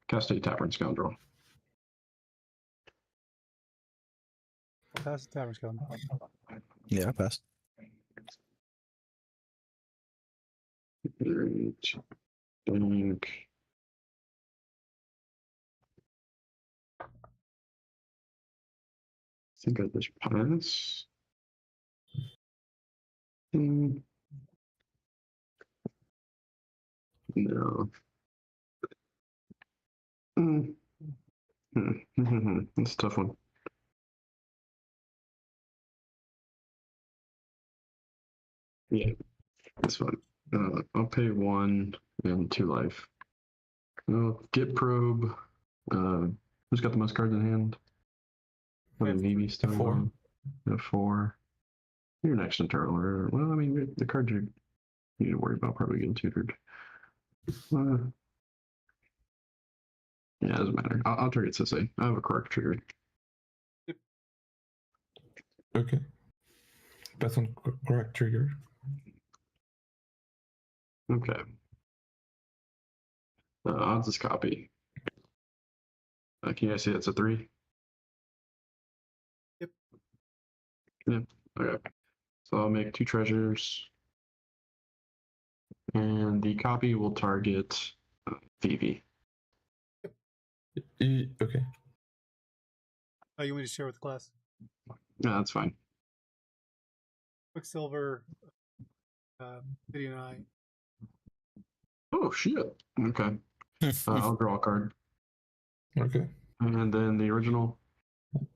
Speaker 5: Cast a Tavern Scoundrel.
Speaker 1: I'll pass the Tavern Scoundrel.
Speaker 6: Yeah, I passed.
Speaker 5: Alright. Think. I think I just pass. No. It's a tough one. Yeah, that's fine. I'll pay 1 and 2 life. I'll get probe. Who's got the most cards in hand? I mean, VIVI still.
Speaker 7: 4.
Speaker 5: 4. You're next in turn order. Well, I mean, the cards you need to worry about probably getting tutored. Yeah, it doesn't matter. I'll target Sisse. I have a correct trigger.
Speaker 7: Okay. Pass on correct trigger.
Speaker 5: Okay. Odds is copy. Can you guys see that's a 3?
Speaker 1: Yep.
Speaker 5: Yeah. Okay. So I'll make 2 treasures. And the copy will target VIVI.
Speaker 7: Okay.
Speaker 1: Oh, you want me to share with the class?
Speaker 5: Yeah, that's fine.
Speaker 1: Quicksilver, City and I.
Speaker 5: Oh, shit. Okay. I'll draw a card.
Speaker 7: Okay.
Speaker 5: And then the original.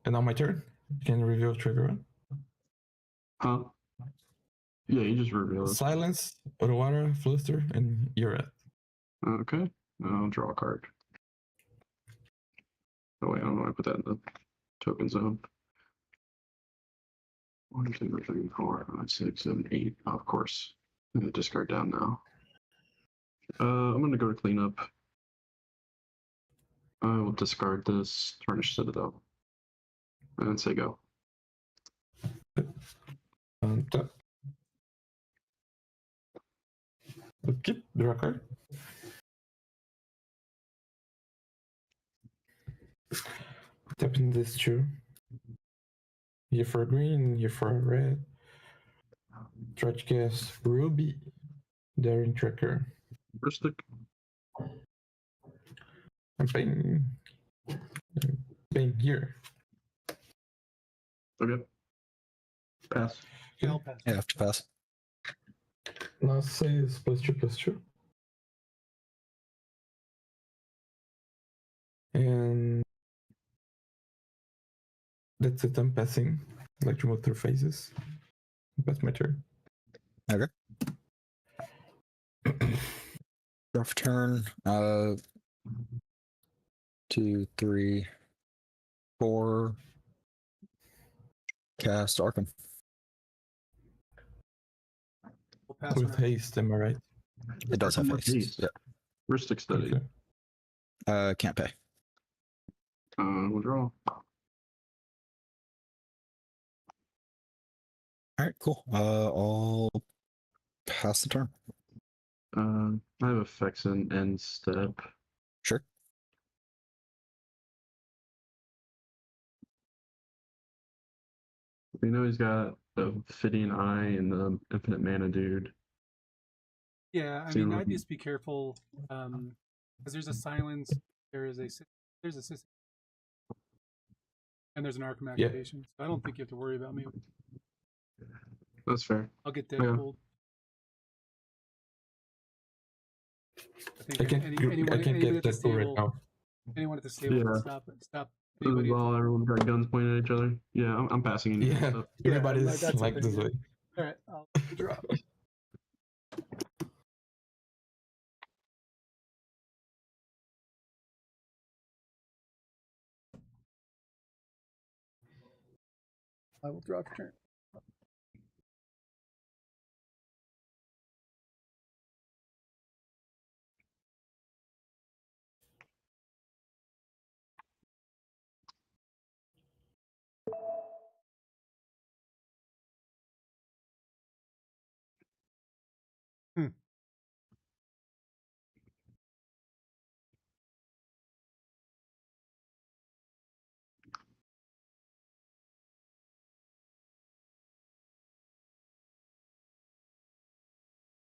Speaker 7: And now my turn. You can reveal trigger 1.
Speaker 5: Huh? Yeah, you just reveal it.
Speaker 7: Silence, Otawara, Fluster, and you're it.
Speaker 5: Okay. I'll draw a card. Oh, wait, I don't know. I put that in the token zone. 1, 2, 3, 4, 5, 6, 7, 8. Oh, of course. I'm going to discard down now. I'm going to go to cleanup. I will discard this, Tarnish Citadel, and say go.
Speaker 7: Tap. Okay, draw a card. Tapping this 2. Here for a green, here for a red. Try to guess Ruby, Daring Tracker.
Speaker 5: Rustic.
Speaker 7: I'm paying here.
Speaker 5: Okay. Pass.
Speaker 7: Okay.
Speaker 1: I'll pass.
Speaker 6: Yeah, I have to pass.
Speaker 7: Now say it's +2/+2. And that's it, I'm passing. I'd like to move through phases. Pass my turn.
Speaker 6: Okay. Draw for turn. 2, 3, 4. Cast Arkham.
Speaker 1: We'll pass
Speaker 7: With
Speaker 1: around.
Speaker 7: haste, am I right?
Speaker 6: It does have
Speaker 5: Arkham with
Speaker 6: haste.
Speaker 5: haste.
Speaker 6: Yeah.
Speaker 5: Rustic Study.
Speaker 7: Okay.
Speaker 6: Can't pay.
Speaker 5: We'll draw.
Speaker 6: All right, cool. I'll pass the turn.
Speaker 5: I have effects in end step.
Speaker 6: Sure.
Speaker 5: We know he's got the Fitting Eye and the Infinite Mana dude.
Speaker 1: Yeah, I mean, I'd just be careful because there's a silence, there's a system, and there's an Arkham activation. So I don't think you have to worry about me.
Speaker 5: That's fair.
Speaker 1: I'll get
Speaker 5: Yeah.
Speaker 1: Deadpool.
Speaker 7: I can't get that right now.
Speaker 1: Anyone at the stable
Speaker 5: Yeah.
Speaker 1: can stop
Speaker 5: This
Speaker 1: anybody.
Speaker 5: is all everyone's got guns pointed at each other. Yeah, I'm passing in.
Speaker 7: Yeah,
Speaker 5: So,
Speaker 7: everybody's
Speaker 1: that's
Speaker 7: like
Speaker 1: okay.
Speaker 7: this way.
Speaker 1: All right, I'll draw. I will draw for turn.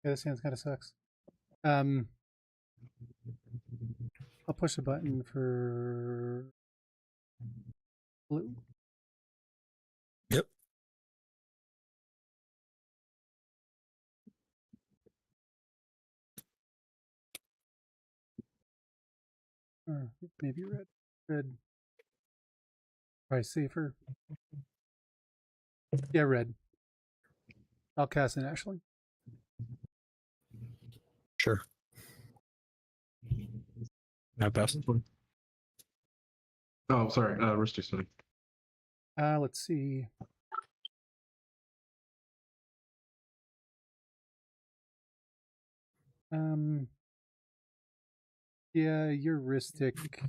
Speaker 1: Yeah, this hand kind of sucks. I'll push a button for blue.
Speaker 6: Yep.
Speaker 1: Or maybe red. Red. Probably safer. Yeah, red. I'll cast an Ashling.
Speaker 6: Sure. I pass.
Speaker 5: Oh, sorry. Wrist study.
Speaker 1: Let's see. Yeah, your heuristic.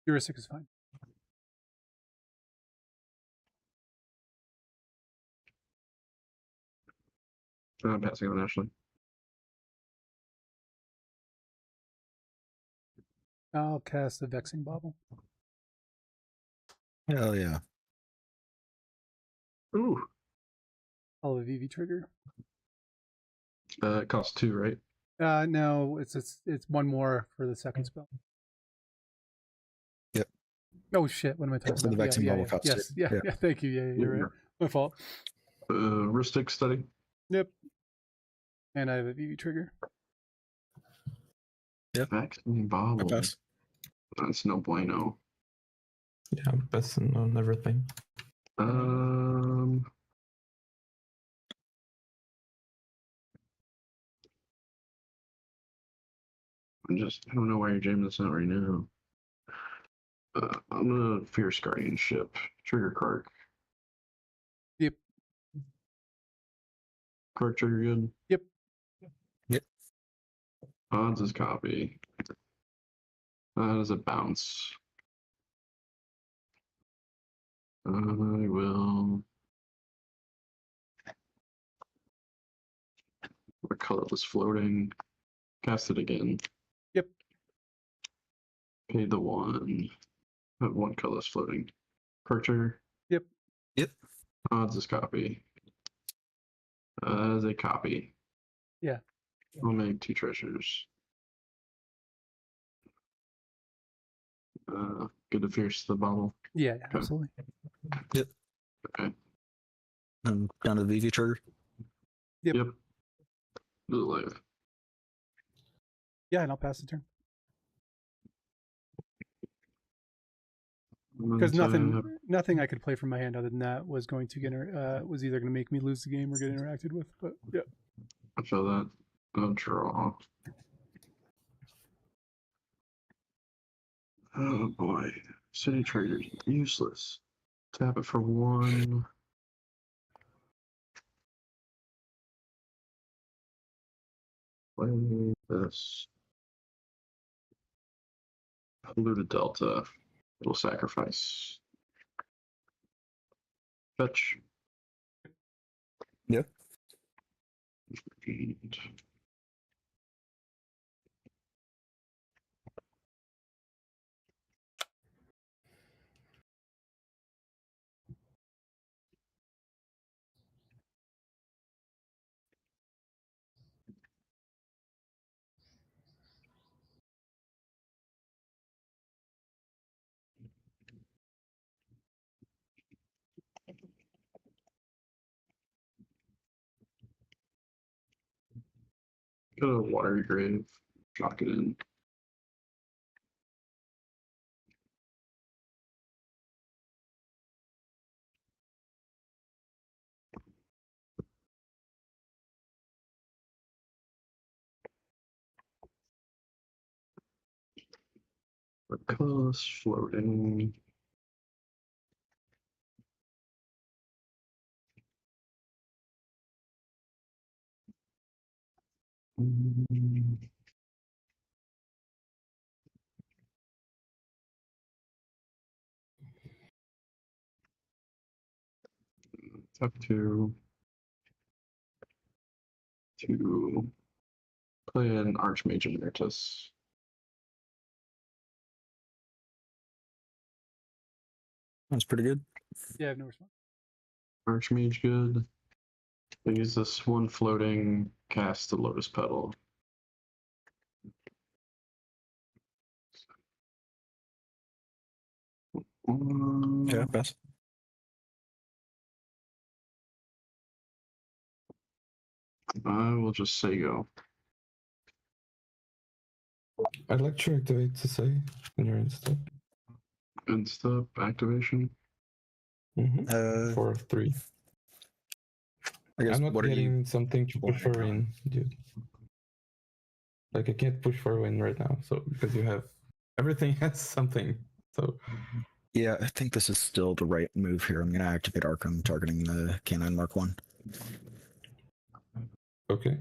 Speaker 1: Heuristic is fine.
Speaker 5: I'm passing on Ashley.
Speaker 1: I'll cast the Vexing Bauble.
Speaker 6: Hell yeah.
Speaker 5: Ooh.
Speaker 1: I'll have a VIVI trigger.
Speaker 5: It costs 2, right?
Speaker 1: No, it's one more for the second spell.
Speaker 6: Yep.
Speaker 1: Oh shit! What am I talking
Speaker 6: So the
Speaker 1: about?
Speaker 6: Vexing Bubble
Speaker 1: yeah.
Speaker 6: costs
Speaker 1: Yes,
Speaker 6: 2.
Speaker 1: yeah. Thank you. Yeah, you're right. My fault.
Speaker 5: Heuristic study.
Speaker 1: Yep. And I have a VV trigger.
Speaker 6: Yep.
Speaker 5: Vaccine
Speaker 6: I
Speaker 5: bobble.
Speaker 6: pass.
Speaker 5: That's no bueno.
Speaker 7: Yeah, I'm passing on everything.
Speaker 5: I don't know why you're jamming this out right now. I'm gonna Fierce Guardianship. Trigger Kark.
Speaker 1: Yep.
Speaker 5: Kark trigger good?
Speaker 1: Yep.
Speaker 6: Yep.
Speaker 5: Odds is copy. Does it bounce? I will. What color was floating? Cast it again.
Speaker 1: Yep.
Speaker 5: Pay the 1. One color is floating. Kark trigger?
Speaker 1: Yep.
Speaker 6: Yep.
Speaker 5: Odds is copy. As a copy.
Speaker 1: Yeah.
Speaker 5: I'll make 2 treasures. Good to Fierce the bottle.
Speaker 1: Yeah, absolutely.
Speaker 6: Yep.
Speaker 5: Okay.
Speaker 6: And down to the VV trigger.
Speaker 1: Yep.
Speaker 5: Do the live.
Speaker 1: Yeah, and I'll pass the turn.
Speaker 5: And
Speaker 1: Because nothing I could play from my hand other than that was going to get was either going to make me lose the game or get interacted with. But yeah,
Speaker 5: I feel that. I'll draw. Oh boy, City Trader's useless. Tap it for 1. Play this. Polluted Delta. Little sacrifice. Fetch.
Speaker 6: Yep.
Speaker 5: And go to Watery Grave. Shock it in. Reckless, floating. Tap 2. To play an Archmage Emeritus.
Speaker 6: That's pretty good.
Speaker 1: yeah, I have no response.
Speaker 5: Archmage good. I use this one floating cast the Lotus Petal.
Speaker 6: Yeah, pass.
Speaker 5: I will just say go.
Speaker 7: I'd like to activate to say when you're in step.
Speaker 5: Insta activation.
Speaker 7: For 3.
Speaker 6: I guess
Speaker 7: I'm not
Speaker 6: what are you?
Speaker 7: getting something to push for win, dude. Like I can't push for win right now, so because you have everything has something. So
Speaker 6: Yeah, I think this is still the right move here. I'm gonna activate Arkham, targeting the Kinnan Mark 1.
Speaker 7: okay.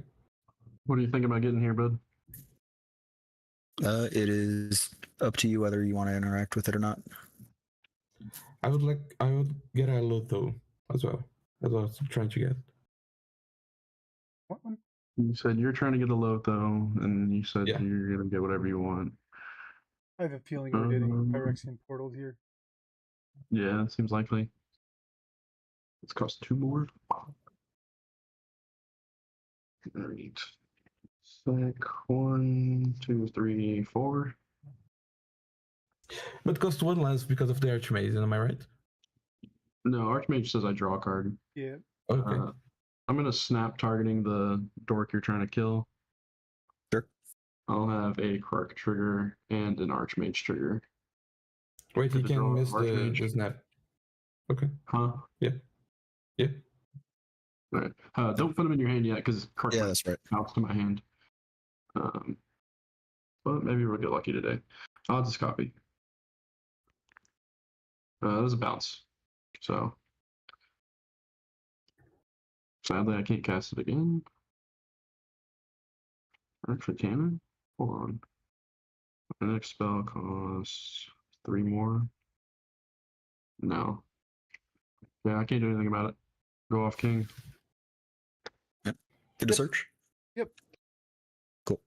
Speaker 5: What do you think about getting here, bud?
Speaker 6: It is up to you whether you want to interact with it or not.
Speaker 7: I would get a Lotho as well. That's what I was trying to get.
Speaker 1: What one?
Speaker 5: You said you're trying to get a load though, and you said
Speaker 7: Yeah.
Speaker 5: you're gonna get whatever you want.
Speaker 1: I have a feeling we're getting Pyrexian portaled here.
Speaker 5: Yeah, it seems likely. It's cost 2 more. Alright. Sec 1, 2, 3, 4.
Speaker 7: But cost 1 less because of the Archmage, am I right?
Speaker 5: No, Archmage says I draw a card.
Speaker 1: Yeah.
Speaker 7: Okay.
Speaker 5: I'm gonna snap targeting the dork you're trying to kill.
Speaker 6: Sure.
Speaker 5: I'll have a Krark trigger and an Archmage trigger.
Speaker 7: Wait, he
Speaker 5: Could draw
Speaker 7: can miss
Speaker 5: Archmage.
Speaker 7: the snap. Okay.
Speaker 5: Huh?
Speaker 7: Yeah.
Speaker 5: All right. Don't put them in your hand yet, because Krark
Speaker 6: Yeah,
Speaker 5: might
Speaker 6: that's right.
Speaker 5: bounce to my hand. But maybe we'll get lucky today. I'll just copy. That was a bounce. So sadly, I can't cast it again. Actually, can I? Hold on. My next spell costs 3 more. No. Yeah, I can't do anything about it. Go off king.
Speaker 6: Get a search?
Speaker 1: Yep.
Speaker 6: Cool.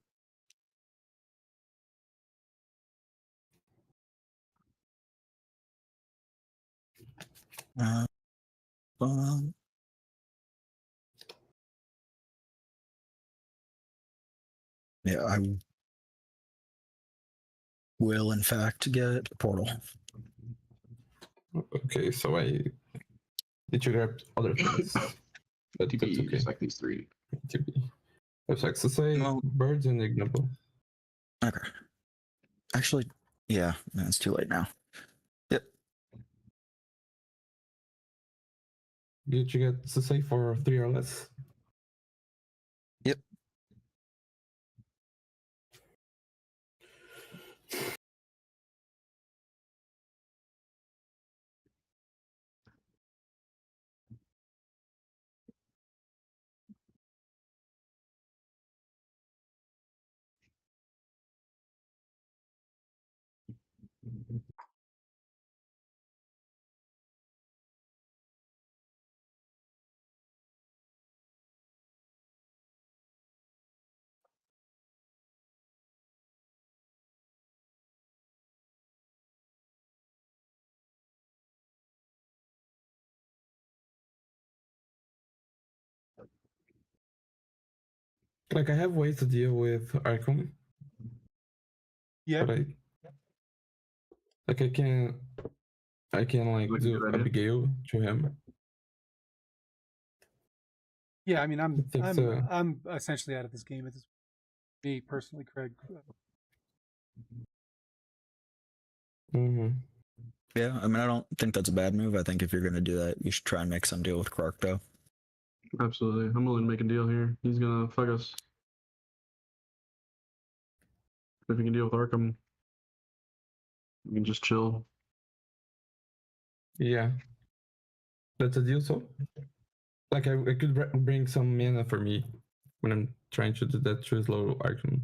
Speaker 6: Yeah, I will in fact get a portal.
Speaker 7: Okay, so I need to grab other things. But
Speaker 5: TP,
Speaker 7: that's okay.
Speaker 5: just like these 3.
Speaker 7: TP. Effects to say
Speaker 6: No.
Speaker 7: birds and ignoble.
Speaker 6: Okay. Actually, yeah, it's too late now. Yep.
Speaker 7: Did you get to say for 3 or less?
Speaker 6: Yep.
Speaker 7: Like I have ways to deal with Arkham,
Speaker 1: Yeah.
Speaker 7: but I can like
Speaker 5: Like a
Speaker 7: do
Speaker 5: good idea.
Speaker 7: Abigail to him.
Speaker 1: Yeah, I mean, I'm
Speaker 7: think so.
Speaker 1: I'm essentially out of this game at this. Me personally, Craig.
Speaker 7: Mm-hmm.
Speaker 6: Yeah, I mean, I don't think that's a bad move. I think if you're going to do that, you should try and make some deal with Krark, though.
Speaker 5: Absolutely. I'm willing to make a deal here. He's gonna fuck us. If he can deal with Arkham, we can just chill.
Speaker 7: Yeah, that's a deal. So, like, I could bring some mana for me when I'm trying to do that to slow Arkham.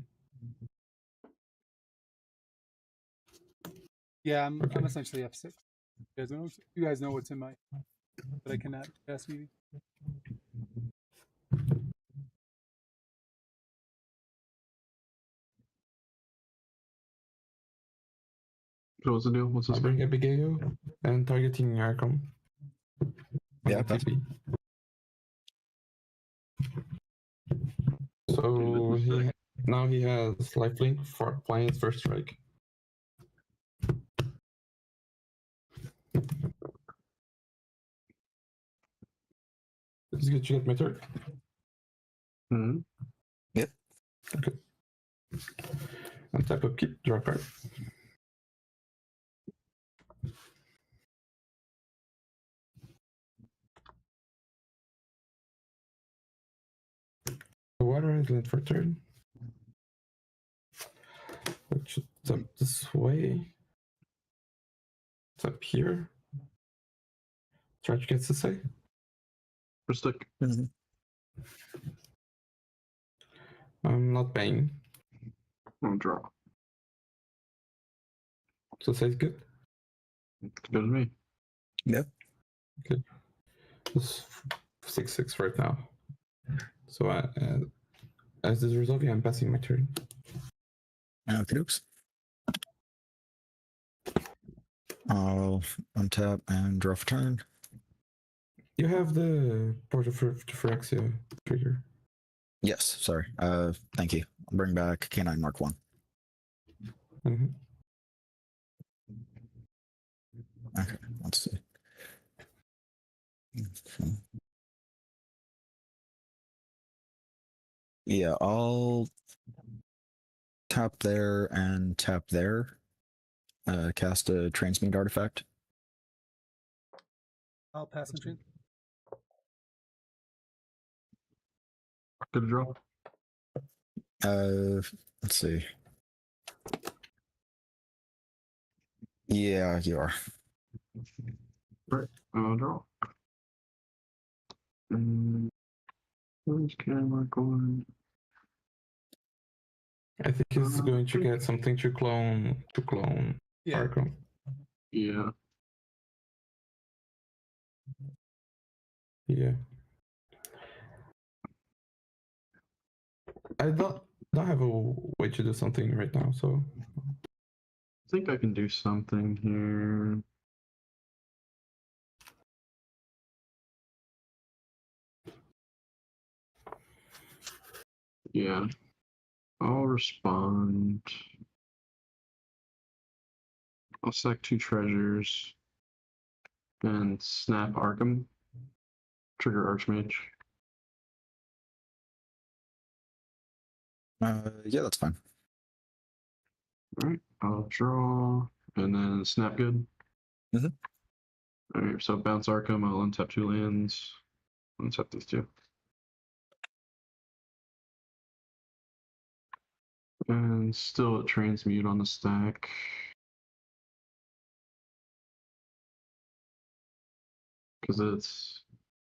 Speaker 1: Yeah, I'm
Speaker 7: Okay.
Speaker 1: essentially F6. You guys know what's in my, but I cannot cast VIVI.
Speaker 5: So what's the deal? What's this
Speaker 7: I'll bring
Speaker 5: thing?
Speaker 7: Abigail and targeting Arkham.
Speaker 6: Yeah,
Speaker 7: on
Speaker 6: pass.
Speaker 7: VIVI. So now he has lifelink for applying his first strike. Did you get my turn?
Speaker 5: Hmm.
Speaker 7: Okay. And type of keep, draw card. The water island for turn. Which is up this way. It's up here. Stretch gets to say.
Speaker 5: Ristic.
Speaker 6: Mhm.
Speaker 7: I'm not paying.
Speaker 5: I'll draw.
Speaker 7: So say it's good.
Speaker 5: It's good to me.
Speaker 6: Yep.
Speaker 7: It's 6-6 right now. So as this is resolving, I'm passing my turn.
Speaker 6: Okay, oops. I'll untap and draw for turn.
Speaker 7: You have the Port of Phyrexia trigger.
Speaker 6: Yes, sorry. Thank you. I'll bring back Kinnan Mark 1.
Speaker 7: Mhm.
Speaker 6: Okay, let's see. Yeah, I'll tap there and tap there. Cast a transmute artifact.
Speaker 1: I'll pass and chain.
Speaker 5: Good draw.
Speaker 6: Let's see. Yeah, you are.
Speaker 5: Right. I'll draw. Where's camera going?
Speaker 7: I think he's going to get something to clone
Speaker 1: Yeah.
Speaker 7: Arkham.
Speaker 5: Yeah.
Speaker 7: Yeah. I don't have a way to do something right now, so
Speaker 5: I think I can do something here. Yeah. I'll respond. I'll sack 2 treasures and snap Arkham. Trigger Archmage.
Speaker 6: Yeah, that's fine.
Speaker 5: Alright, I'll draw and then snap good.
Speaker 6: Mhm.
Speaker 5: Alright, so bounce Arkham, I'll untap 2 lands. Untap these 2. And still a transmute on the stack. Because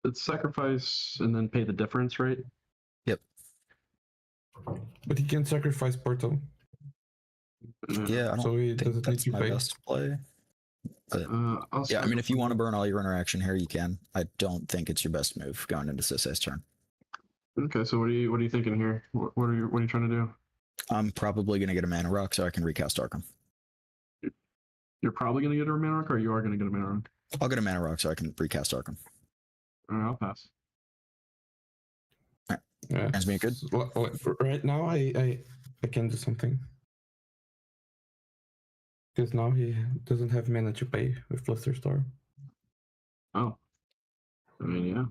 Speaker 5: it's sacrifice and then pay the difference, right?
Speaker 7: but he can sacrifice Portal,
Speaker 6: Yeah, I don't
Speaker 7: so he
Speaker 6: think
Speaker 7: doesn't need
Speaker 6: that's
Speaker 7: to
Speaker 6: my
Speaker 7: pay.
Speaker 6: best play. But
Speaker 5: I'll
Speaker 6: yeah, I mean, if you
Speaker 5: sacrifice-
Speaker 6: want to burn all your interaction here, you can. I don't think it's your best move going into Sisay's turn.
Speaker 5: Okay, so what are you thinking here? What are you trying to do?
Speaker 6: I'm probably going to get a mana rock so I can recast Arkham.
Speaker 5: You're probably gonna get a mana rock, or you are gonna get a mana rock?
Speaker 6: I'll get a mana rock so I can recast Arkham.
Speaker 5: Alright, I'll pass.
Speaker 7: Yeah.
Speaker 6: Transmute good?
Speaker 7: Right now, I can do something. Because now he doesn't have mana to pay with Flusterstorm.
Speaker 5: Oh. I mean, yeah.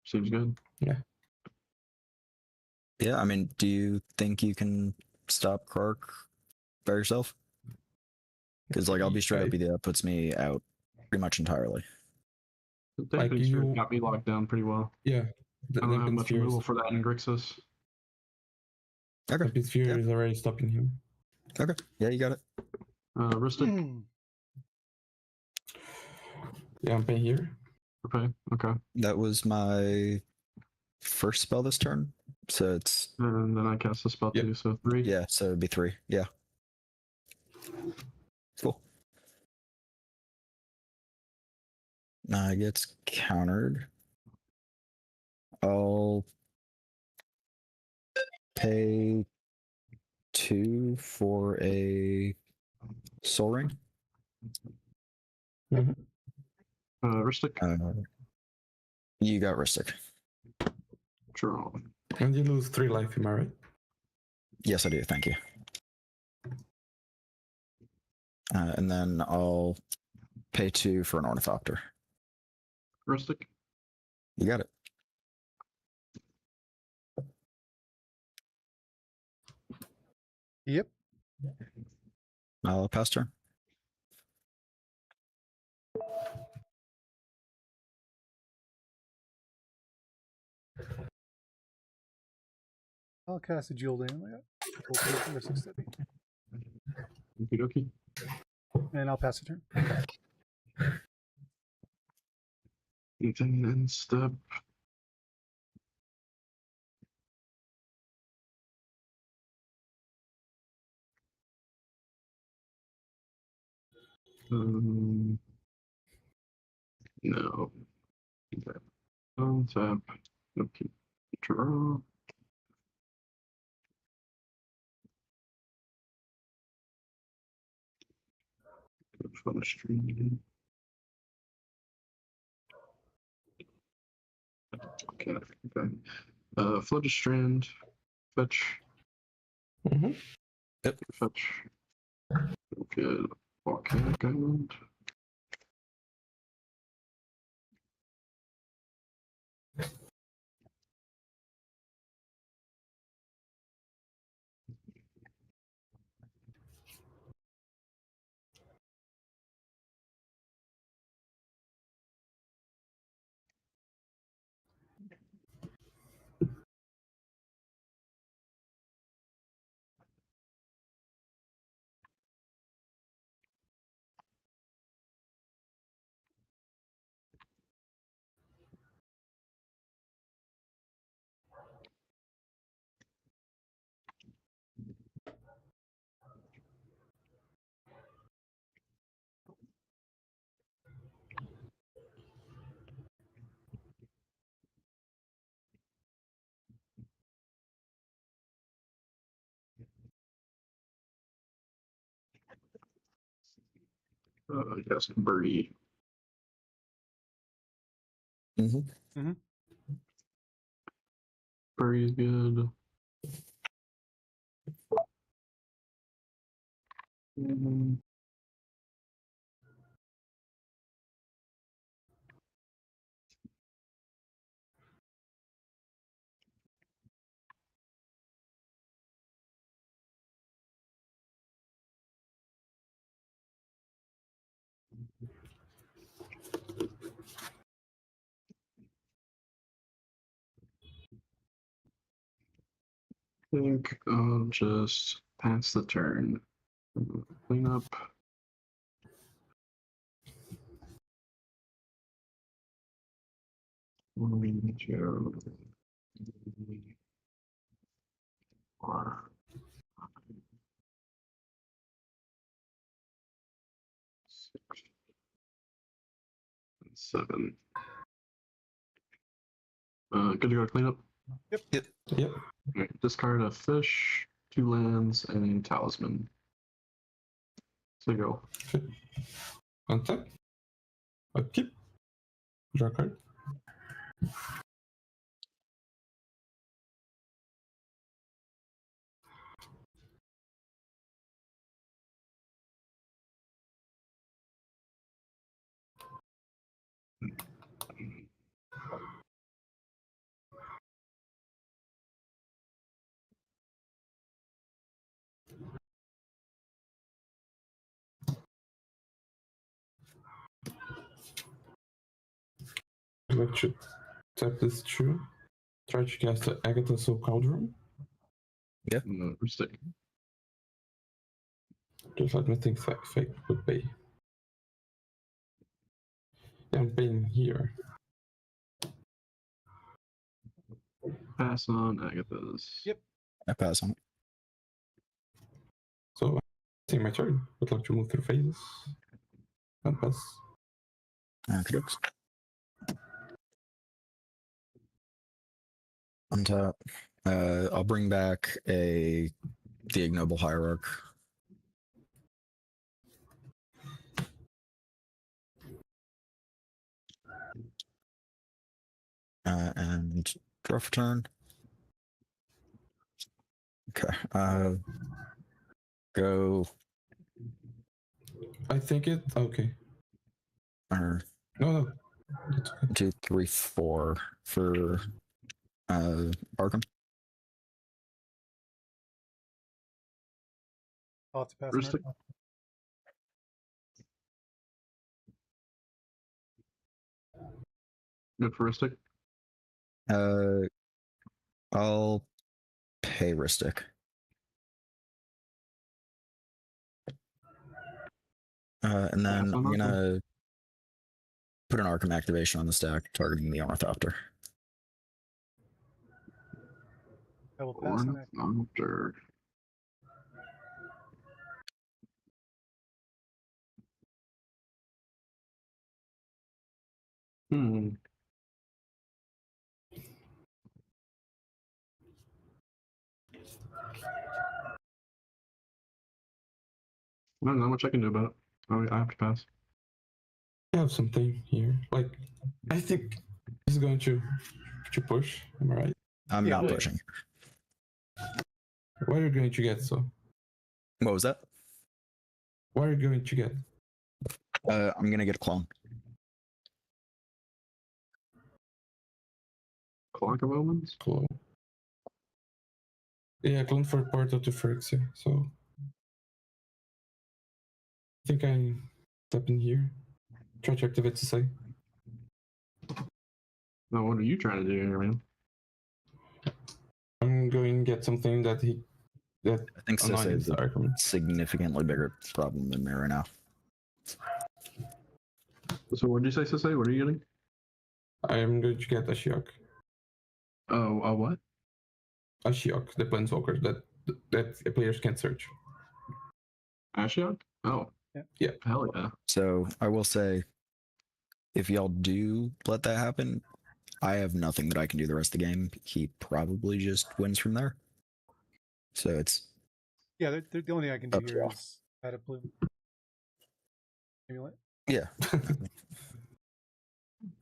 Speaker 5: Seems good.
Speaker 6: Yeah, I mean, do you think you can stop Clark by yourself? Because, like, I'll be straight up with you, that puts me out pretty much entirely.
Speaker 5: The
Speaker 7: Like
Speaker 5: Dampening Sphere
Speaker 7: you-
Speaker 5: got me locked down pretty well.
Speaker 7: Yeah. The
Speaker 5: I don't have
Speaker 7: Dampen
Speaker 5: much
Speaker 7: Sphere
Speaker 5: removal for that in Grixis.
Speaker 6: Okay.
Speaker 7: Dampen Sphere
Speaker 6: Yeah.
Speaker 7: is already stopping him.
Speaker 6: Okay. Yeah, you got it.
Speaker 5: Ristic.
Speaker 7: Yeah, I'm paying here.
Speaker 5: Okay.
Speaker 6: That was my first spell this turn. So it's,
Speaker 5: And then I cast a spell
Speaker 7: Yep.
Speaker 5: too, so 3.
Speaker 6: yeah, so it'd be 3. Yeah. Cool. It gets countered. I'll pay 2 for a Soul Ring.
Speaker 5: Ristic.
Speaker 6: You got Ristic.
Speaker 5: Draw.
Speaker 7: And you lose 3 life, am I right?
Speaker 6: Yes, I do. Thank you. And then I'll pay 2 for an Ornithopter.
Speaker 5: Rustic.
Speaker 6: You got it.
Speaker 1: Yep.
Speaker 6: I'll pass turn.
Speaker 1: I'll cast a Jewel Dam. Ristic Steady.
Speaker 5: Okie dokie.
Speaker 1: And I'll pass a turn.
Speaker 5: Anything in step. No. Okay. Untap. Okay. Draw. From the stream. Okay. Okay. Flood a strand. Fetch.
Speaker 7: Mm-hmm.
Speaker 6: Yep.
Speaker 5: Fetch. Okay. Volcanic Island. Yes, birdie.
Speaker 6: Mm-hmm.
Speaker 5: Birdie is good. I think I'll just pass the turn. Clean up. One, two, three, 4, 6, 7. Good to go clean up.
Speaker 7: Yep.
Speaker 5: Okay, discard a fish, 2 lands, and a talisman. So go.
Speaker 7: Untap. Upkeep. Draw card. Let you tap this true. Try to cast the Agatha Soul Cauldron.
Speaker 5: Stick.
Speaker 7: Just let me think fate would be. Yeah, I'm paying here.
Speaker 5: Pass on Agatha's.
Speaker 1: Yep.
Speaker 6: I pass on.
Speaker 7: So I take my turn. Would like to move through phases. And pass.
Speaker 6: Okay. Untap. I'll bring back the Ignoble Hierarch. And draw for turn. Okay. Go.
Speaker 7: I think it. Okay.
Speaker 6: No.
Speaker 7: No. That's okay.
Speaker 6: 2, 3, 4 for Arkham.
Speaker 1: I'll have to pass.
Speaker 5: Rustic.
Speaker 1: Mark.
Speaker 5: Good for Rustic.
Speaker 6: I'll pay Ristic. And then
Speaker 5: Pass
Speaker 6: I'm
Speaker 5: on
Speaker 6: gonna put an Arkham activation on the stack, targeting the Ornithopter.
Speaker 1: I will pass on that.
Speaker 5: Ornithopter. Hmm. Not much I can do about it. I have to pass.
Speaker 7: I have something here. Like, I think he's going to push. Am I right?
Speaker 6: I'm
Speaker 1: Yeah,
Speaker 6: not
Speaker 1: wait.
Speaker 6: pushing.
Speaker 7: What are you going to get? So,
Speaker 6: What was that?
Speaker 7: what are you going to get?
Speaker 6: I'm gonna get a clone.
Speaker 5: Clock of Omens?
Speaker 7: Clone. Yeah, clone for part of the Phyrexia. So, I think I step in here. Try to activate to say.
Speaker 5: No, what are you trying to do here, man?
Speaker 7: I'm going to get something that
Speaker 6: I think Sisse
Speaker 7: annoys
Speaker 6: is a
Speaker 7: Arkham.
Speaker 6: significantly bigger problem than me right now.
Speaker 5: So what did you say, Sisse? What are you getting?
Speaker 7: I'm going to get a Shiok.
Speaker 5: Oh, what?
Speaker 7: A Shiok, the Planeswalker that players can't search.
Speaker 5: Ashiok? Oh.
Speaker 7: Yeah.
Speaker 5: Hell yeah.
Speaker 6: So I will say, if y'all do let that happen, I have nothing that I can do the rest of the game. He probably just wins from there. So it's
Speaker 1: Yeah, the only thing I can do
Speaker 6: Up to
Speaker 1: here
Speaker 6: y'all.
Speaker 1: is add a blue. Amulet.
Speaker 6: yeah.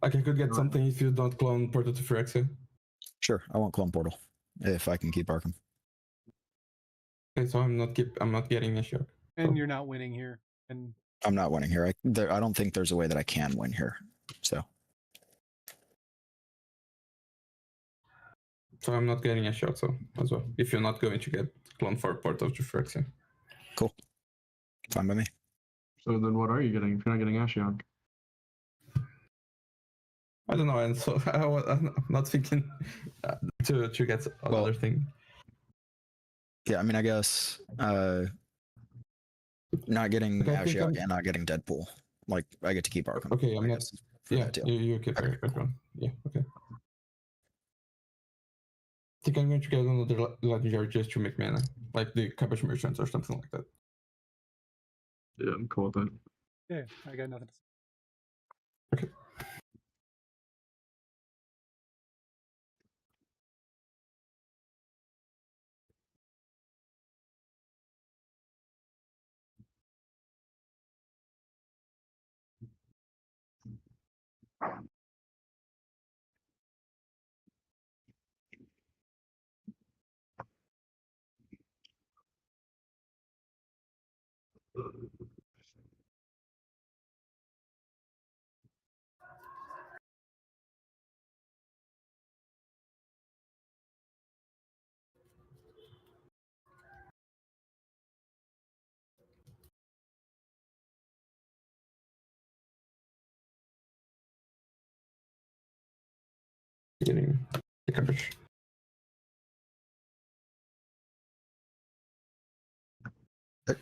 Speaker 7: Like I could get something if you don't clone Portal to Phyrexia.
Speaker 6: Sure, I want Clone Portal if I can keep Arkham.
Speaker 7: Okay, so I'm not getting a Shiok.
Speaker 1: And
Speaker 7: Oh.
Speaker 1: you're not winning here. And
Speaker 6: I'm not winning here. I don't think there's a way that I can win here. So
Speaker 7: So I'm not getting a Shiok, so as well. If you're not going to get clone for Portal to Phyrexia.
Speaker 6: cool. Fine by me.
Speaker 5: So then what are you getting if you're not getting Ashiok?
Speaker 7: I don't know, and so I'm not thinking to get another thing.
Speaker 6: Yeah, I mean, I guess not getting
Speaker 7: Okay, I think
Speaker 6: Ashiok and not getting Deadpool. Like, I get to keep Arkham.
Speaker 7: Okay, I'm
Speaker 6: I
Speaker 7: not.
Speaker 6: guess, for
Speaker 7: Yeah,
Speaker 6: that deal.
Speaker 7: you keep
Speaker 6: Okay,
Speaker 7: everyone. Yeah, okay. I think I'm going to get another legendary just to make mana, like the Cabbage Merchants or something like that.
Speaker 5: Yeah, I'm cool with that.
Speaker 1: yeah, I got nothing to say.
Speaker 7: Okay. Getting the Cabbage. Okay.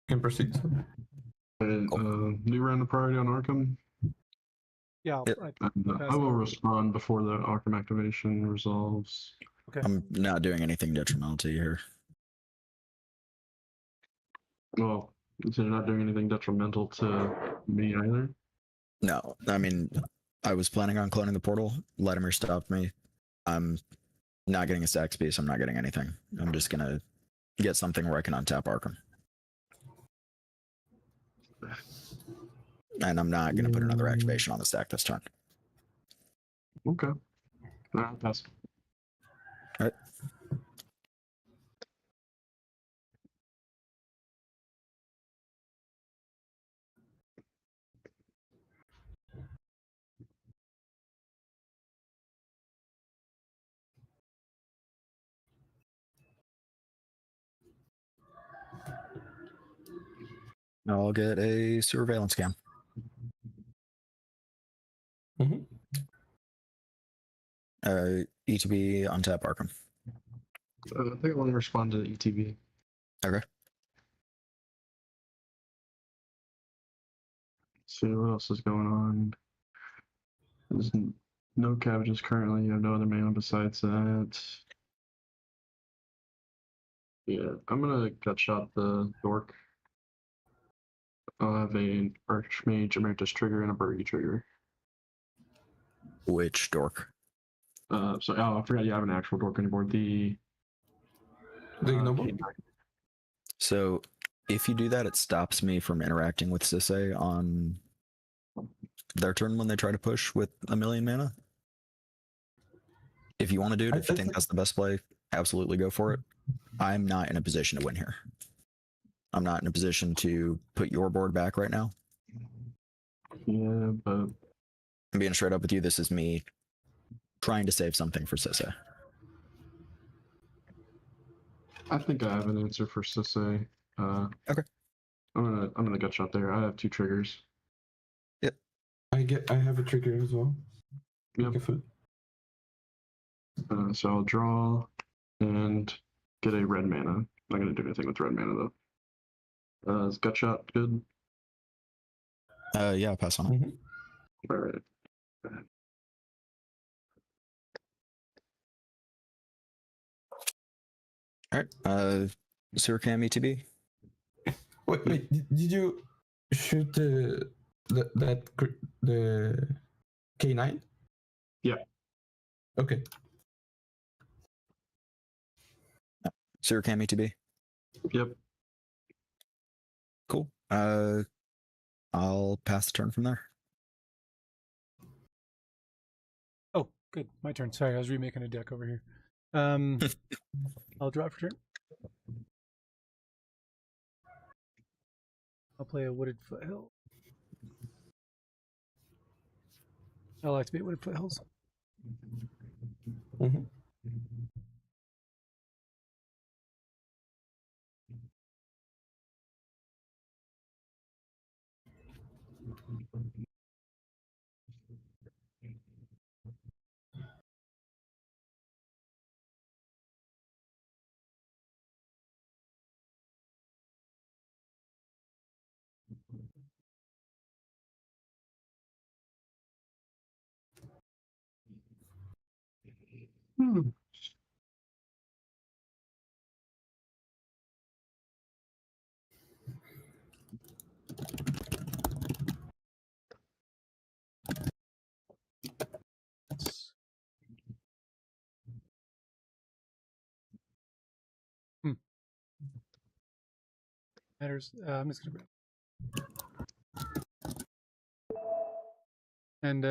Speaker 7: Can proceed.
Speaker 5: And, new round of priority on Arkham.
Speaker 1: Yeah,
Speaker 6: Yep.
Speaker 5: And,
Speaker 1: pass
Speaker 5: I
Speaker 1: it
Speaker 5: will
Speaker 1: over.
Speaker 5: respond before the Arkham activation resolves.
Speaker 1: Okay.
Speaker 6: I'm not doing anything detrimental to you here.
Speaker 5: Well, so you're not doing anything detrimental to me either.
Speaker 6: No, I mean, I was planning on cloning the portal. Latimer stopped me. I'm not getting a sack piece. I'm not getting anything. I'm just gonna get something where I can untap Arkham. And I'm not going to put another activation on the stack this turn.
Speaker 5: Okay. Nah, pass.
Speaker 6: All right. I'll get a surveillance cam.
Speaker 7: Mm-hmm.
Speaker 6: ETB untap Arkham.
Speaker 5: I think I want to respond to the ETB.
Speaker 6: Okay.
Speaker 5: See what else is going on. There's no cabbages currently. You have no other mana besides that. Yeah, I'm gonna gut shot the dork. I'll have an Archmage Emeritus trigger and a Birdie trigger.
Speaker 6: Which dork?
Speaker 5: So I forgot you have an actual dork on your board. The
Speaker 7: ignoble?
Speaker 6: So if you do that, it stops me from interacting with Sisse on their turn when they try to push with a million mana. If you want to do it, if you think that's the best play, absolutely go for it. I'm not in a position to win here. I'm not in a position to put your board back right now.
Speaker 5: Yeah, but
Speaker 6: I'm being straight up with you. This is me trying to save something for Sisse.
Speaker 5: I think I have an answer for Sisse.
Speaker 6: Okay.
Speaker 5: I'm gonna gut shot there. I have 2 triggers.
Speaker 7: I have a trigger as well.
Speaker 5: Yep.
Speaker 7: Make a foot.
Speaker 5: So I'll draw and get a red mana. I'm not gonna do anything with red mana though. Is gut shot good?
Speaker 6: Yeah, I'll pass on it.
Speaker 7: Mm-hmm.
Speaker 5: All right.
Speaker 6: All right. Sewer Cam ETB.
Speaker 7: Wait. Did you shoot the K9?
Speaker 5: Yeah.
Speaker 7: Okay.
Speaker 6: Sewer Cam ETB.
Speaker 5: Yep.
Speaker 6: Cool. I'll pass the turn from there.
Speaker 1: Oh, good. My turn. Sorry, I was remaking a deck over here. I'll draw for turn. I'll play a Wooded Foothill. I'll activate Wooded Foothills.
Speaker 7: Mm-hmm.
Speaker 5: Hmm.
Speaker 1: Matters. I'm just gonna grab. And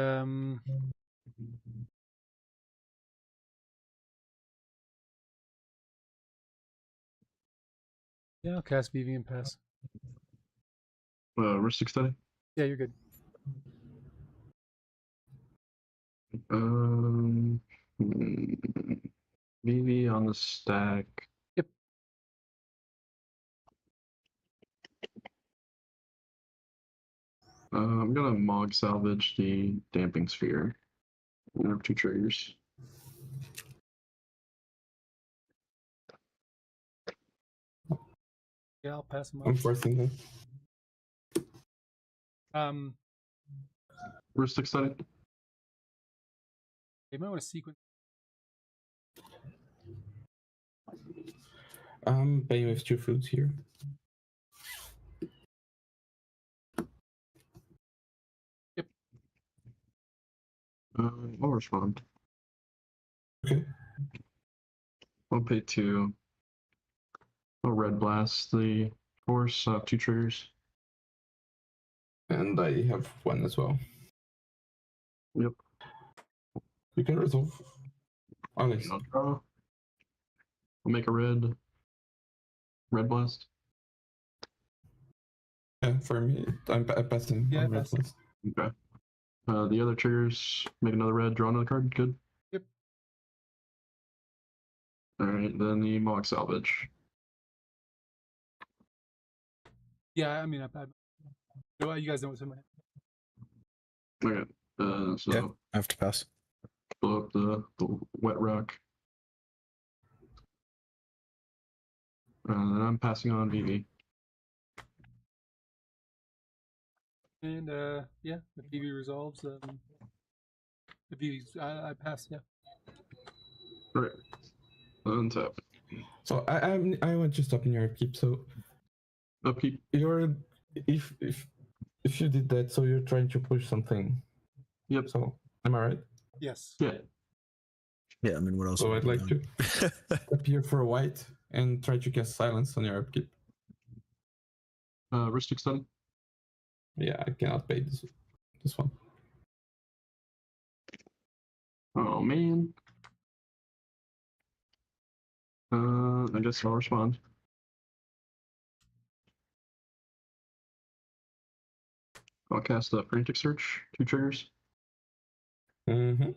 Speaker 1: yeah, I'll cast VIVI and pass.
Speaker 5: Ristic study.
Speaker 1: Yeah, you're good.
Speaker 5: Maybe on the stack.
Speaker 1: Yep.
Speaker 5: I'm gonna Mog salvage the Damping Sphere. I have 2 triggers.
Speaker 1: Yeah, I'll pass them
Speaker 7: I'm
Speaker 1: on.
Speaker 7: forcing them.
Speaker 5: Ristic study.
Speaker 1: You might want to sequence.
Speaker 7: I'm playing with 2 foods here.
Speaker 1: Yep.
Speaker 5: I'll respond.
Speaker 7: Okay.
Speaker 5: I'll pay 2. I'll red blast the force. I have 2 triggers.
Speaker 7: And And I have one as well.
Speaker 5: Yep.
Speaker 7: You can resolve. Alex.
Speaker 5: I'll draw. I'll make a red blast.
Speaker 7: Yeah, for me, I'm passing.
Speaker 1: Yeah,
Speaker 7: on red
Speaker 1: pass.
Speaker 7: ones.
Speaker 5: Okay. The other triggers, make another red, draw another card. Good.
Speaker 1: Yep.
Speaker 5: All right, then the Mohawk Salvage.
Speaker 1: Yeah, I mean, you guys know what's in my head.
Speaker 5: Okay. So
Speaker 6: Yeah, I have to pass.
Speaker 5: blow up the wet rock. And I'm passing on VV.
Speaker 1: And yeah, the VIVI resolves. The VIVI, I pass. Yeah.
Speaker 5: Right. Untap.
Speaker 7: So I want to stop in your upkeep. So
Speaker 5: Upkeep.
Speaker 7: you're if you did that, so you're trying to push something.
Speaker 5: Yep.
Speaker 7: So am I right?
Speaker 1: Yes.
Speaker 5: Yeah.
Speaker 6: Yeah, I mean, what else?
Speaker 7: So
Speaker 6: would
Speaker 7: I'd
Speaker 6: we
Speaker 7: like
Speaker 6: do?
Speaker 7: to appear for a white and try to cast silence on your upkeep.
Speaker 5: Wrist extend.
Speaker 7: Yeah, I cannot pay this one.
Speaker 5: Oh man. I guess I'll respond. I'll cast a Frantic Search. 2 triggers.
Speaker 7: Mm-hmm.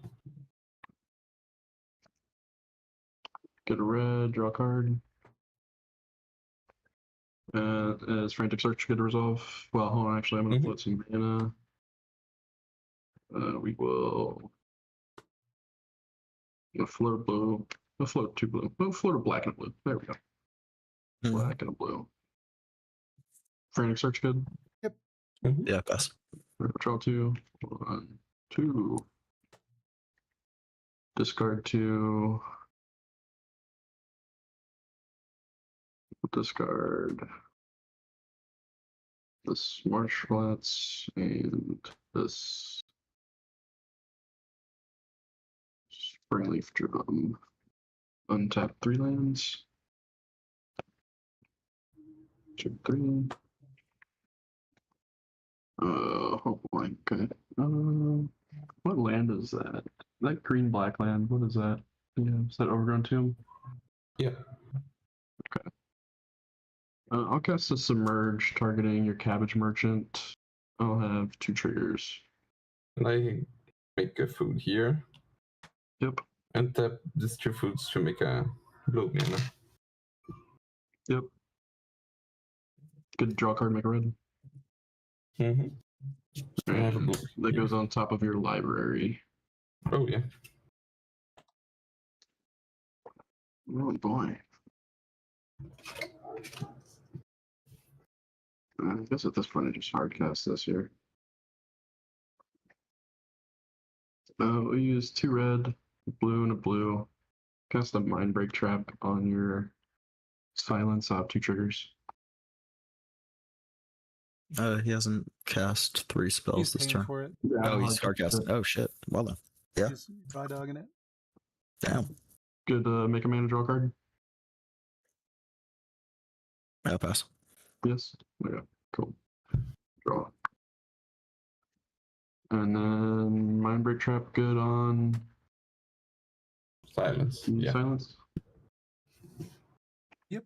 Speaker 5: Get a red, draw a card. As Frantic Search get a resolve. Well, hold on, actually, I'm going to float some mana. We will float blue. We'll float 2 blue. We'll float a black and a blue. There we go. Black and a blue. Frantic Search good.
Speaker 6: Yeah, pass.
Speaker 5: Draw 2. 1, 2. Discard 2. Discard this Marsh Flats and this Springleaf Drum. Untap 3 lands. 2, 3. Oh boy, good. What land is that? That green black land, what is that? Yeah, is that Overgrown Tomb?
Speaker 7: Yeah.
Speaker 5: Okay. I'll cast a Submerge targeting your Cabbage Merchant. I'll have 2 triggers.
Speaker 7: And I make a food here.
Speaker 5: Yep.
Speaker 7: And tap these 2 foods to make a blue mana.
Speaker 5: Yep. Good draw card, make a red.
Speaker 7: Mm-hmm. I have a blue.
Speaker 5: That goes on top of your library.
Speaker 7: Oh yeah.
Speaker 5: Oh boy. I guess at this point I just hardcast this here. We use 2 red, a blue, and a blue. Cast a Mind Break Trap on your Silence. I have 2 triggers.
Speaker 6: He hasn't cast 3 spells
Speaker 1: He's
Speaker 6: this
Speaker 1: paying
Speaker 6: turn.
Speaker 1: for it.
Speaker 5: Yeah,
Speaker 6: Oh, he's hardcast. Oh shit. Well then. Yeah.
Speaker 1: He's dry dogging it.
Speaker 6: Damn.
Speaker 5: Good. Make a mana draw card.
Speaker 6: Yeah, pass.
Speaker 5: Yes. Okay. Cool. Draw. And then Mind Break Trap. Good on
Speaker 7: Silence. Yeah.
Speaker 5: Silence.
Speaker 1: Yep.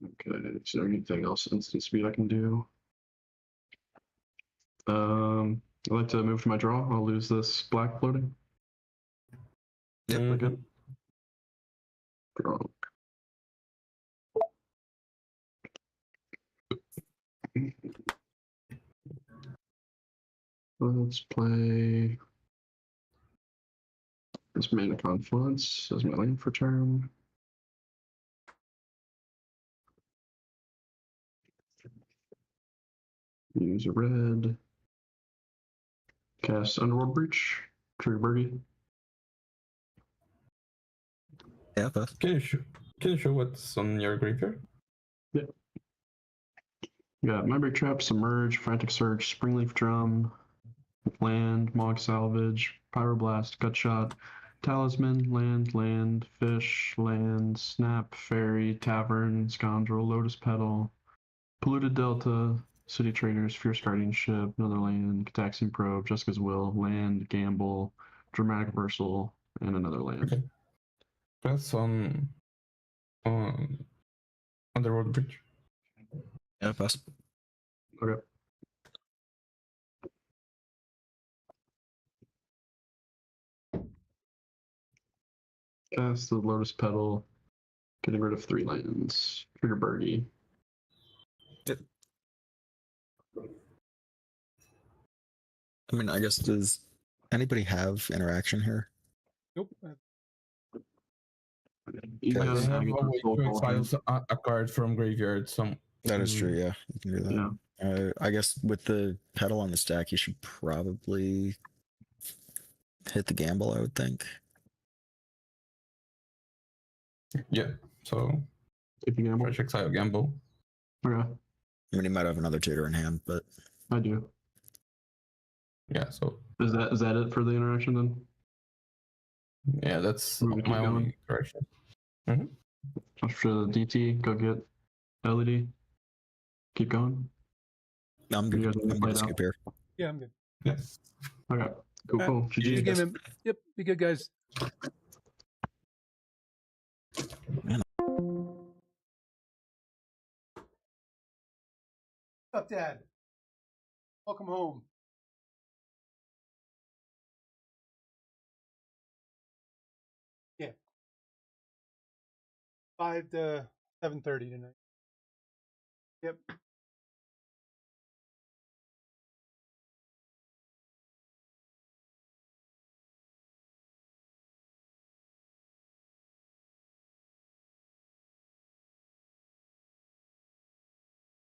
Speaker 5: Okay. Is there anything else instant speed I can do? I'd like to move to my draw. I'll lose this black floating.
Speaker 6: Yep.
Speaker 5: Okay. Draw. Let's play this Mana Confluence as my lane for turn. Use a red. Cast Underworld Breach. Trigger Birdie.
Speaker 6: Yeah, pass.
Speaker 7: Can you show what's on your graveyard?
Speaker 5: Got Mind Break Trap, Submerge, Frantic Search, Springleaf Drum, Land, Mohawk Salvage, Pyroblast, Gutshot, Talisman, Land, Fish, Land, Snap, Fairy, Tavern, Scoundrel, Lotus Petal, Polluted Delta, City Traders, Fierce Guardianship, another land, Taxing Probe, Jessica's Will, land, gamble, Dramatic Reversal, and another land.
Speaker 7: Okay. Press on the road bridge.
Speaker 6: Yeah, pass.
Speaker 5: Okay. Cast the Lotus Petal, getting rid of 3 lands. Trigger Birdie.
Speaker 6: I mean, I guess, does anybody have interaction here?
Speaker 1: Nope.
Speaker 5: You
Speaker 6: Okay.
Speaker 5: have
Speaker 7: They have a
Speaker 5: Agatha
Speaker 7: way
Speaker 5: Soul
Speaker 7: to
Speaker 5: Cauldron.
Speaker 7: exile a card from graveyard. Some
Speaker 6: That is true, yeah. You can do that.
Speaker 5: Yeah.
Speaker 6: I guess with the pedal on the stack, you should probably hit the gamble, I would think.
Speaker 7: Yeah. So
Speaker 5: If you gamble.
Speaker 7: fresh exile gamble.
Speaker 5: Okay.
Speaker 6: I mean, he might have another tutor in hand, but
Speaker 5: I do.
Speaker 7: Yeah. So
Speaker 5: Is that it for the interaction then?
Speaker 7: yeah, that's
Speaker 5: We're gonna keep
Speaker 7: my only
Speaker 5: going.
Speaker 7: correction.
Speaker 5: After the DT, go get LED. Keep going.
Speaker 6: I'm good.
Speaker 5: You guys want to
Speaker 6: I'm
Speaker 5: play
Speaker 6: good to
Speaker 5: it out?
Speaker 6: skip here.
Speaker 1: Yeah, I'm good.
Speaker 7: Yes.
Speaker 5: Okay. Cool.
Speaker 1: Alright.
Speaker 5: Cool.
Speaker 1: Good
Speaker 5: GG.
Speaker 1: game, man. Yep. Be good, guys. What's up, Dad? Welcome home. Yeah. 5 to 7:30 tonight. Yep.